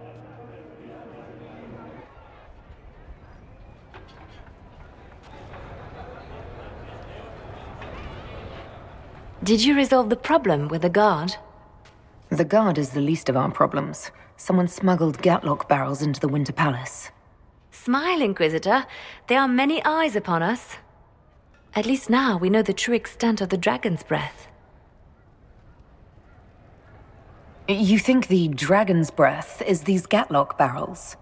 Did you resolve the problem with the guard? The guard is the least of our problems. Someone smuggled Gatlock barrels into the Winter Palace. Smile, Inquisitor. There are many eyes upon us. At least now we know the true extent of the Dragon's Breath. You think the Dragon's Breath is these Gatlock barrels?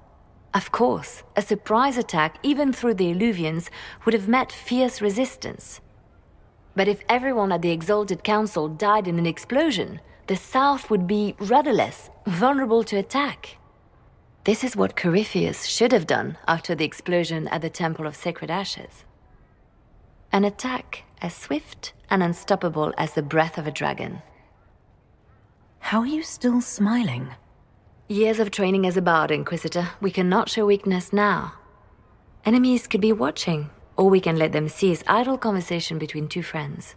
Of course. A surprise attack, even through the Illuvians, would have met fierce resistance. But if everyone at the Exalted Council died in an explosion, the South would be rudderless, vulnerable to attack. This is what Corypheus should have done after the explosion at the Temple of Sacred Ashes. An attack as swift and unstoppable as the breath of a dragon. How are you still smiling? Years of training as a bard, Inquisitor. We cannot show weakness now. Enemies could be watching, or we can let them see as idle conversation between two friends.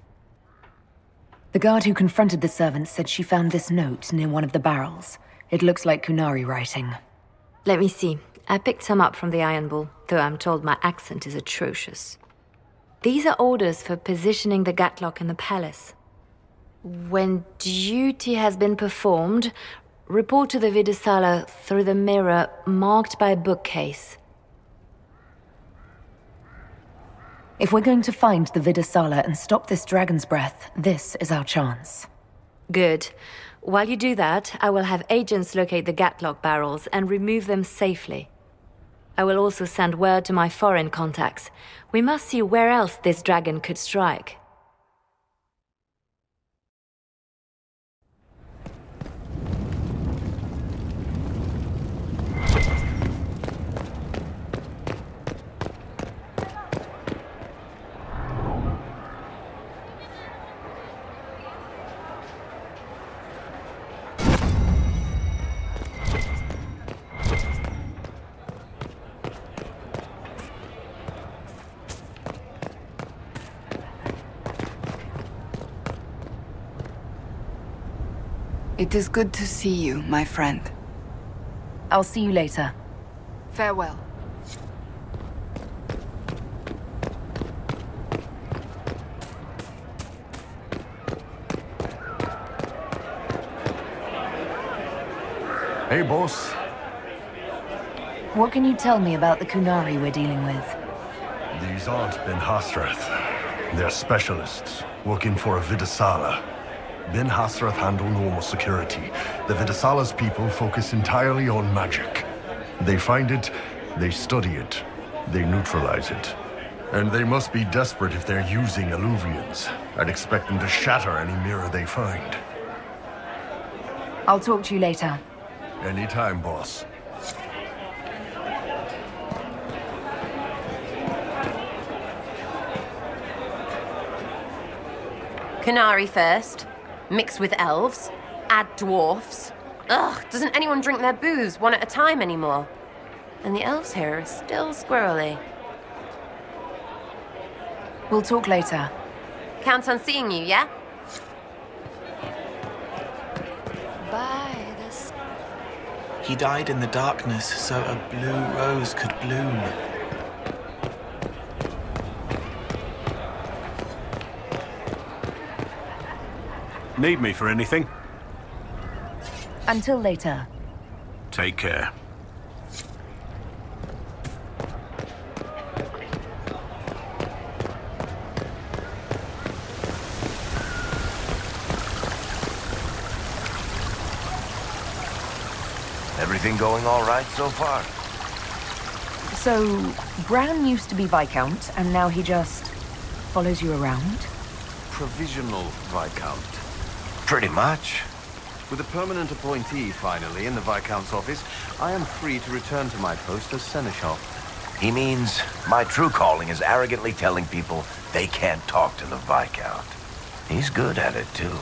The guard who confronted the servant said she found this note near one of the barrels. It looks like Kunari writing. Let me see. I picked some up from the Iron Bull, though I'm told my accent is atrocious. These are orders for positioning the Gatlock in the palace. When duty has been performed, report to the Vidisala through the mirror marked by a bookcase. If we're going to find the Vidisala and stop this Dragon's Breath, this is our chance. Good. While you do that, I will have agents locate the Gatlock barrels and remove them safely. I will also send word to my foreign contacts. We must see where else this dragon could strike. It is good to see you, my friend. I'll see you later. Farewell. Hey, boss. What can you tell me about the Kunari we're dealing with? These aren't Ben Hasrath. They're specialists, working for a Vidasala. Ben Hasrath handle normal security. The Vidasala's people focus entirely on magic. They find it, they study it, they neutralize it. And they must be desperate if they're using Alluvians. I'd expect them to shatter any mirror they find. I'll talk to you later. Anytime, boss. Canary first, mixed with elves, add dwarfs. Ugh, doesn't anyone drink their booze one at a time anymore? And the elves here are still squirrely. We'll talk later. Count on seeing you, yeah? He died in the darkness so a blue rose could bloom. Need me for anything? Until later. Take care. Everything going all right so far? So, Bran used to be Viscount, and now he just follows you around? Provisional Viscount. Pretty much. With a permanent appointee, finally, in the Viscount's office, I am free to return to my post as Seneschal. He means my true calling is arrogantly telling people they can't talk to the Viscount. He's good at it, too.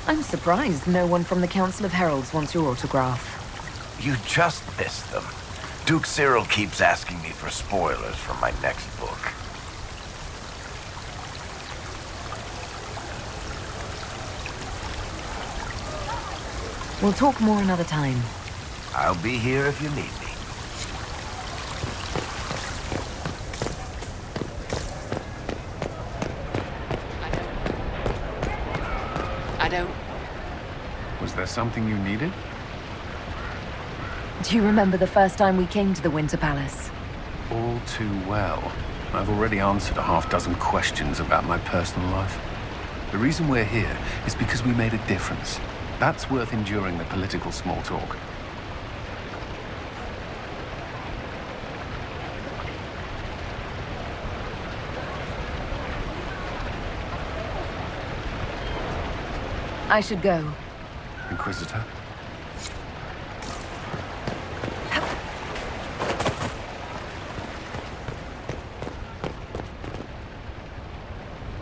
I'm surprised no one from the Council of Heralds wants your autograph. You just missed them. Duke Cyril keeps asking me for spoilers for my next book. We'll talk more another time. I'll be here if you need me. I don't... Was there something you needed? Do you remember the first time we came to the Winter Palace? All too well. I've already answered a half-dozen questions about my personal life. The reason we're here is because we made a difference. That's worth enduring the political small talk. I should go. Inquisitor?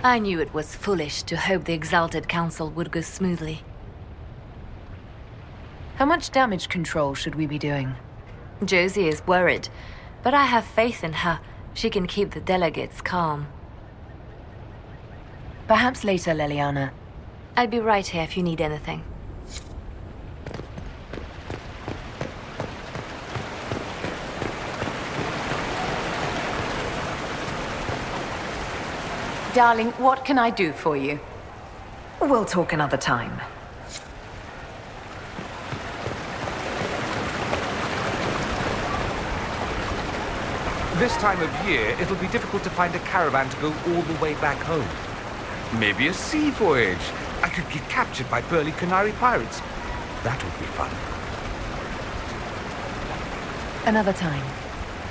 I knew it was foolish to hope the Exalted Council would go smoothly. How much damage control should we be doing? Josie is worried, but I have faith in her. She can keep the delegates calm. Perhaps later, Leliana. I'll be right here if you need anything. Darling, what can I do for you? We'll talk another time. This time of year, it'll be difficult to find a caravan to go all the way back home. Maybe a sea voyage. I could get captured by burly Canary pirates. That would be fun. Another time.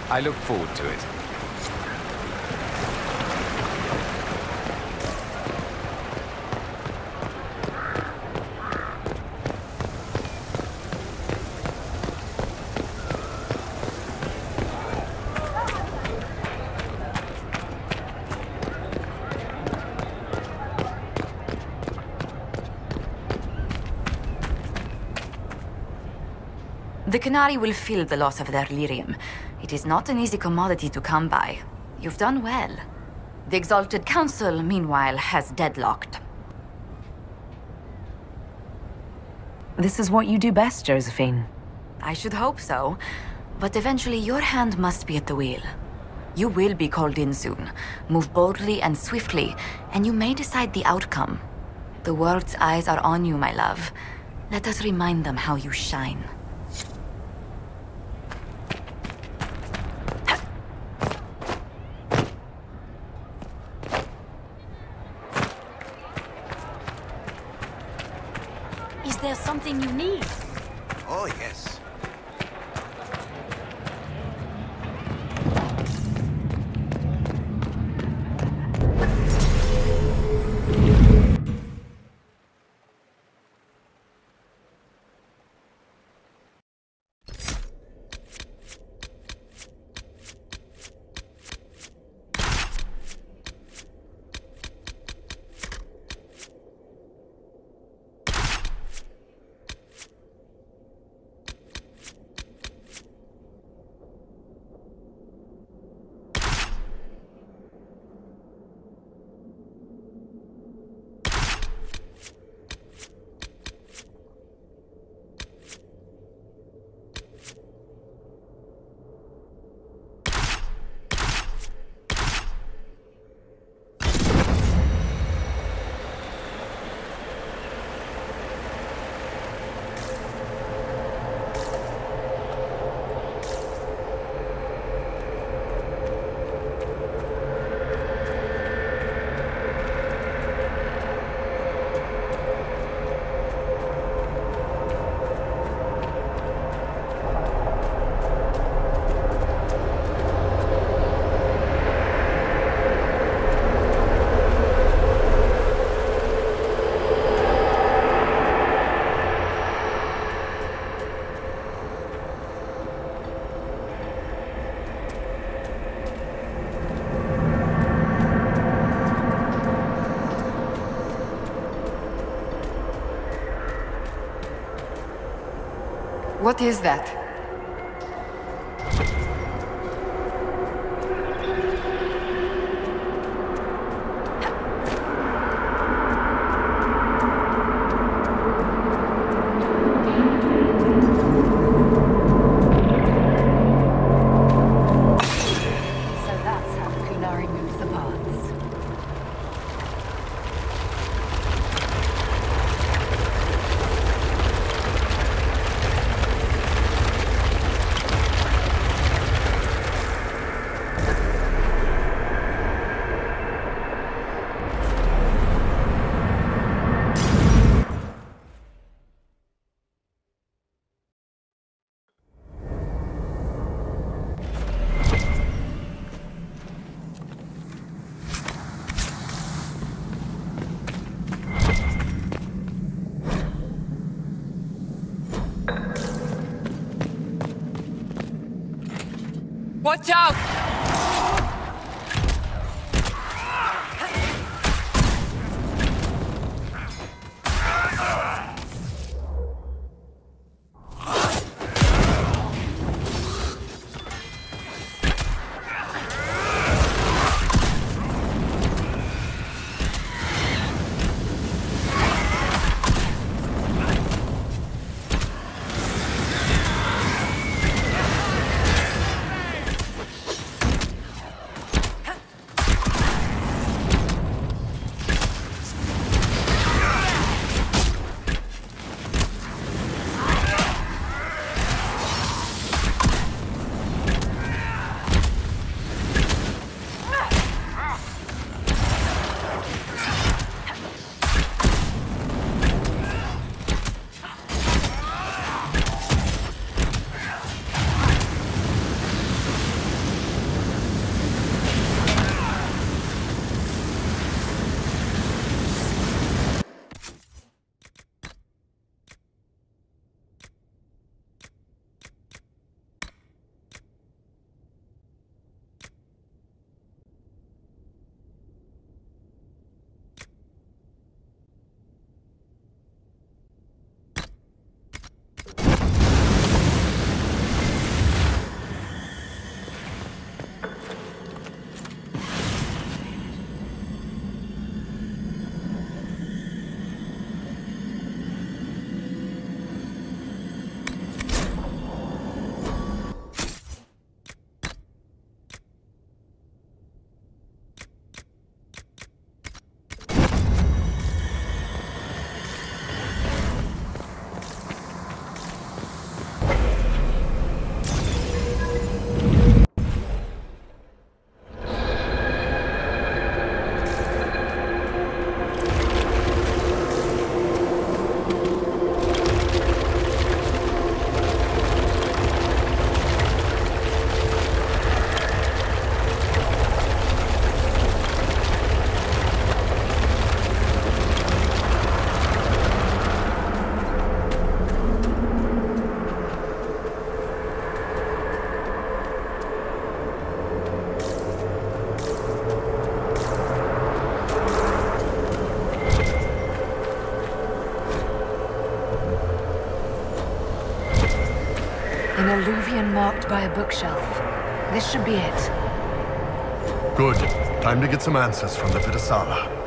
I look forward to it. The Canary will feel the loss of their lyrium. It is not an easy commodity to come by. You've done well. The Exalted Council, meanwhile, has deadlocked. This is what you do best, Josephine. I should hope so. But eventually your hand must be at the wheel. You will be called in soon. Move boldly and swiftly, and you may decide the outcome. The world's eyes are on you, my love. Let us remind them how you shine. Is there something you need? Oh, yes. What is that? So that's how the Kunari moves the parts. Watch out! alluvion marked by a bookshelf. This should be it. Good. Time to get some answers from the Vidasala.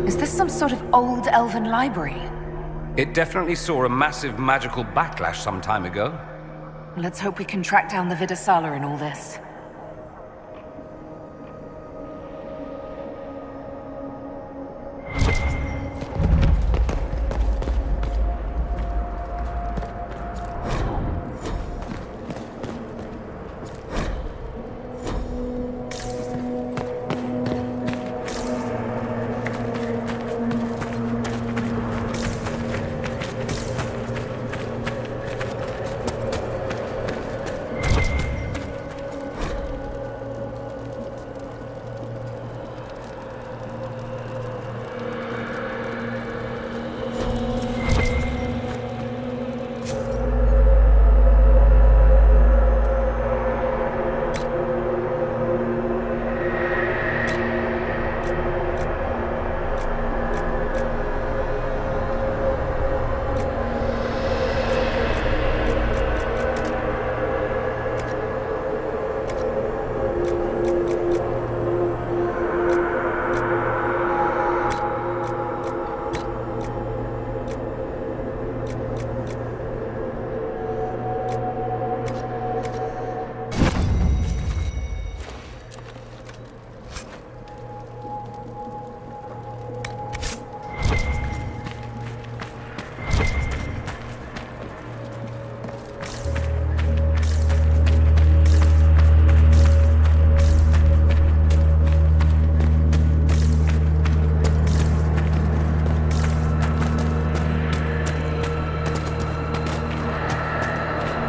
Is this some sort of old elven library? It definitely saw a massive magical backlash some time ago. Let's hope we can track down the Vidasala in all this.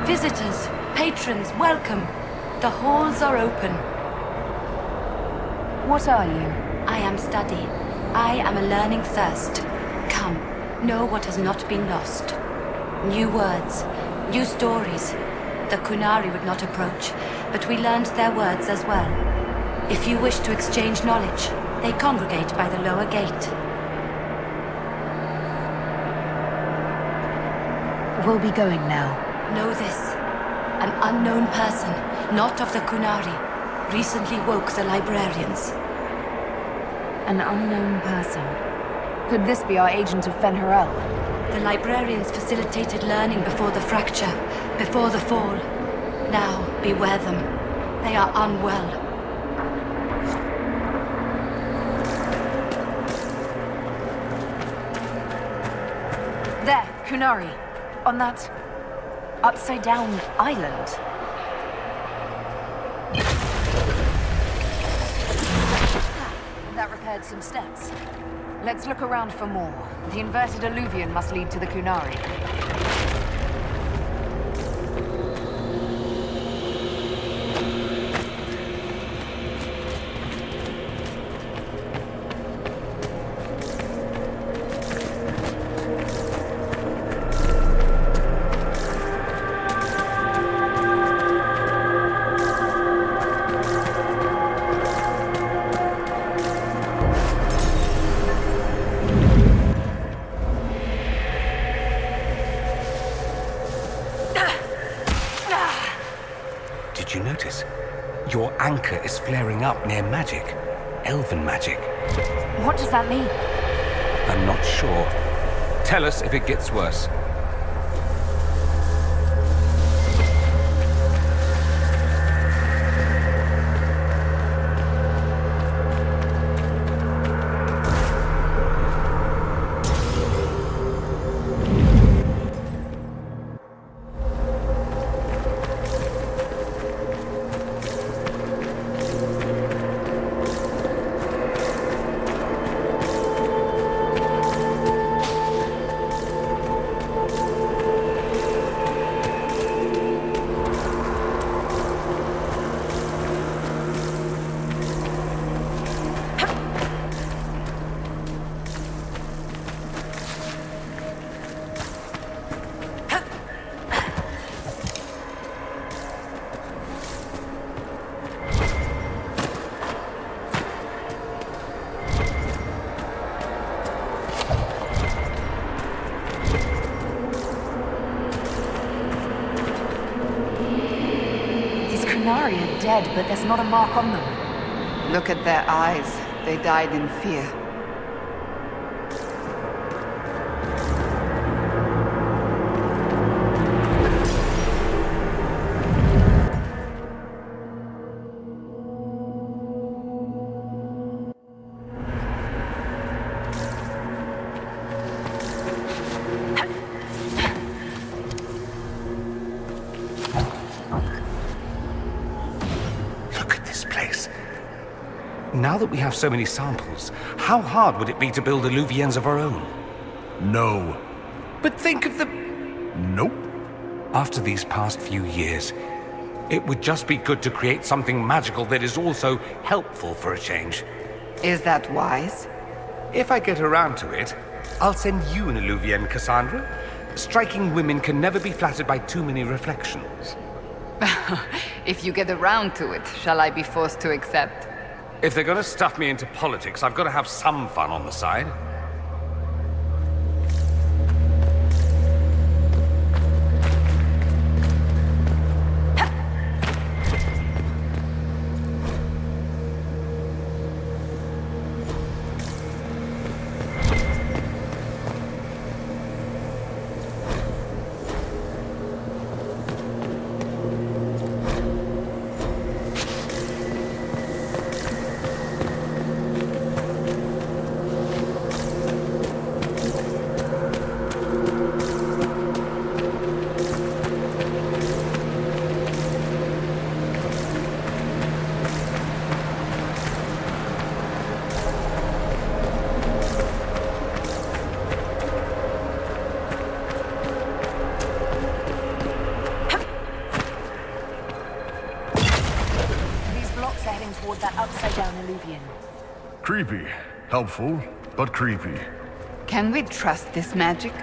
Visitors, patrons, welcome. The halls are open. What are you? I am study. I am a learning thirst. Come, know what has not been lost. New words, new stories. The Kunari would not approach, but we learned their words as well. If you wish to exchange knowledge, they congregate by the lower gate. We'll be going now. Know this. An unknown person, not of the Kunari, recently woke the librarians. An unknown person. Could this be our agent of Fen'Harel? The librarians facilitated learning before the fracture, before the fall. Now, beware them. They are unwell. There, Kunari. On that upside-down island. That repaired some steps. Let's look around for more. The inverted alluvion must lead to the Kunari. anchor is flaring up near magic. Elven magic. What does that mean? I'm not sure. Tell us if it gets worse. Qunari are dead, but there's not a mark on them. Look at their eyes. They died in fear. Now that we have so many samples, how hard would it be to build Illuviens of our own? No. But think of the... Nope. After these past few years, it would just be good to create something magical that is also helpful for a change. Is that wise? If I get around to it, I'll send you an Illuvien, Cassandra. Striking women can never be flattered by too many reflections. If you get around to it, shall I be forced to accept? If they're gonna stuff me into politics, I've got to have some fun on the side. Toward that upside-down Illuvien. Creepy. Helpful, but creepy. Can we trust this magic?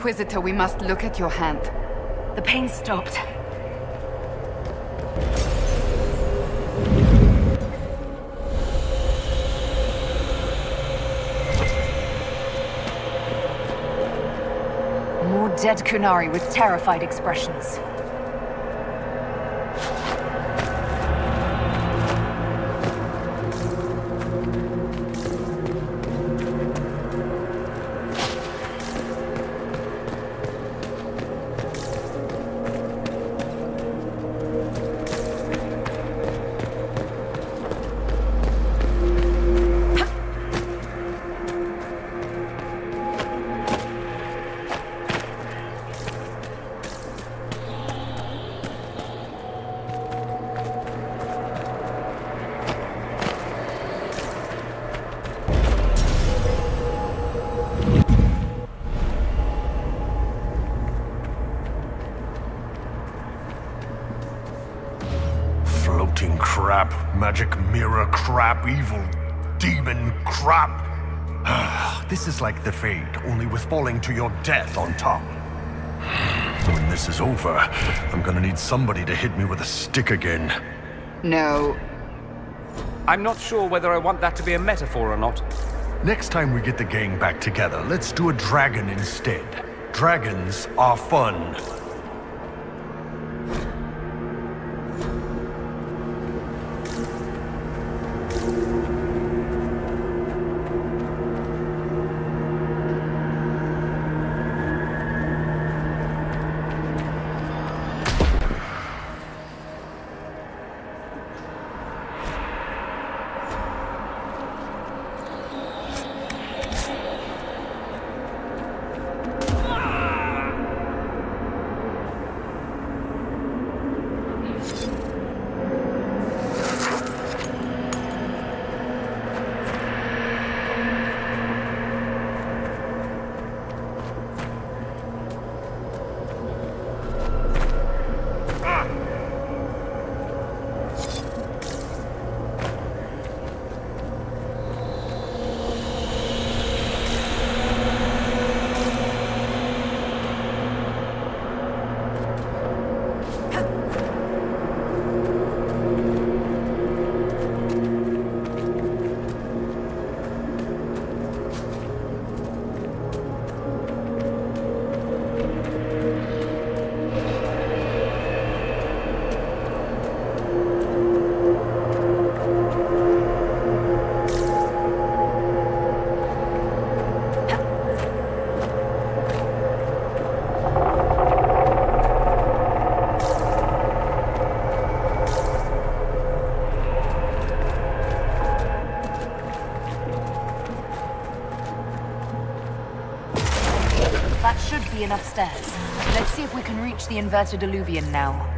Inquisitor, we must look at your hand. The pain stopped. More dead Kunari with terrified expressions. Crap, magic mirror crap, evil demon crap. This is like the Fade, only with falling to your death on top. When this is over, I'm gonna need somebody to hit me with a stick again. No. I'm not sure whether I want that to be a metaphor or not. Next time we get the gang back together, let's do a dragon instead. Dragons are fun. That should be enough stairs. Let's see if we can reach the inverted alluvion now.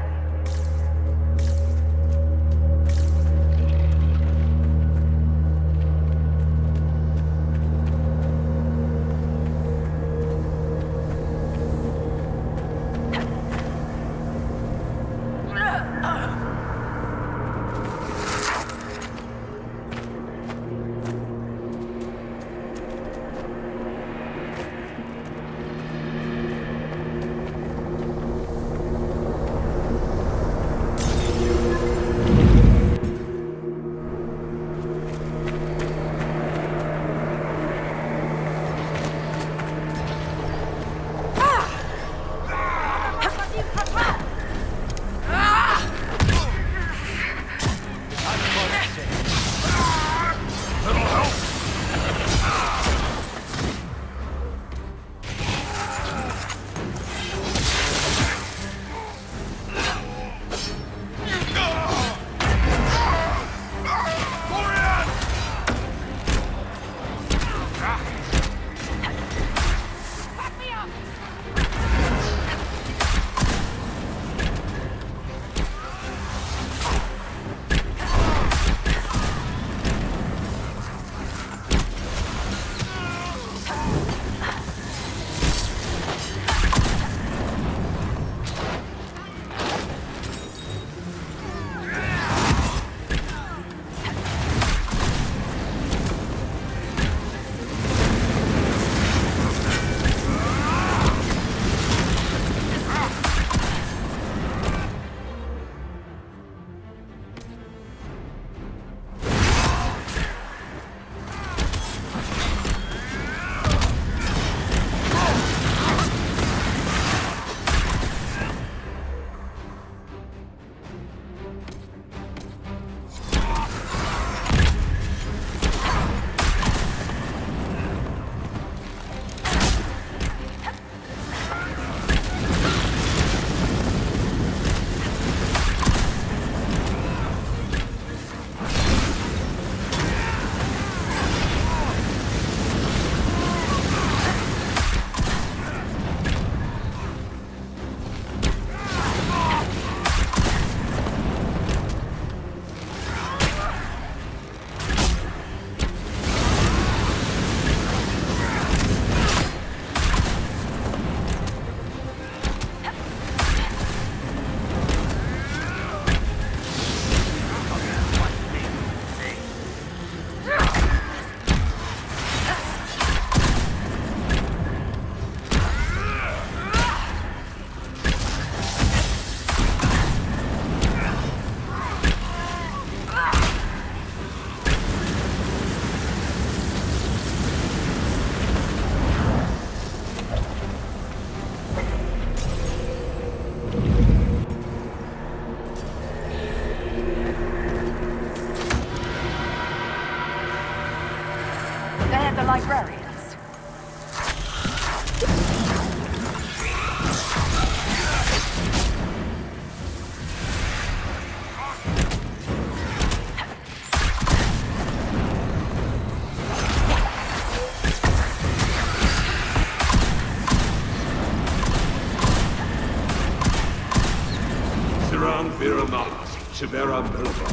Miramas, Chimera Melba.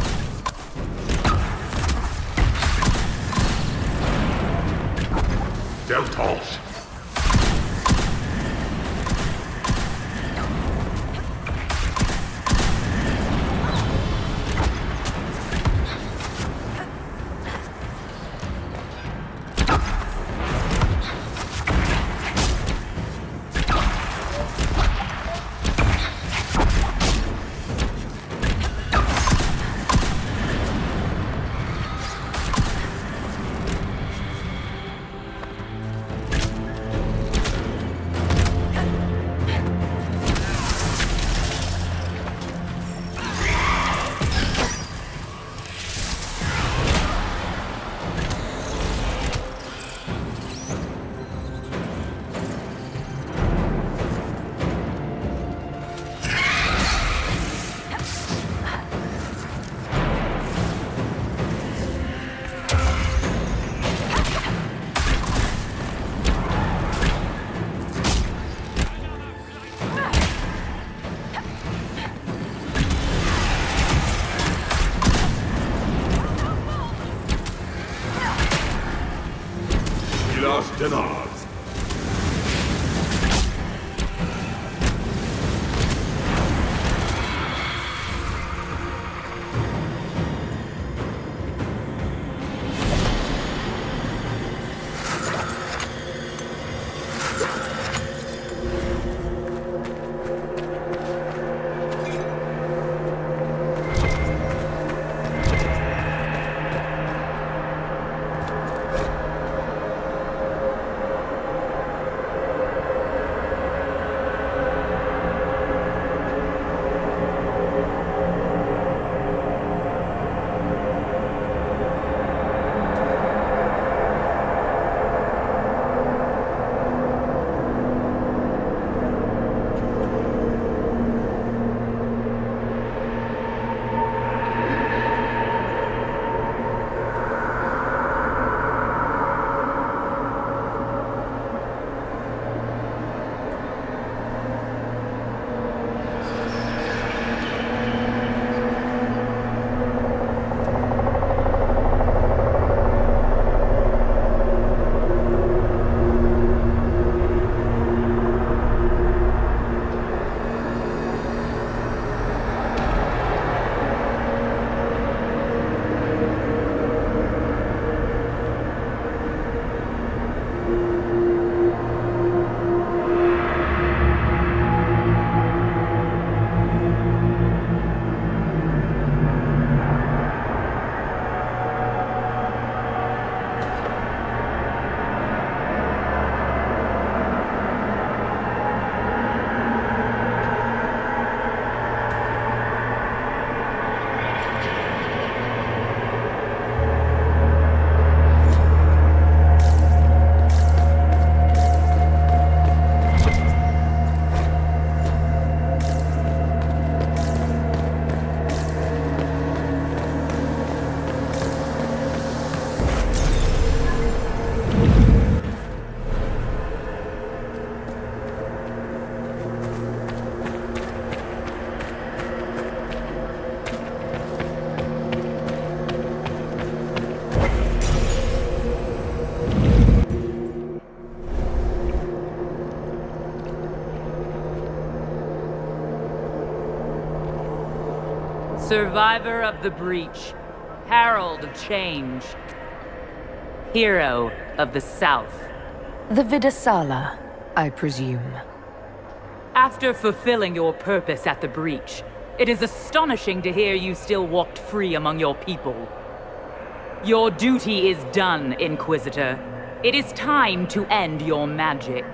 Deltos. Denars. Survivor of the Breach, Herald of Change, Hero of the South. The Vidasala, I presume. After fulfilling your purpose at the Breach, it is astonishing to hear you still walked free among your people. Your duty is done, Inquisitor. It is time to end your magic.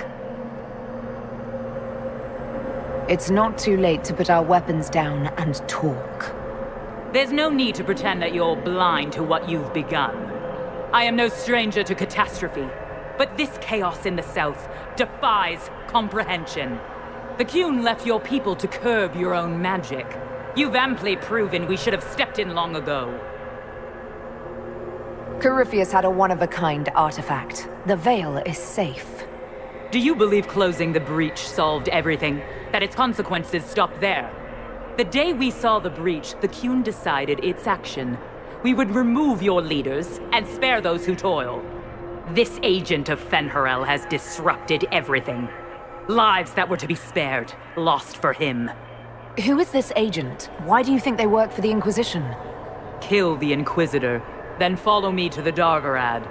It's not too late to put our weapons down and talk. There's no need to pretend that you're blind to what you've begun. I am no stranger to catastrophe, but this chaos in the South defies comprehension. The Qun left your people to curb your own magic. You've amply proven we should have stepped in long ago. Corypheus had a one-of-a-kind artifact. The Veil is safe. Do you believe closing the breach solved everything? That its consequences stopped there? The day we saw the breach, the Qun decided its action. We would remove your leaders and spare those who toil. This agent of Fen'Harel has disrupted everything. Lives that were to be spared, lost for him. Who is this agent? Why do you think they work for the Inquisition? Kill the Inquisitor, then follow me to the Dargarad.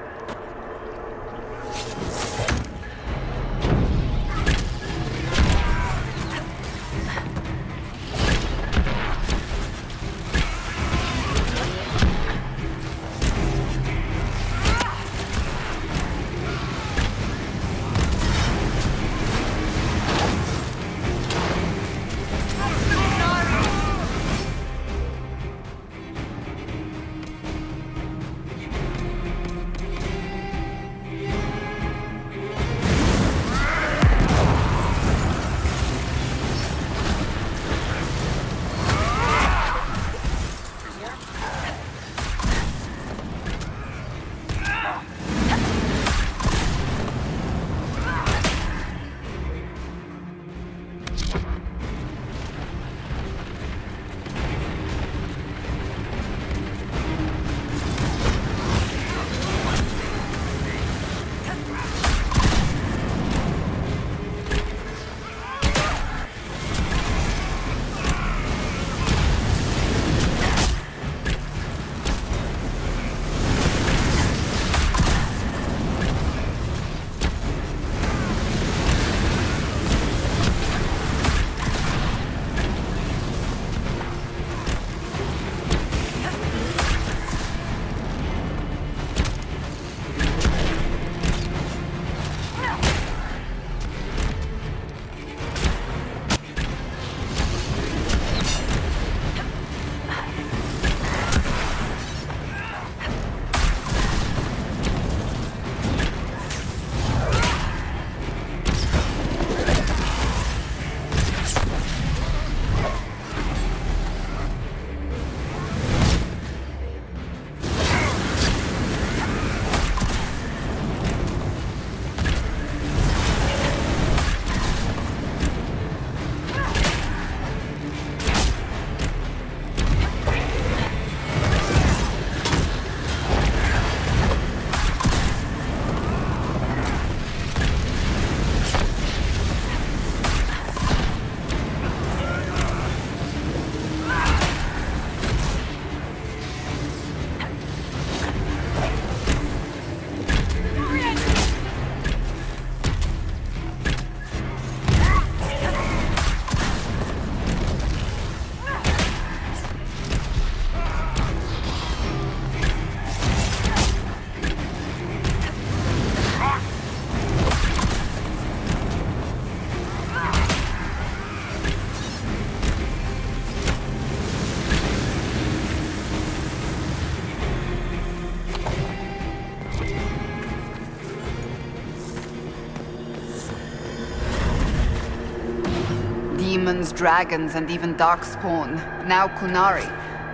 Demons, dragons, and even darkspawn. Now Qunari.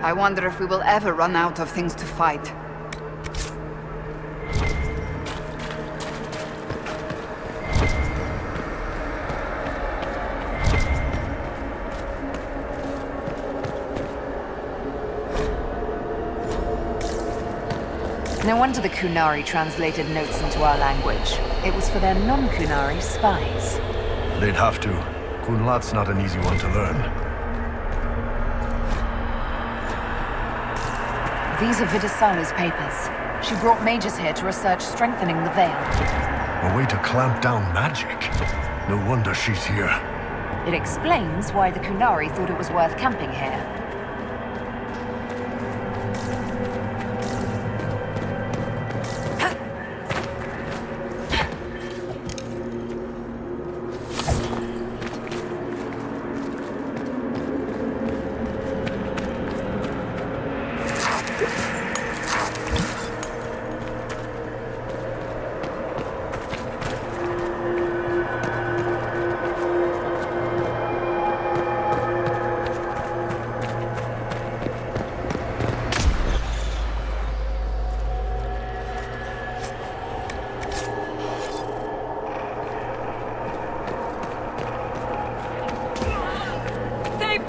I wonder if we will ever run out of things to fight. No wonder the Qunari translated notes into our language. It was for their non-Qunari spies. They'd have to. Kunlat's not an easy one to learn. These are Vidisala's papers. She brought mages here to research strengthening the Veil. A way to clamp down magic. No wonder she's here. It explains why the Qunari thought it was worth camping here.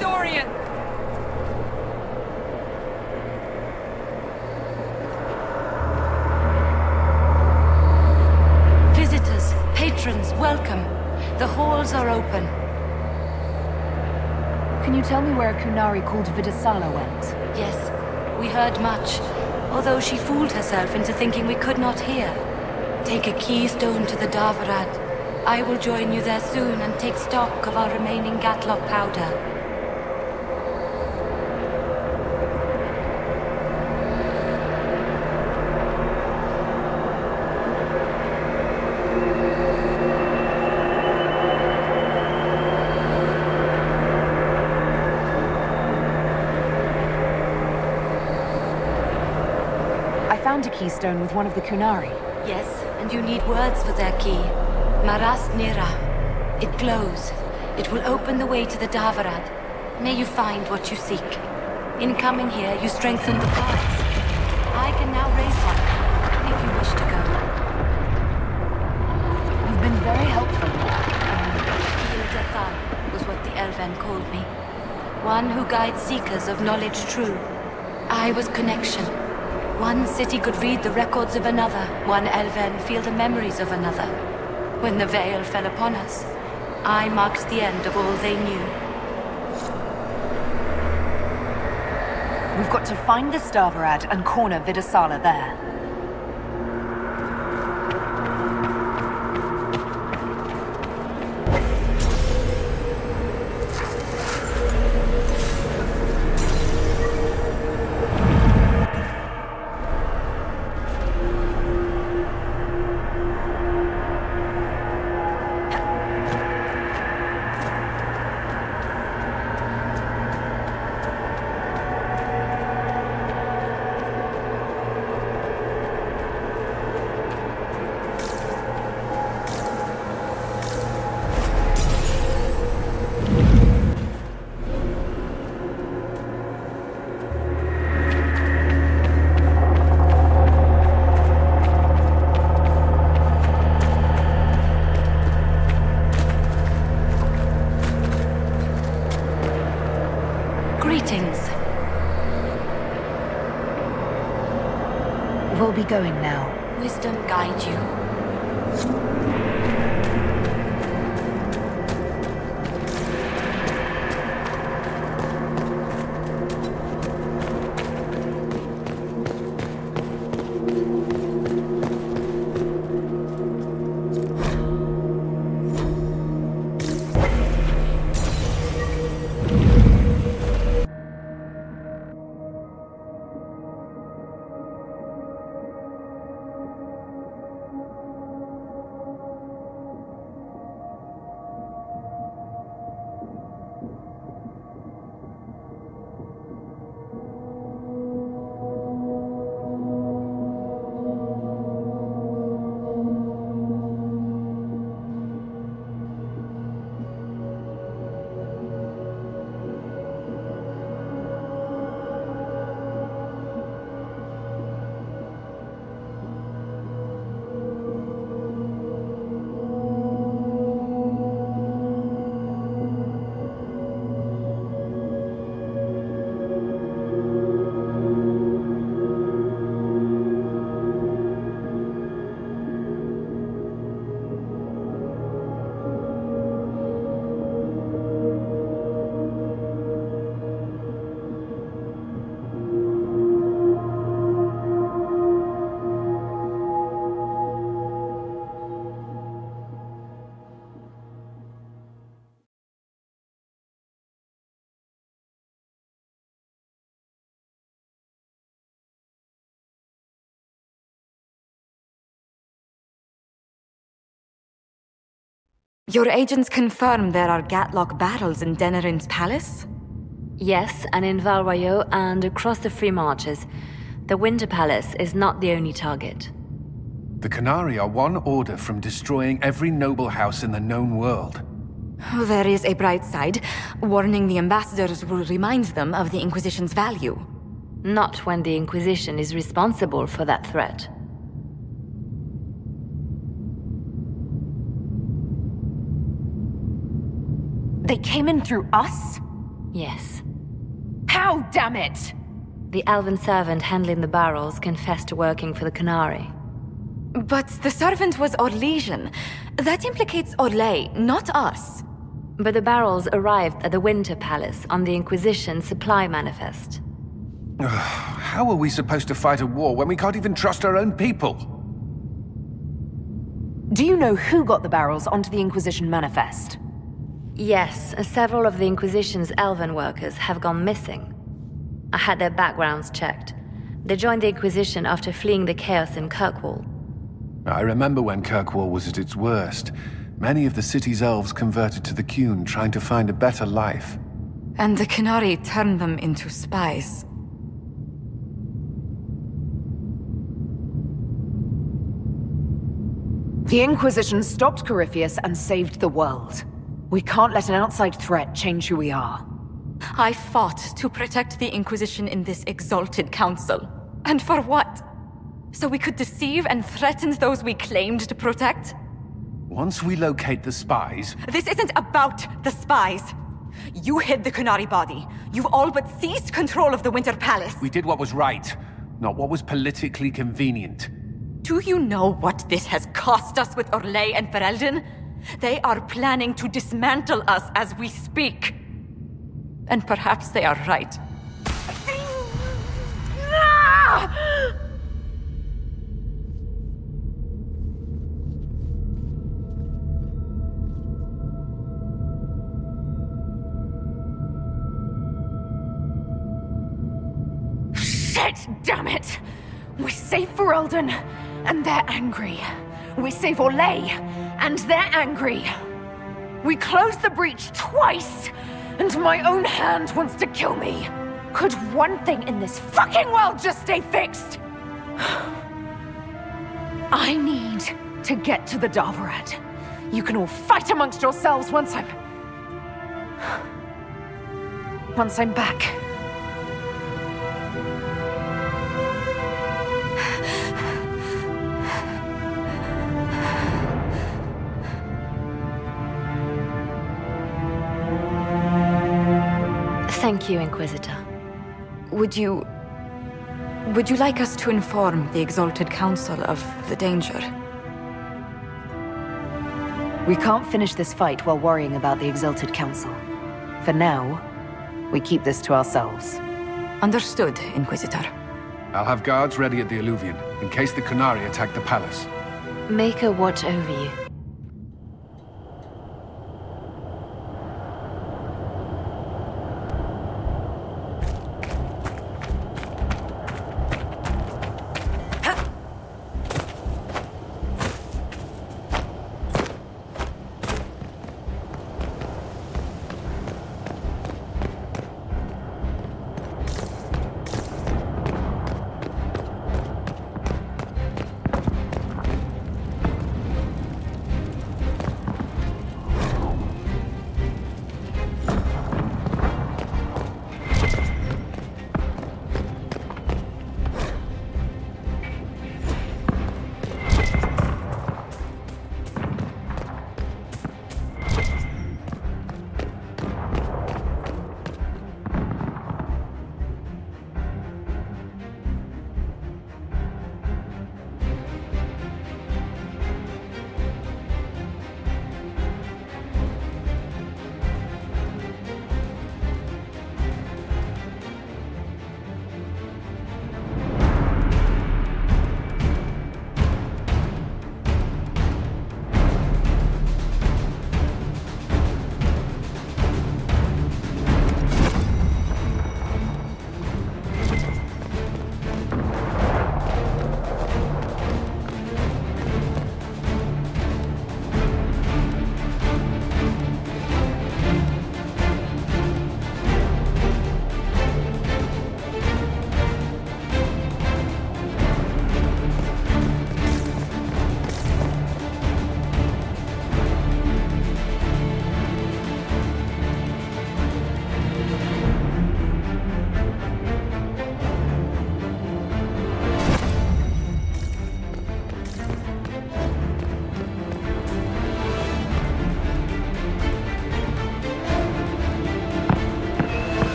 Dorian! The halls are open. Can you tell me where a Kunari called Vidasala went? Yes, we heard much, although she fooled herself into thinking we could not hear. Take a keystone to the Davarad. I will join you there soon and take stock of our remaining Gatlock powder. Found a keystone with one of the Kunari. Yes, and you need words for their key. Maras Nira. It glows. It will open the way to the Davarad. May you find what you seek. In coming here, you strengthen the paths. I can now raise one, if you wish to go. You've been very helpful. Gildethan was what the Elven called me. One who guides seekers of knowledge true. I was connection. One city could read the records of another, one Elven feel the memories of another. When the veil fell upon us, I marked the end of all they knew. We've got to find the Davarad and corner Vidasala there. We'll be going now. Wisdom guide you. Your agents confirm there are Gatlock battles in Denerim's palace? Yes, and in Val Royeaux and across the Free Marches. The Winter Palace is not the only target. The Qunari are one order from destroying every noble house in the known world. Oh, there is a bright side. Warning the ambassadors will remind them of the Inquisition's value. Not when the Inquisition is responsible for that threat. They came in through us? Yes. How, damn it? The elven servant handling the barrels confessed to working for the Qunari. But the servant was Orlesian. That implicates Orlais, not us. But the barrels arrived at the Winter Palace on the Inquisition supply manifest. How are we supposed to fight a war when we can't even trust our own people? Do you know who got the barrels onto the Inquisition manifest? Yes, several of the Inquisition's elven workers have gone missing. I had their backgrounds checked. They joined the Inquisition after fleeing the chaos in Kirkwall. I remember when Kirkwall was at its worst. Many of the city's elves converted to the Qun, trying to find a better life. And the Qunari turned them into spies. The Inquisition stopped Corypheus and saved the world. We can't let an outside threat change who we are. I fought to protect the Inquisition in this exalted council. And for what? So we could deceive and threaten those we claimed to protect? Once we locate the spies... This isn't about the spies. You hid the Qunari body. You've all but seized control of the Winter Palace. We did what was right, not what was politically convenient. Do you know what this has cost us with Orlais and Ferelden? They are planning to dismantle us as we speak. And perhaps they are right. Shit, damn it! We save Ferelden, and they're angry. We save Orlais, and they're angry. We close the breach twice, and my own hand wants to kill me. Could one thing in this fucking world just stay fixed? I need to get to the Davarad. You can all fight amongst yourselves once I'm back. Thank you, Inquisitor. Would you like us to inform the Exalted Council of the danger? We can't finish this fight while worrying about the Exalted Council. For now, we keep this to ourselves. Understood, Inquisitor. I'll have guards ready at the Alluvion, in case the Qunari attack the palace. Make a watch over you.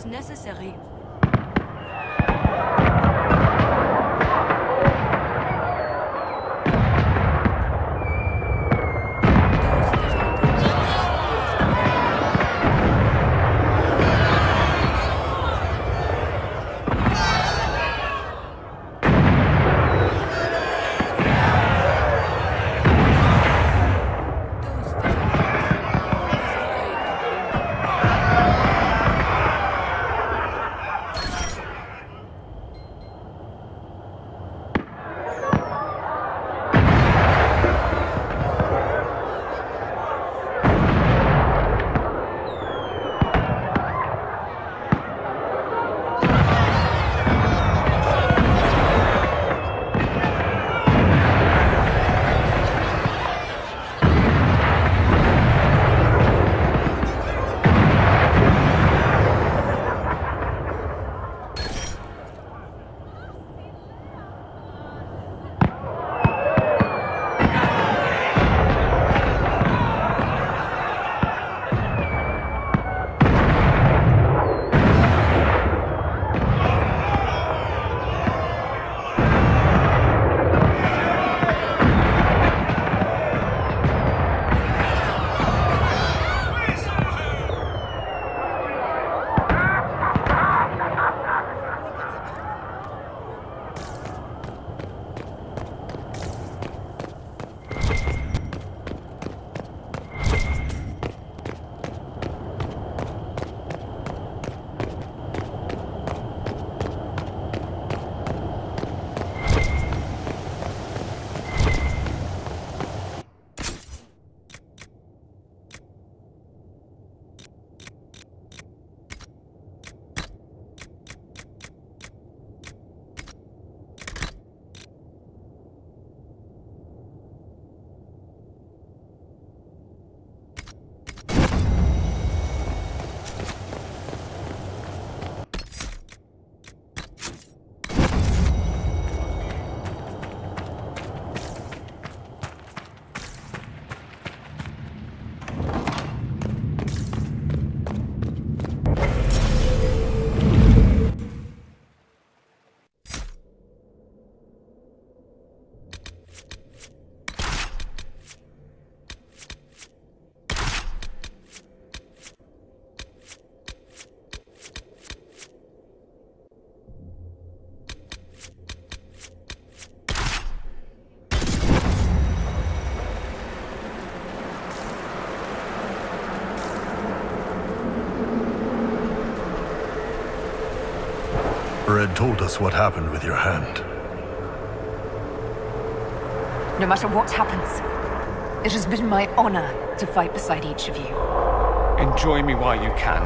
necessary. Red told us what happened with your hand. No matter what happens, it has been my honor to fight beside each of you. Enjoy me while you can.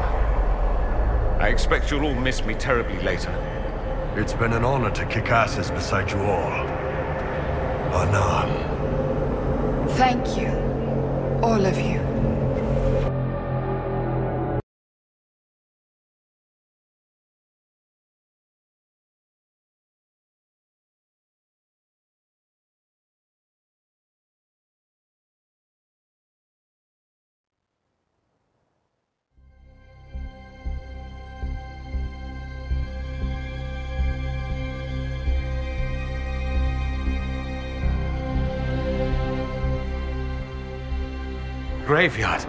I expect you'll all miss me terribly later. It's been an honor to kick asses beside you all. Anan. Thank you, all of you. Graveyard.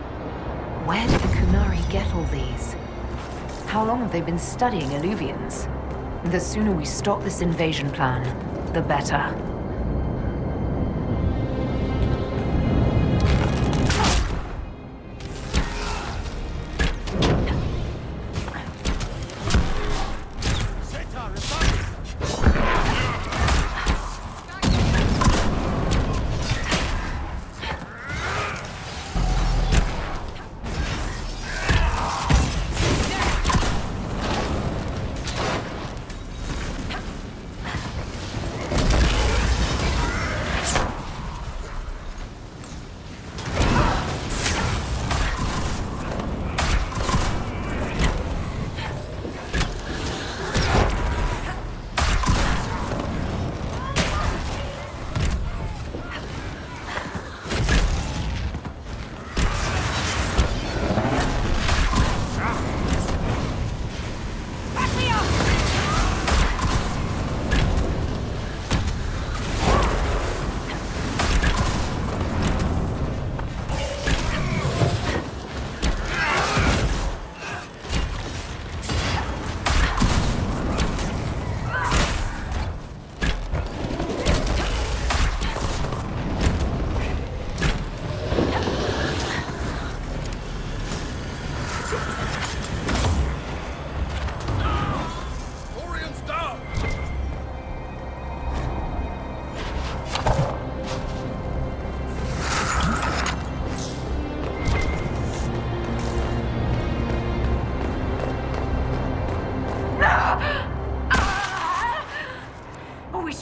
Where did the Kunari get all these? How long have they been studying Illuvians? The sooner we stop this invasion plan, the better.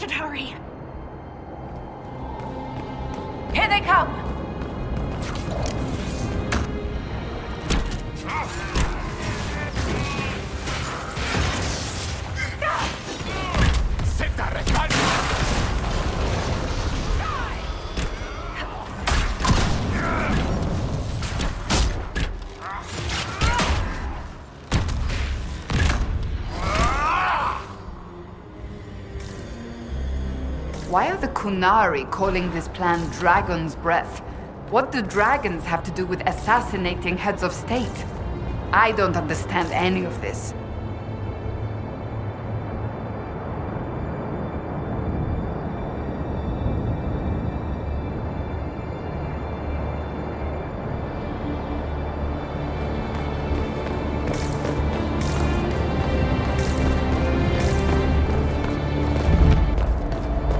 should hurry. Here they come! Why are the Kunari calling this plan Dragon's Breath? What do dragons have to do with assassinating heads of state? I don't understand any of this.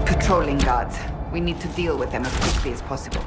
Patrolling guards. We need to deal with them as quickly as possible.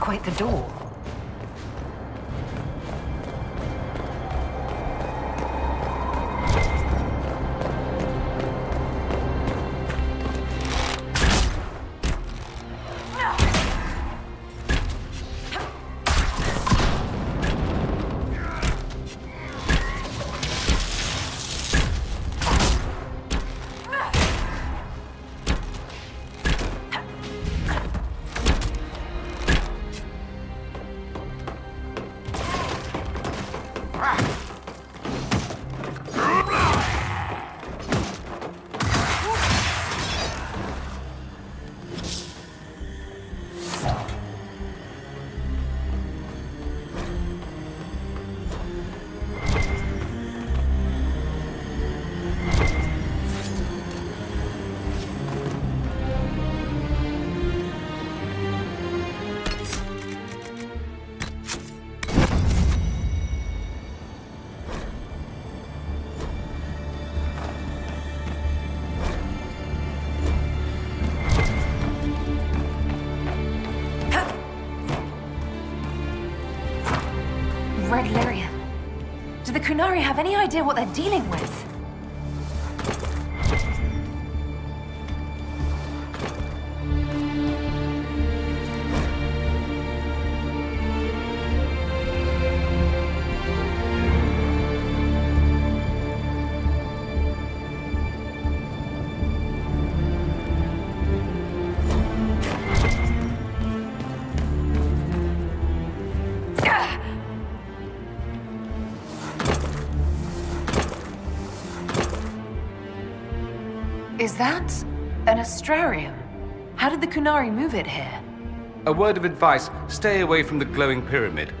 Quite the door. Red Lyria. Do the Kunari have any idea what they're dealing with? Is that an astrarium? How did the Kunari move it here? A word of advice, stay away from the glowing pyramid.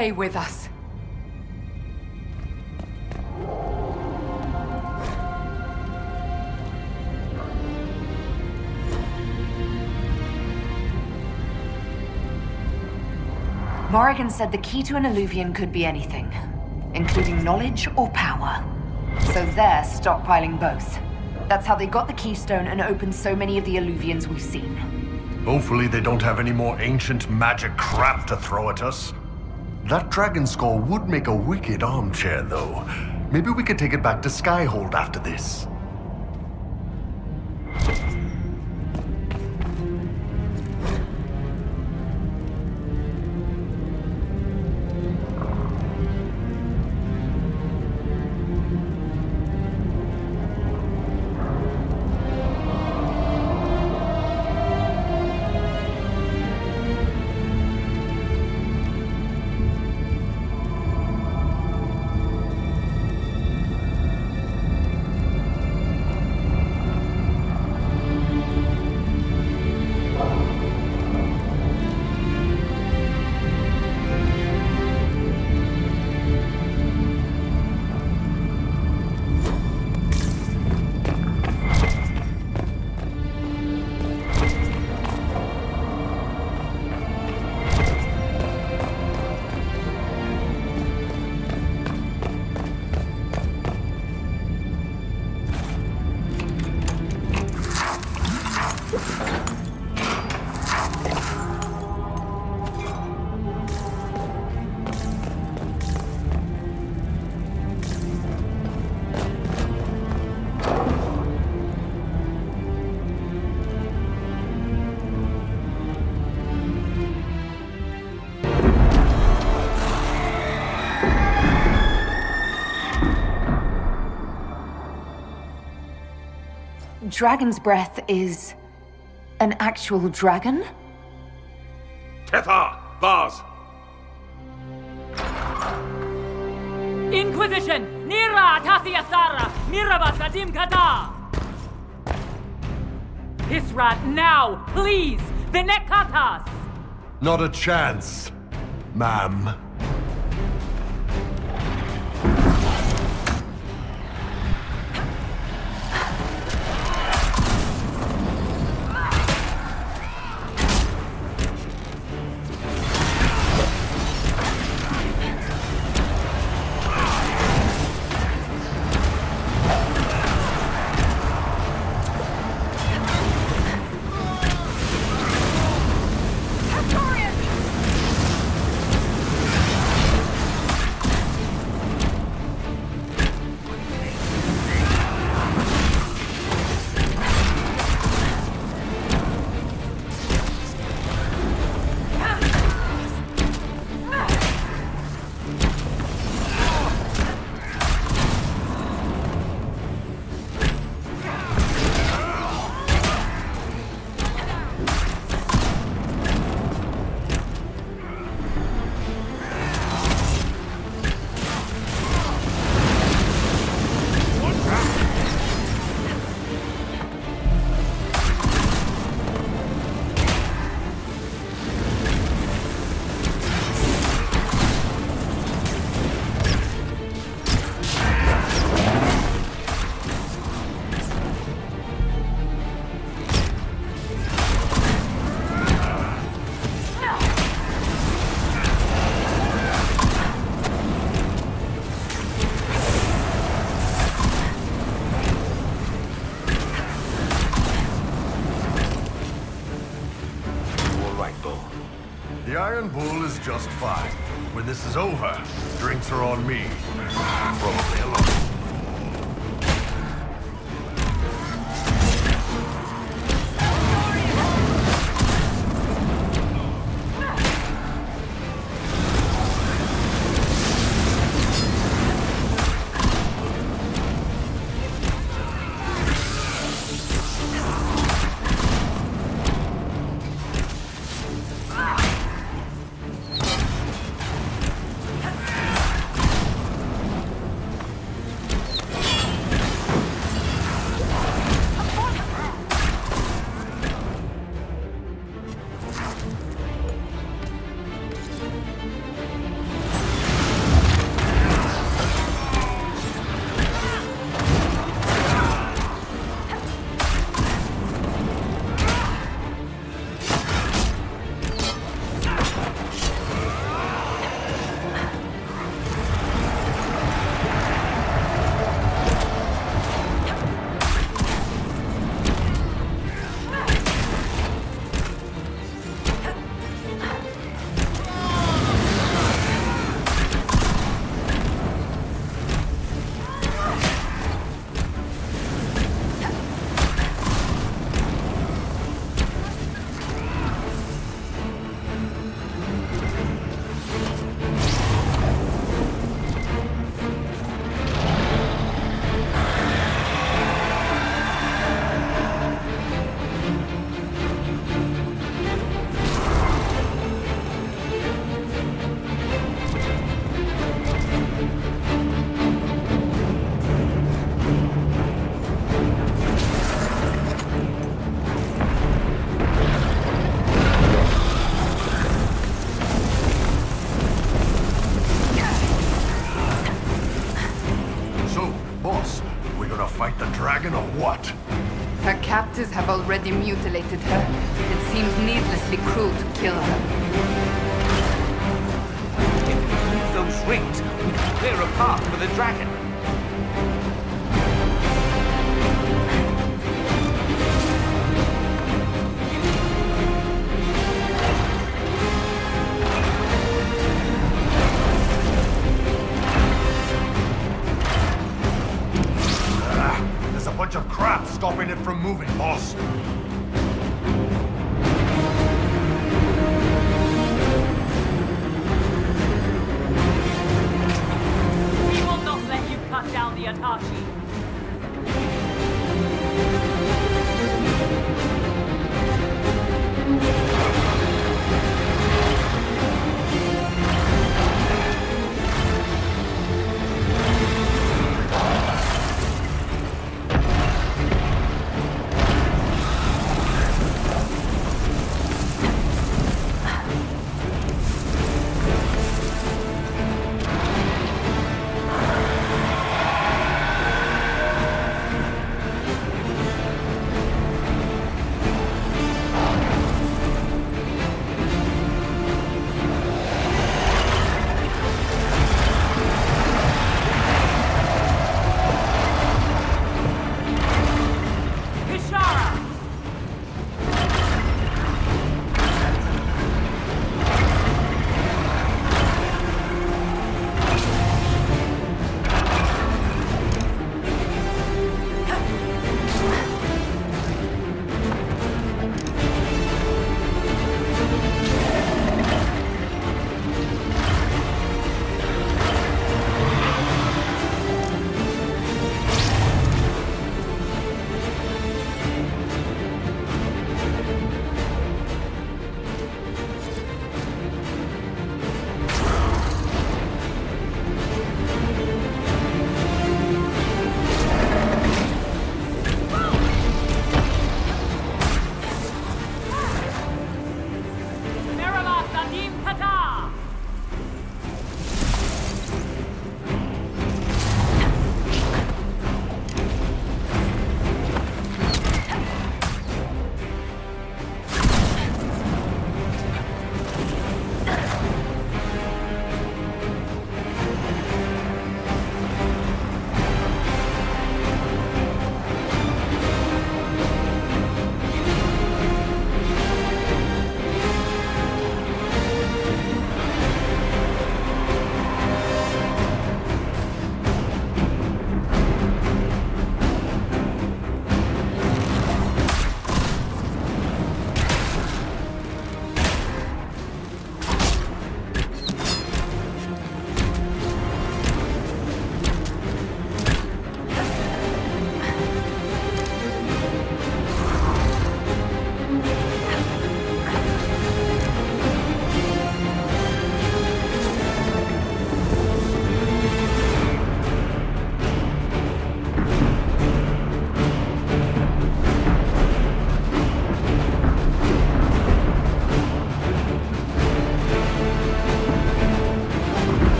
stay with us. Morrigan said the key to an Illuvian could be anything, including knowledge or power. So they're stockpiling both. That's how they got the keystone and opened so many of the Illuvians we've seen. Hopefully they don't have any more ancient magic crap to throw at us. That dragon skull would make a wicked armchair, though. Maybe we could take it back to Skyhold after this. Dragon's breath is an actual dragon? Tethar! Bars! Inquisition! Nira Tasiasara! Miraba Sadim Kata! Hisrat now, please! Vinekatas! Not a chance, ma'am. The Iron Bull is just fine. When this is over, drinks are on me. Probably alone. gonna fight the dragon or what? Her captors have already mutilated her. It seems needlessly cruel to kill her. If we move those rings, we can clear a path for the dragon. There's a bunch of crap stopping it from moving, boss. We will not let you cut down the Atashi.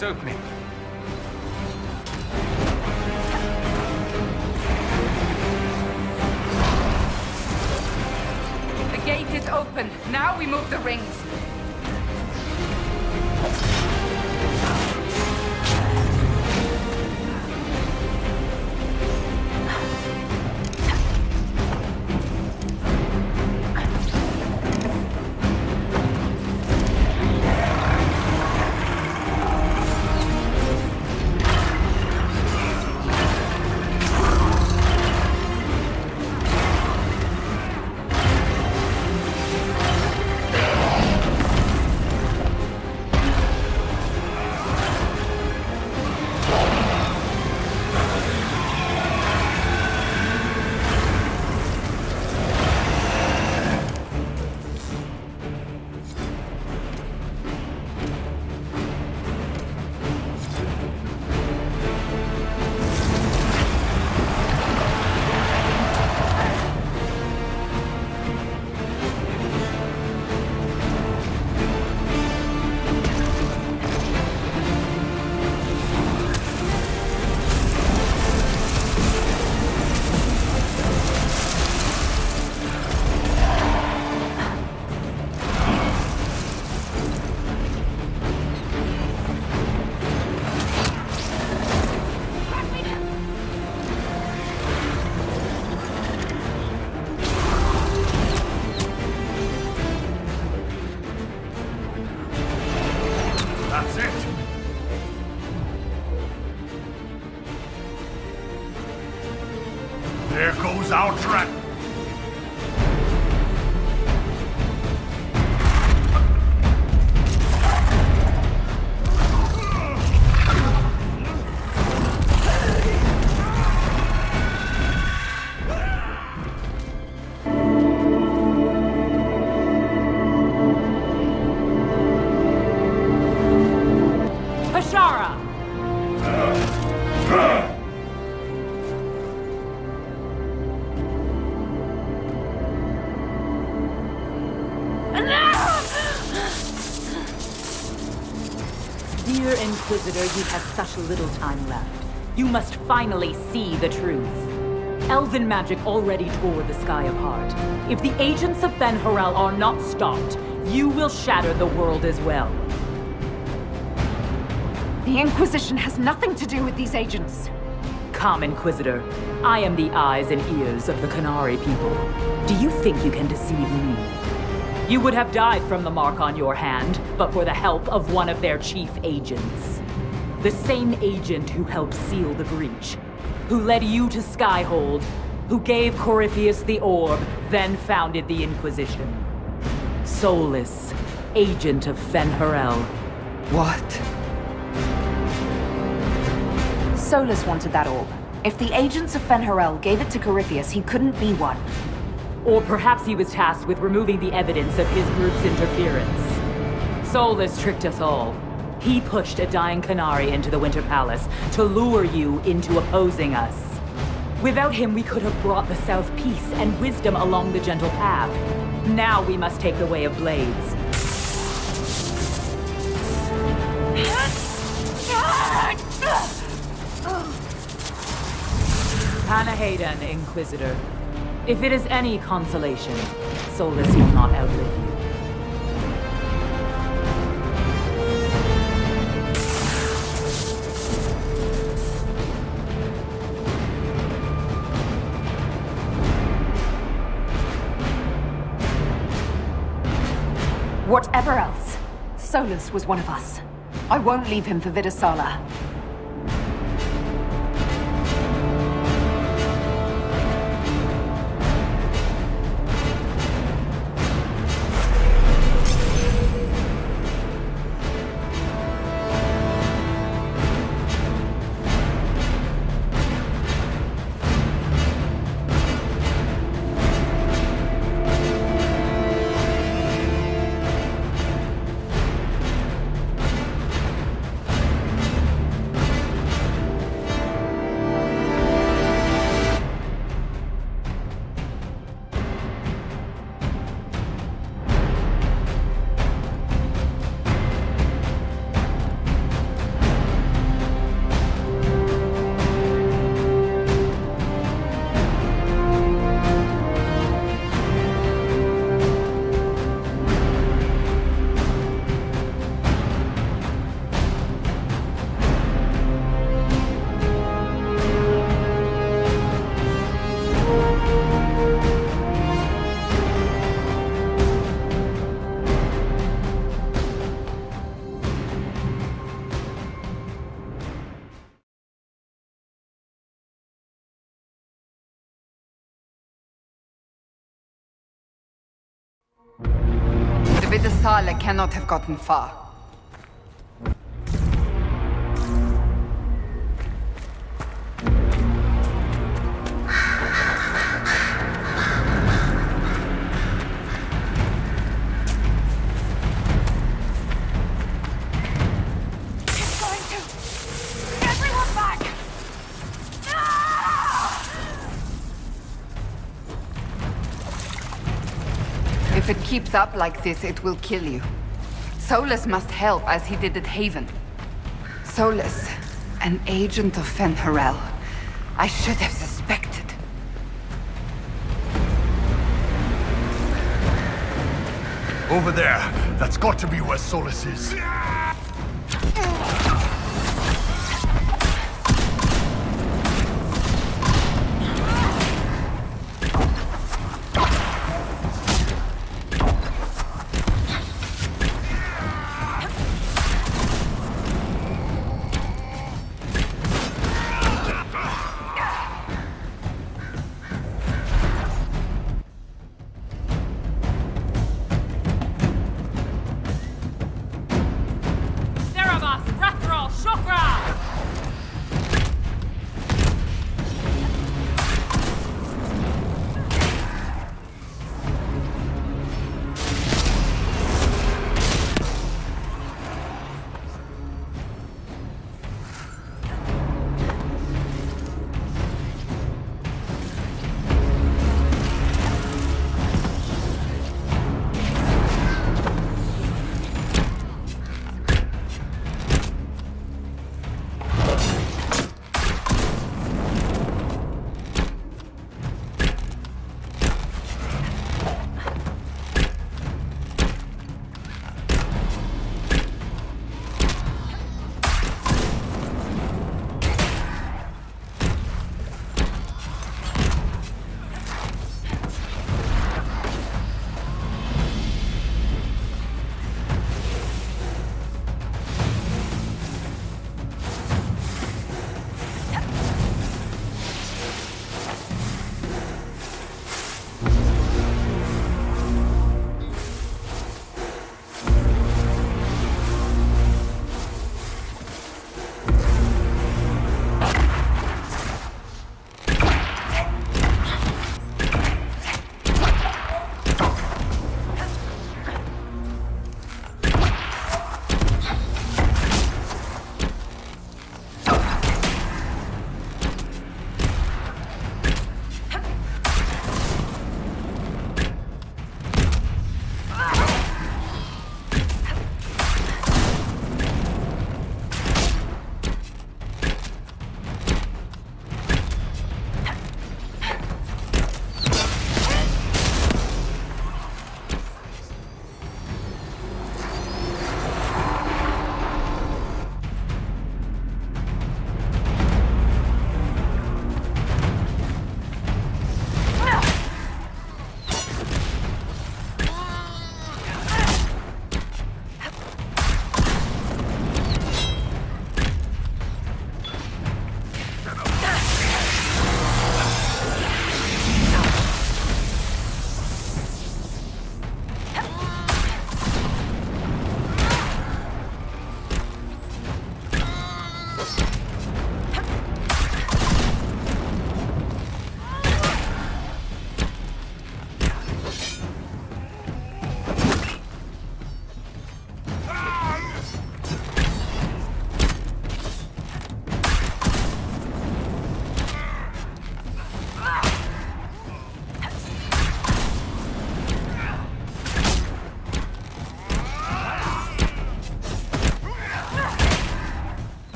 gate's opening. The gate is open. Now we move the rings. There goes our trap. Dear Inquisitor, you have such little time left. You must finally see the truth. Elven magic already tore the sky apart. If the agents of Fen-Harel are not stopped, you will shatter the world as well. The Inquisition has nothing to do with these agents. Come, Inquisitor. I am the eyes and ears of the Qunari people. Do you think you can deceive me? You would have died from the mark on your hand, but for the help of one of their chief agents. The same agent who helped seal the breach, who led you to Skyhold, who gave Corypheus the orb, then founded the Inquisition. Solus, agent of Fen-Harel. What? Solus wanted that orb. If the agents of Fen-Harel gave it to Corypheus, he couldn't be one. Or perhaps he was tasked with removing the evidence of his group's interference. Solus tricked us all. He pushed a dying Qunari into the Winter Palace to lure you into opposing us. Without him, we could have brought the South peace and wisdom along the gentle path. Now we must take the way of blades. Panahadan, Inquisitor. If it is any consolation, Solus will not outlive you. Whatever else, Solus was one of us. I won't leave him for Vidasala. Vidasala cannot have gotten far. If it keeps up like this, it will kill you. Solus must help, as he did at Haven. Solus, an agent of Fen'Harel. I should have suspected. Over there. That's got to be where Solus is.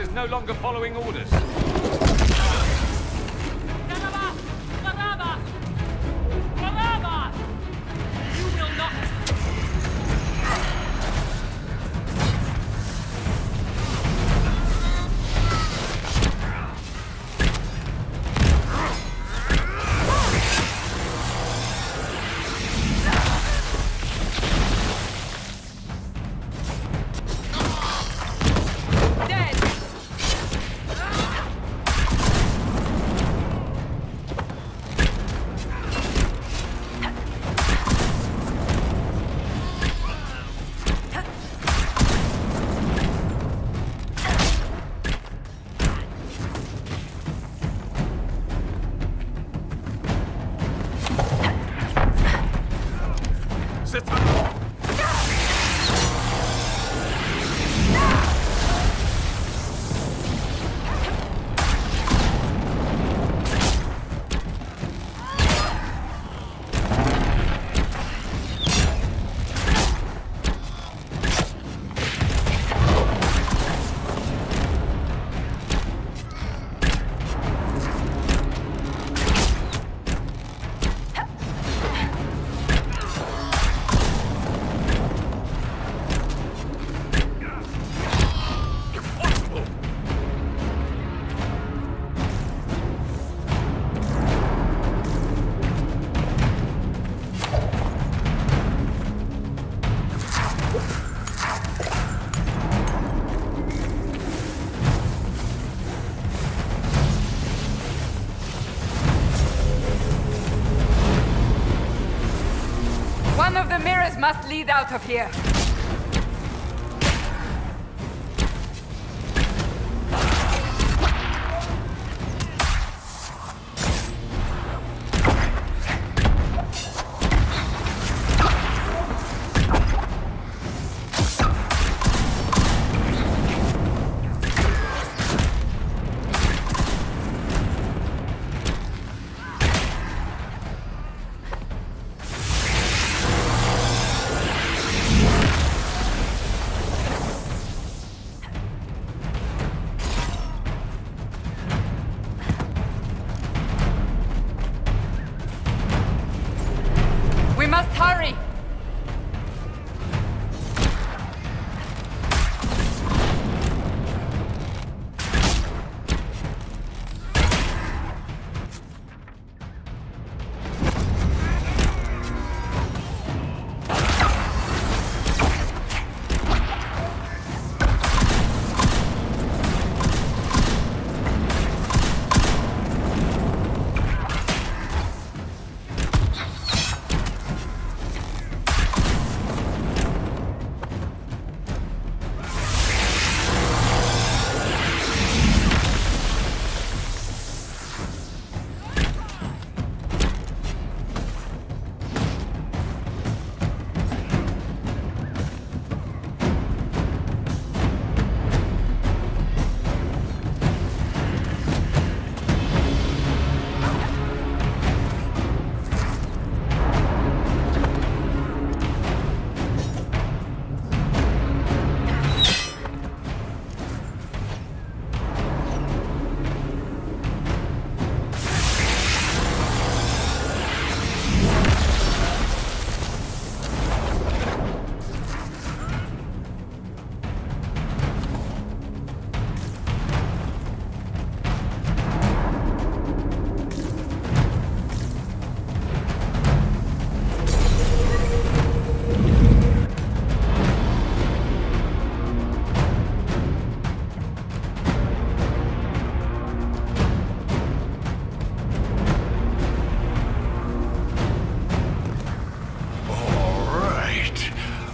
is no longer following orders. You will not... One of the mirrors must lead out of here. We must hurry!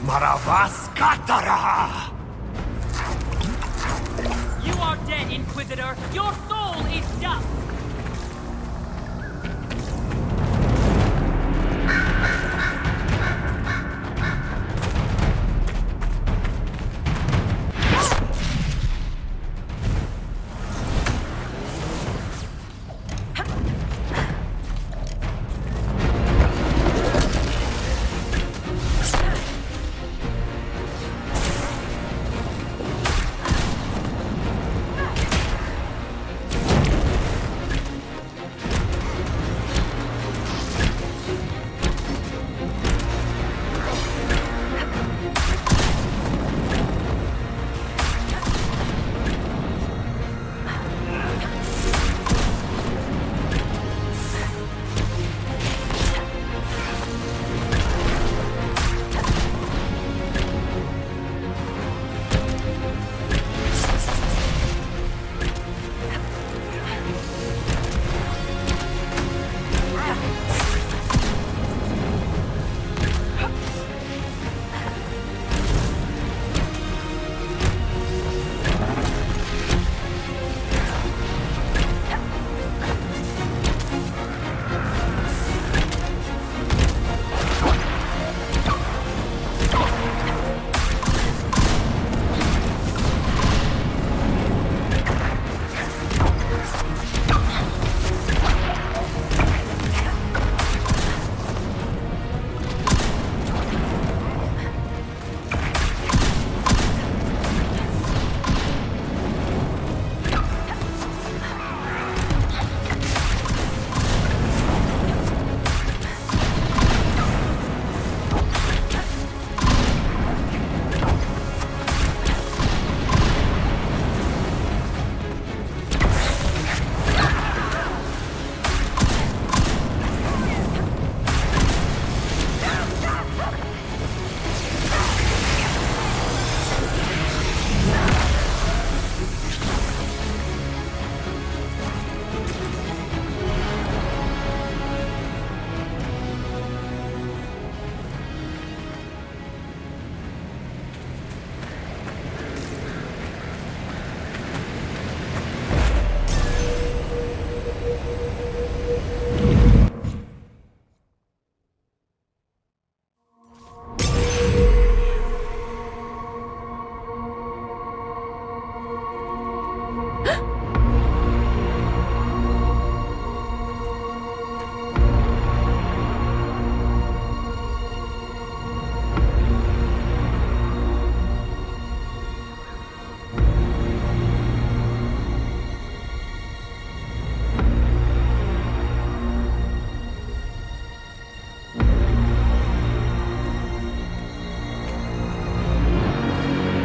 Maravaskatara! You are dead, Inquisitor! Your soul is dust!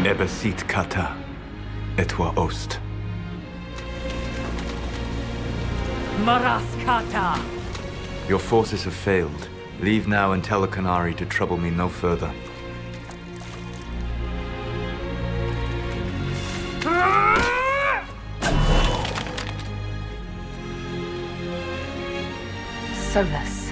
Ebesit kata, etwa ost. Maraskata! Your forces have failed. Leave now and tell the Canary to trouble me no further. Solus.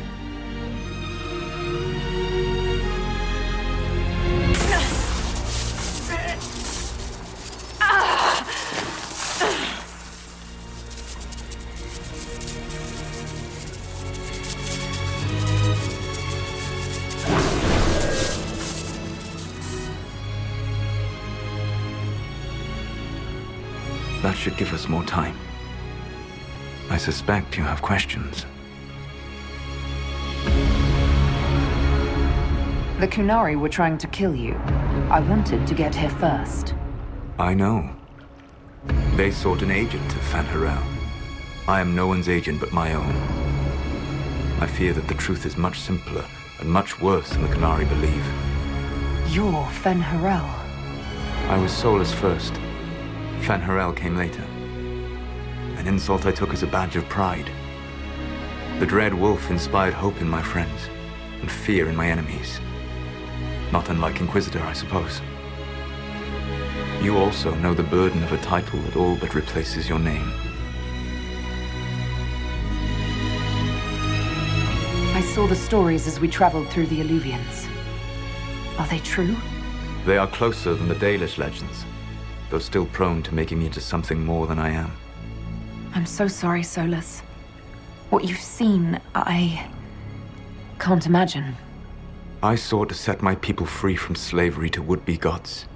That should give us more time. I suspect you have questions. The Kunari were trying to kill you. I wanted to get here first. I know. They sought an agent to Fan Harel. I am no one's agent but my own. I fear that the truth is much simpler and much worse than the Canary believe. You're Fen Harel. I was Solus first. Fan Harel came later. An insult I took as a badge of pride. The Dread Wolf inspired hope in my friends, and fear in my enemies. Not unlike Inquisitor, I suppose. You also know the burden of a title that all but replaces your name. I saw the stories as we traveled through the Illuvians. Are they true? They are closer than the Dalish legends, though still prone to making me into something more than I am. I'm so sorry, Solus. What you've seen, I can't imagine. I sought to set my people free from slavery to would-be gods.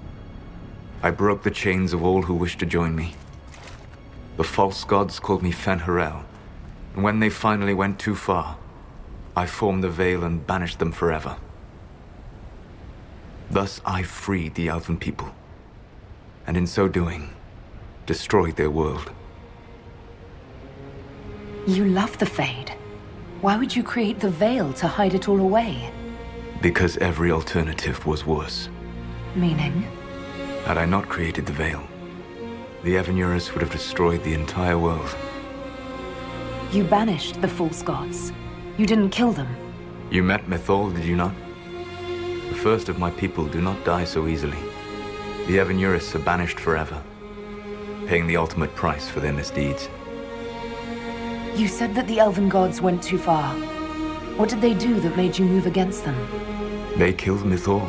I broke the chains of all who wished to join me. The false gods called me Fen Harel, and when they finally went too far, I formed the Veil and banished them forever. Thus I freed the Elven people, and in so doing, destroyed their world. You love the Fade. Why would you create the Veil to hide it all away? Because every alternative was worse. Meaning? Had I not created the Veil, the Evanurus would have destroyed the entire world. You banished the false gods. You didn't kill them. You met Mythal, did you not? The first of my people do not die so easily. The Evanurus are banished forever, paying the ultimate price for their misdeeds. You said that the Elven gods went too far. What did they do that made you move against them? They killed Mythal.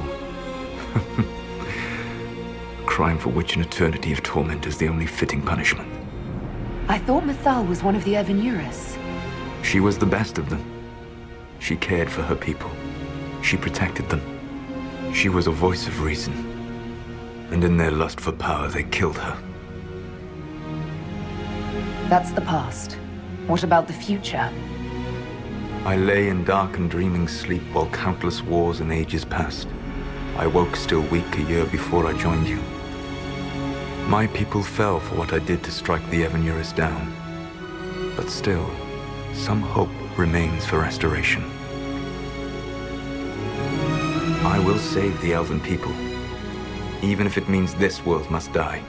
A crime for which an eternity of torment is the only fitting punishment. I thought Mythal was one of the Evanurus. She was the best of them. She cared for her people. She protected them. She was a voice of reason. And in their lust for power, they killed her. That's the past. What about the future? I lay in dark and dreaming sleep while countless wars and ages passed. I woke still weak a year before I joined you. My people fell for what I did to strike the Evanurus down. But still, some hope remains for restoration. I will save the Elven people, even if it means this world must die.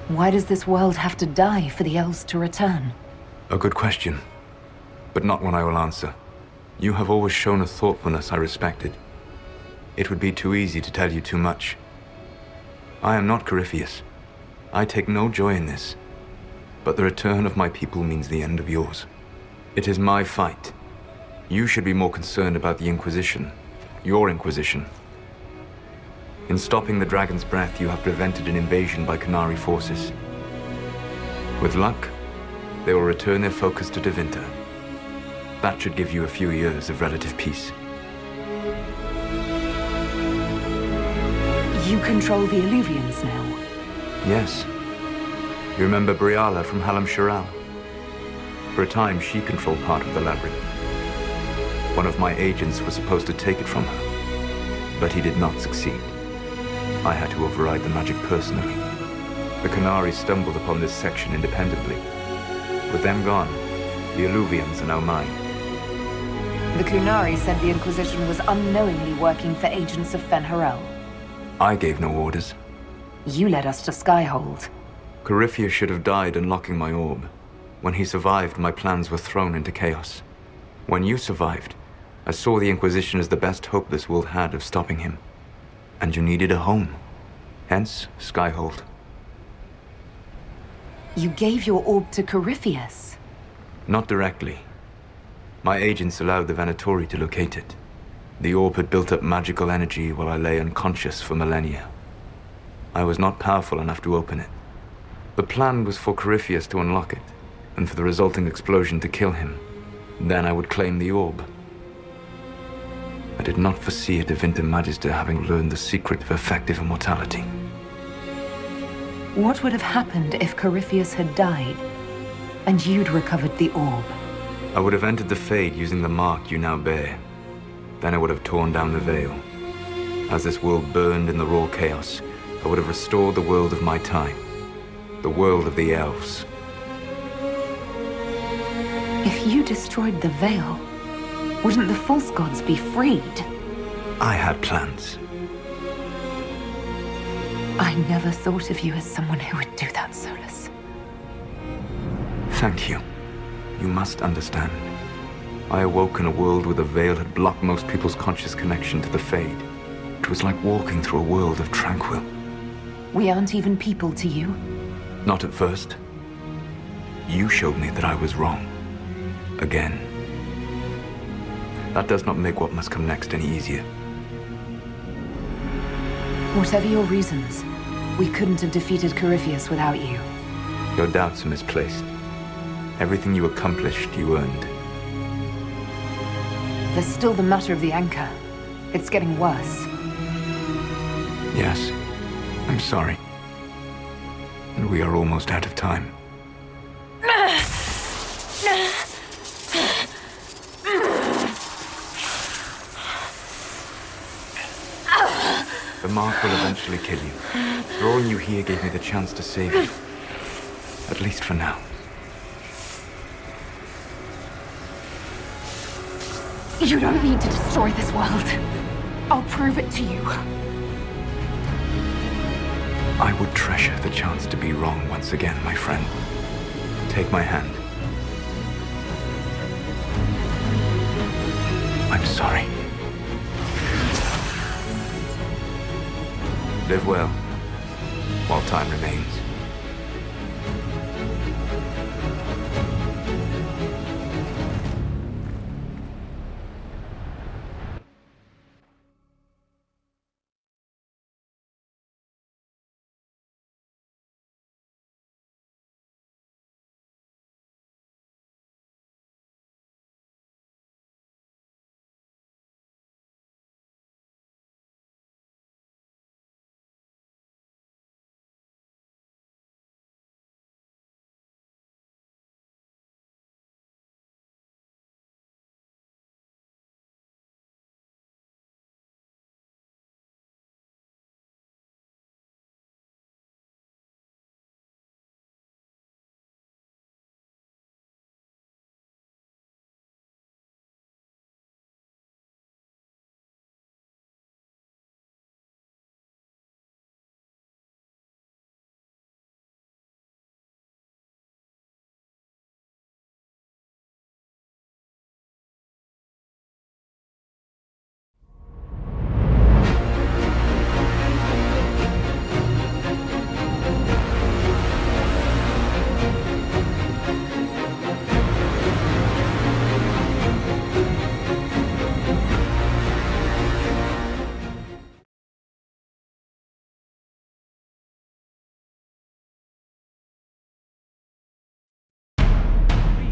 Why does this world have to die for the elves to return? A good question, but not one I will answer. You have always shown a thoughtfulness I respected. It would be too easy to tell you too much. I am not Corypheus. I take no joy in this, but the return of my people means the end of yours. It is my fight. You should be more concerned about the Inquisition, your Inquisition. In stopping the Dragon's Breath, you have prevented an invasion by Canary forces. With luck, they will return their focus to Tevinter. That should give you a few years of relative peace. You control the Illuvians now? Yes. You remember Briala from Halam Shiral? For a time, she controlled part of the labyrinth. One of my agents was supposed to take it from her, but he did not succeed. I had to override the magic personally. The Canary stumbled upon this section independently. With them gone, the Illuvians are now mine. The Kunari said the Inquisition was unknowingly working for agents of Fen'Harel. I gave no orders. You led us to Skyhold. Corypheus should have died unlocking my orb. When he survived, my plans were thrown into chaos. When you survived, I saw the Inquisition as the best hope this world had of stopping him. And you needed a home. Hence, Skyhold. You gave your orb to Corypheus? Not directly. My agents allowed the Venatori to locate it. The orb had built up magical energy while I lay unconscious for millennia. I was not powerful enough to open it. The plan was for Corypheus to unlock it, and for the resulting explosion to kill him. Then I would claim the orb. I did not foresee a Divinity Magister having learned the secret of effective immortality. What would have happened if Corypheus had died, and you'd recovered the orb? I would have entered the Fade using the mark you now bear. Then I would have torn down the veil. As this world burned in the raw chaos, I would have restored the world of my time. The world of the elves. If you destroyed the veil, wouldn't the false gods be freed? I had plans. I never thought of you as someone who would do that, Solus. Thank you. You must understand. I awoke in a world where the veil had blocked most people's conscious connection to the Fade. It was like walking through a world of tranquil. We aren't even people to you? Not at first. You showed me that I was wrong. Again. That does not make what must come next any easier. Whatever your reasons, we couldn't have defeated Corypheus without you. Your doubts are misplaced. Everything you accomplished, you earned. There's still the matter of the anchor. It's getting worse. Yes. I'm sorry. And we are almost out of time. The mark will eventually kill you. Drawing you here gave me the chance to save you. At least for now. You don't need to destroy this world. I'll prove it to you. I would treasure the chance to be wrong once again, my friend. Take my hand. I'm sorry. Live well, while time remains.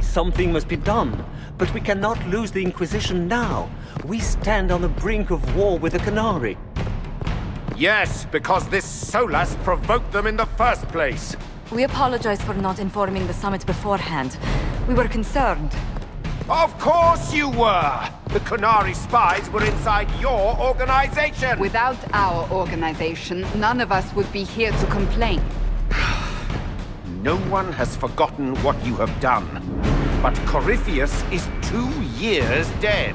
Something must be done, but we cannot lose the Inquisition now. We stand on the brink of war with the Kunari. Yes, because this Solas provoked them in the first place. We apologize for not informing the summit beforehand. We were concerned. Of course you were! The Kunari spies were inside your organization! Without our organization, none of us would be here to complain. No one has forgotten what you have done. But Corypheus is 2 years dead.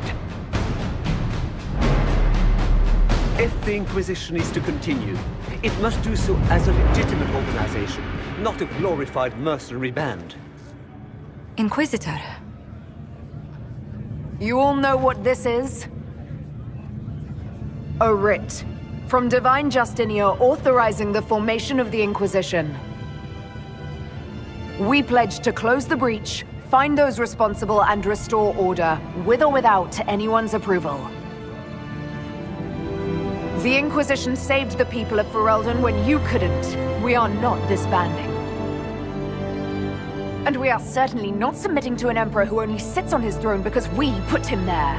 If the Inquisition is to continue, it must do so as a legitimate organization, not a glorified mercenary band. Inquisitor. You all know what this is? A writ from Divine Justinia authorizing the formation of the Inquisition. We pledge to close the breach, find those responsible, and restore order, with or without anyone's approval. The Inquisition saved the people of Ferelden when you couldn't. We are not disbanding. And we are certainly not submitting to an emperor who only sits on his throne because we put him there.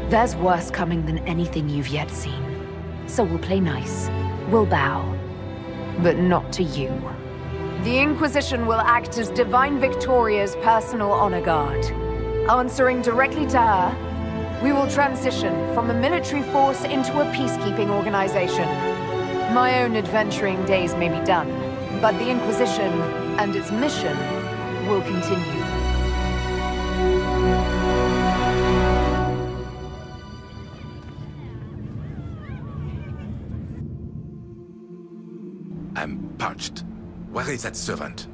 There's worse coming than anything you've yet seen. So we'll play nice. We'll bow. But not to you. The Inquisition will act as Divine Victoria's personal honor guard. Answering directly to her, we will transition from a military force into a peacekeeping organization. My own adventuring days may be done, but the Inquisition and its mission will continue. I'm parched. Where is that servant?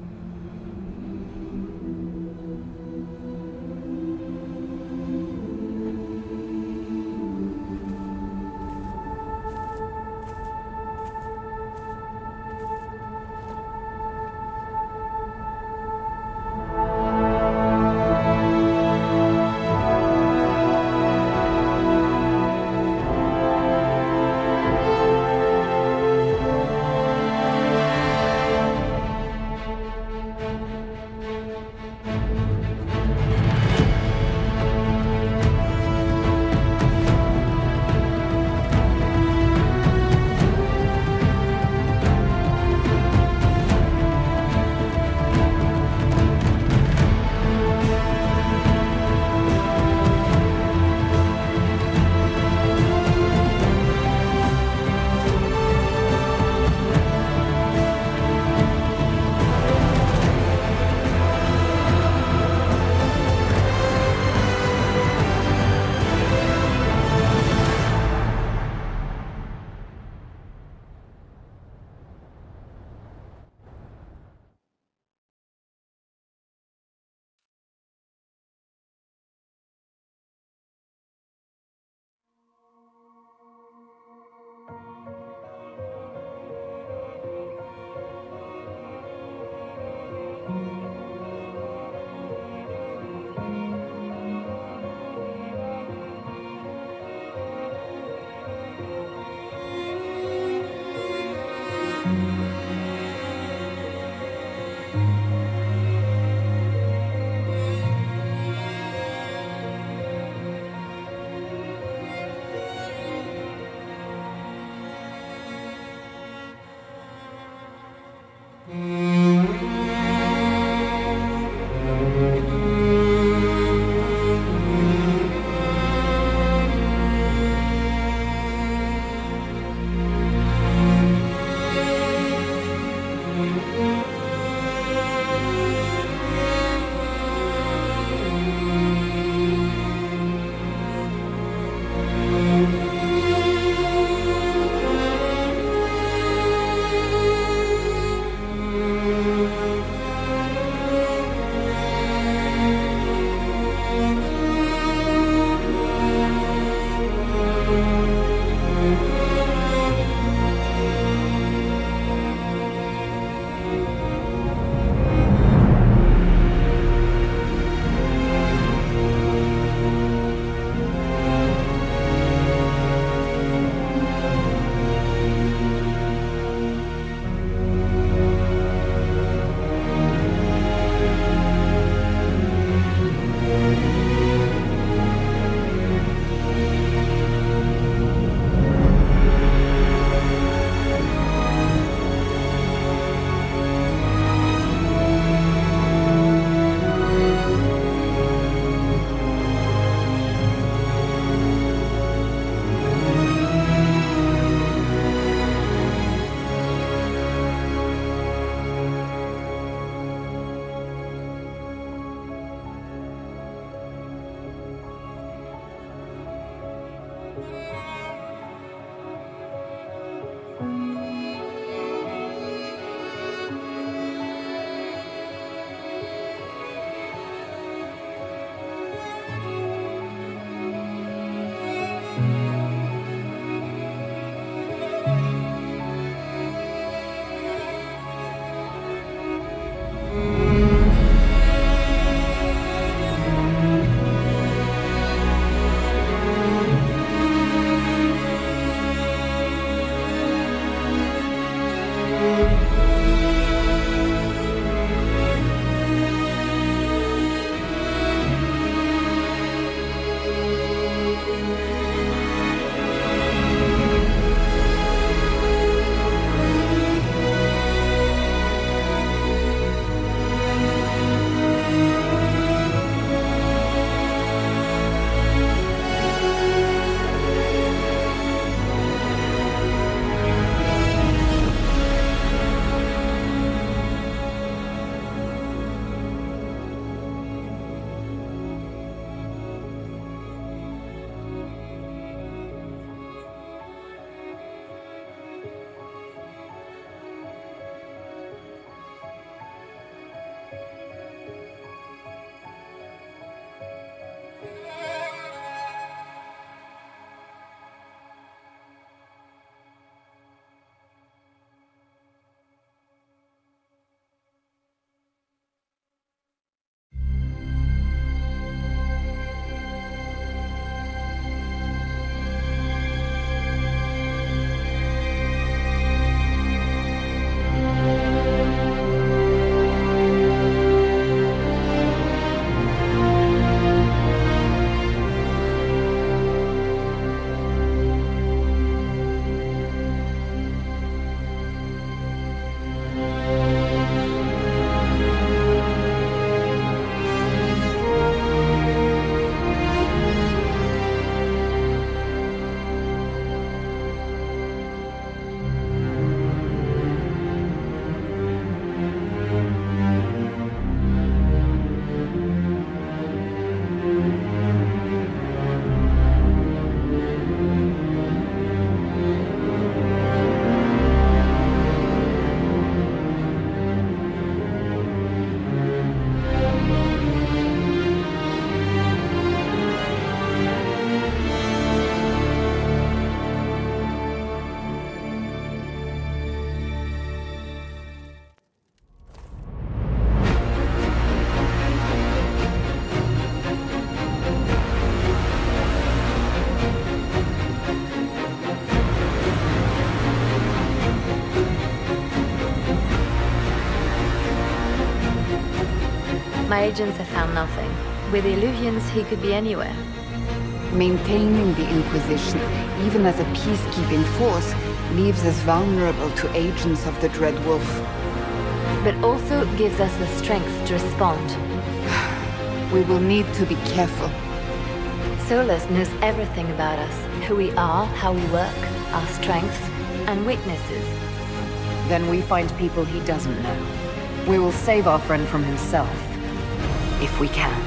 My agents have found nothing. With the Illuvians, he could be anywhere. Maintaining the Inquisition, even as a peacekeeping force, leaves us vulnerable to agents of the Dread Wolf. But also gives us the strength to respond. We will need to be careful. Solus knows everything about us. Who we are, how we work, our strengths and weaknesses. Then we find people he doesn't know. We will save our friend from himself. If we can.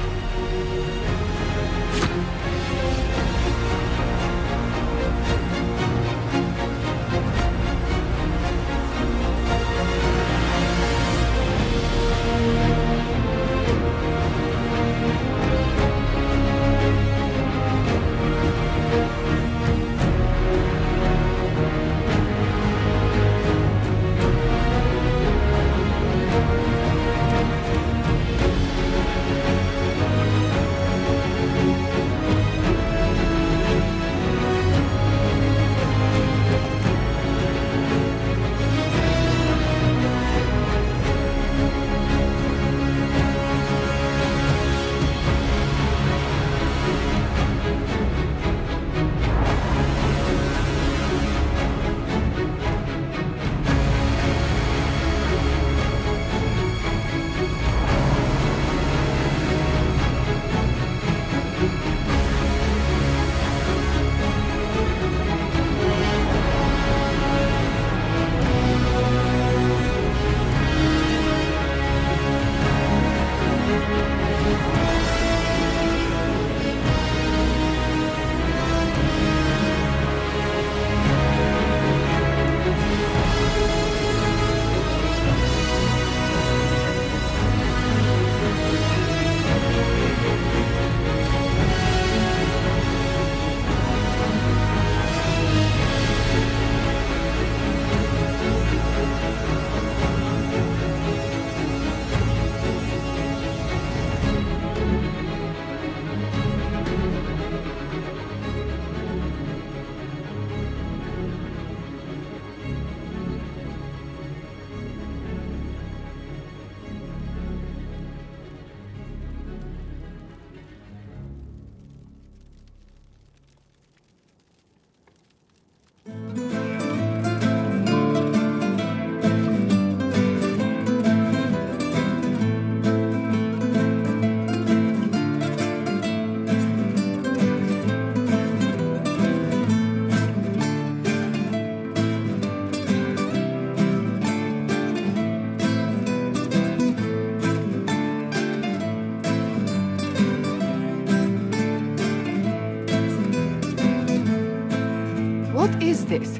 What is this?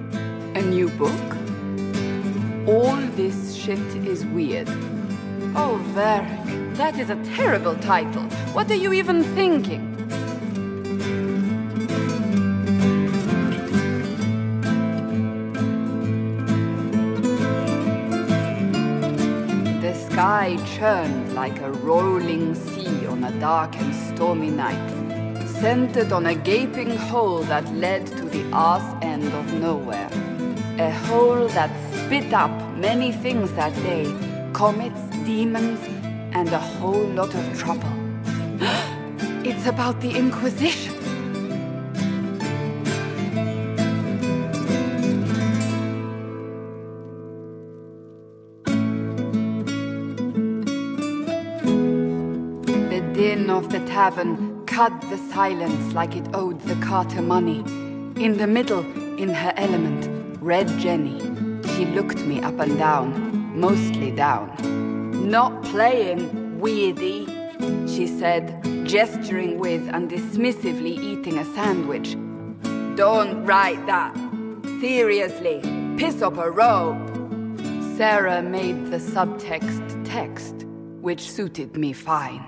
A new book? All this shit is weird. Oh, Varric, that is a terrible title. What are you even thinking? The sky churned like a rolling sea on a dark and stormy night, centered on a gaping hole that led to the arse end of nowhere. A hole that spit up many things that day, comets, demons, and a whole lot of trouble. It's about the Inquisition. The din of the tavern cut the silence like it owed the carter money. In the middle, in her element, Red Jenny. She looked me up and down, mostly down. Not playing, weirdy, she said, gesturing with and dismissively eating a sandwich. Don't write that. Seriously, piss up a robe. Sarah made the subtext text, which suited me fine.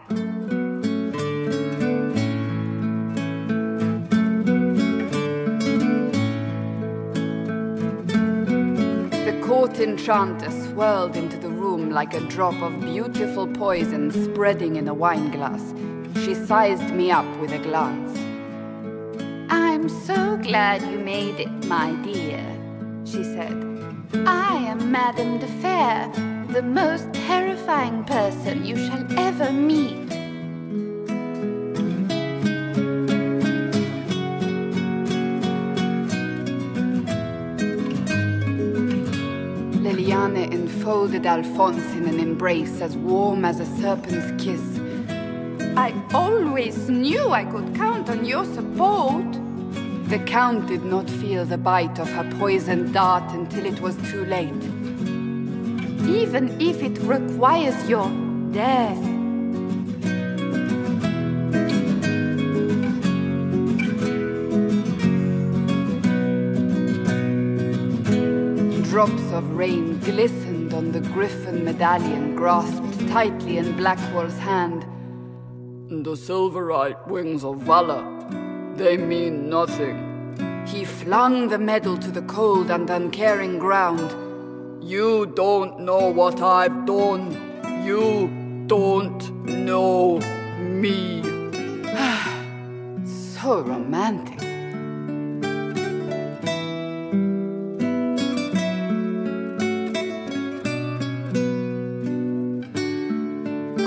Court enchanter swirled into the room like a drop of beautiful poison spreading in a wineglass. She sized me up with a glance. I'm so glad you made it, my dear, she said. I am Madame de Fair, The most terrifying person you shall ever meet. Liliane enfolded Alphonse in an embrace as warm as a serpent's kiss. I always knew I could count on your support. The Count did not feel the bite of her poisoned dart until it was too late. Even if it requires your death. Drops of rain glistened on the griffin medallion grasped tightly in Blackwall's hand. The silverite wings of valor, they mean nothing. He flung the medal to the cold and uncaring ground. You don't know what I've done. You don't know me. So romantic.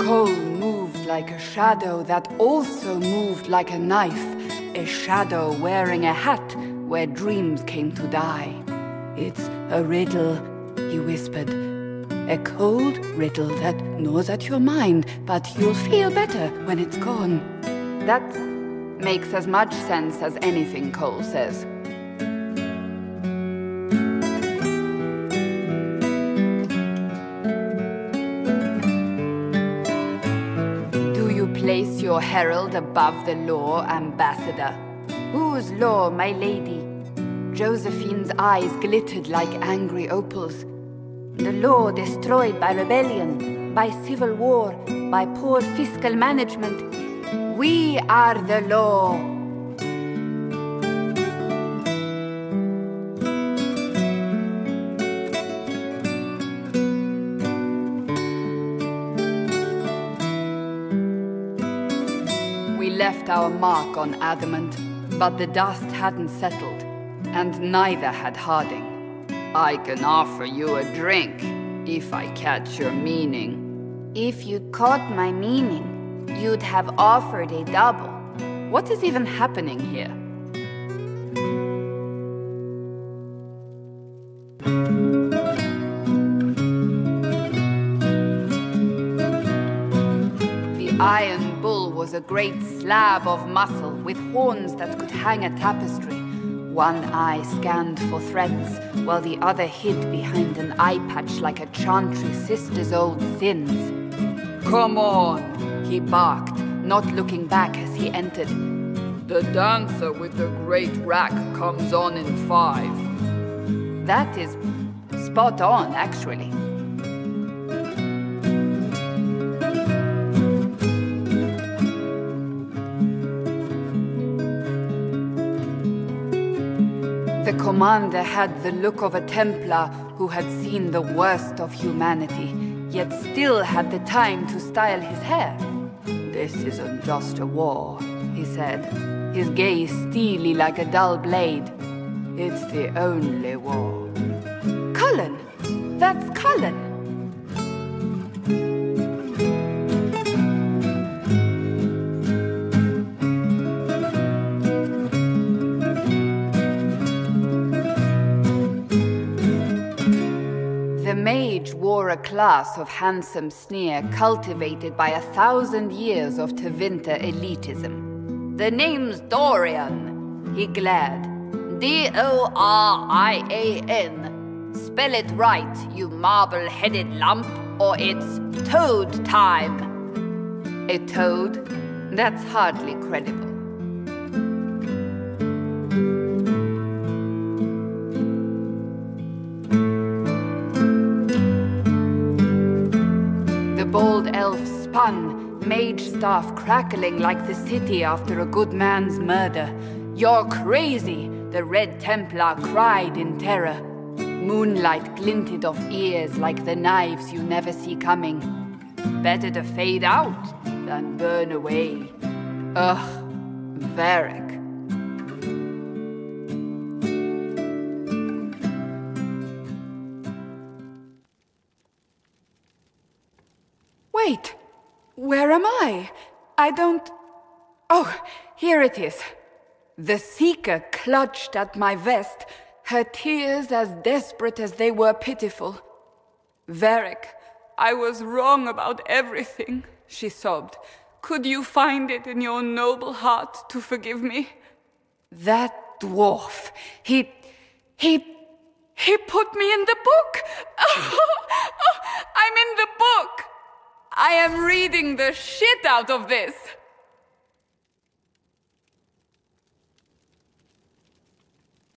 Cole moved like a shadow that also moved like a knife. A shadow wearing a hat where dreams came to die. It's a riddle, he whispered. A cold riddle that gnaws at your mind, but you'll feel better when it's gone. That makes as much sense as anything Cole says. Do you place your herald above the law, Ambassador? Whose law, my lady? Josephine's eyes glittered like angry opals. The law destroyed by rebellion, by civil war, by poor fiscal management. We are the law. We left our mark on adamant, but the dust hadn't settled, and neither had Harding. I can offer you a drink, if I catch your meaning. If you'd caught my meaning, you'd have offered a double. What is even happening here? The Iron Bull was a great slab of muscle with horns that could hang a tapestry. One eye scanned for threats, while the other hid behind an eye patch like a chantry sister's old sins. Come on, he barked, not looking back as he entered. The dancer with the great rack comes on in 5. That is spot on, actually. The commander had the look of a Templar who had seen the worst of humanity, yet still had the time to style his hair. This isn't just a war, he said, his gaze steely like a dull blade. It's the only war. Cullen! That's Cullen! The mage wore a class of handsome sneer cultivated by 1,000 years of Tevinter elitism. The name's Dorian, he glared. D-O-R-I-A-N. Spell it right, you marble-headed lump, or it's toad time. A toad? That's hardly credible. The bald elf spun, mage staff crackling like the city after a good man's murder. You're crazy, the Red Templar cried in terror. Moonlight glinted off ears like the knives you never see coming. Better to fade out than burn away. Ugh, Varric. Wait, where am I? I don't... Oh, here it is. The Seeker clutched at my vest, her tears as desperate as they were pitiful. "Varric, I was wrong about everything," she sobbed. "Could you find it in your noble heart to forgive me?" That dwarf, he put me in the book! I'm in the book! I am reading the shit out of this!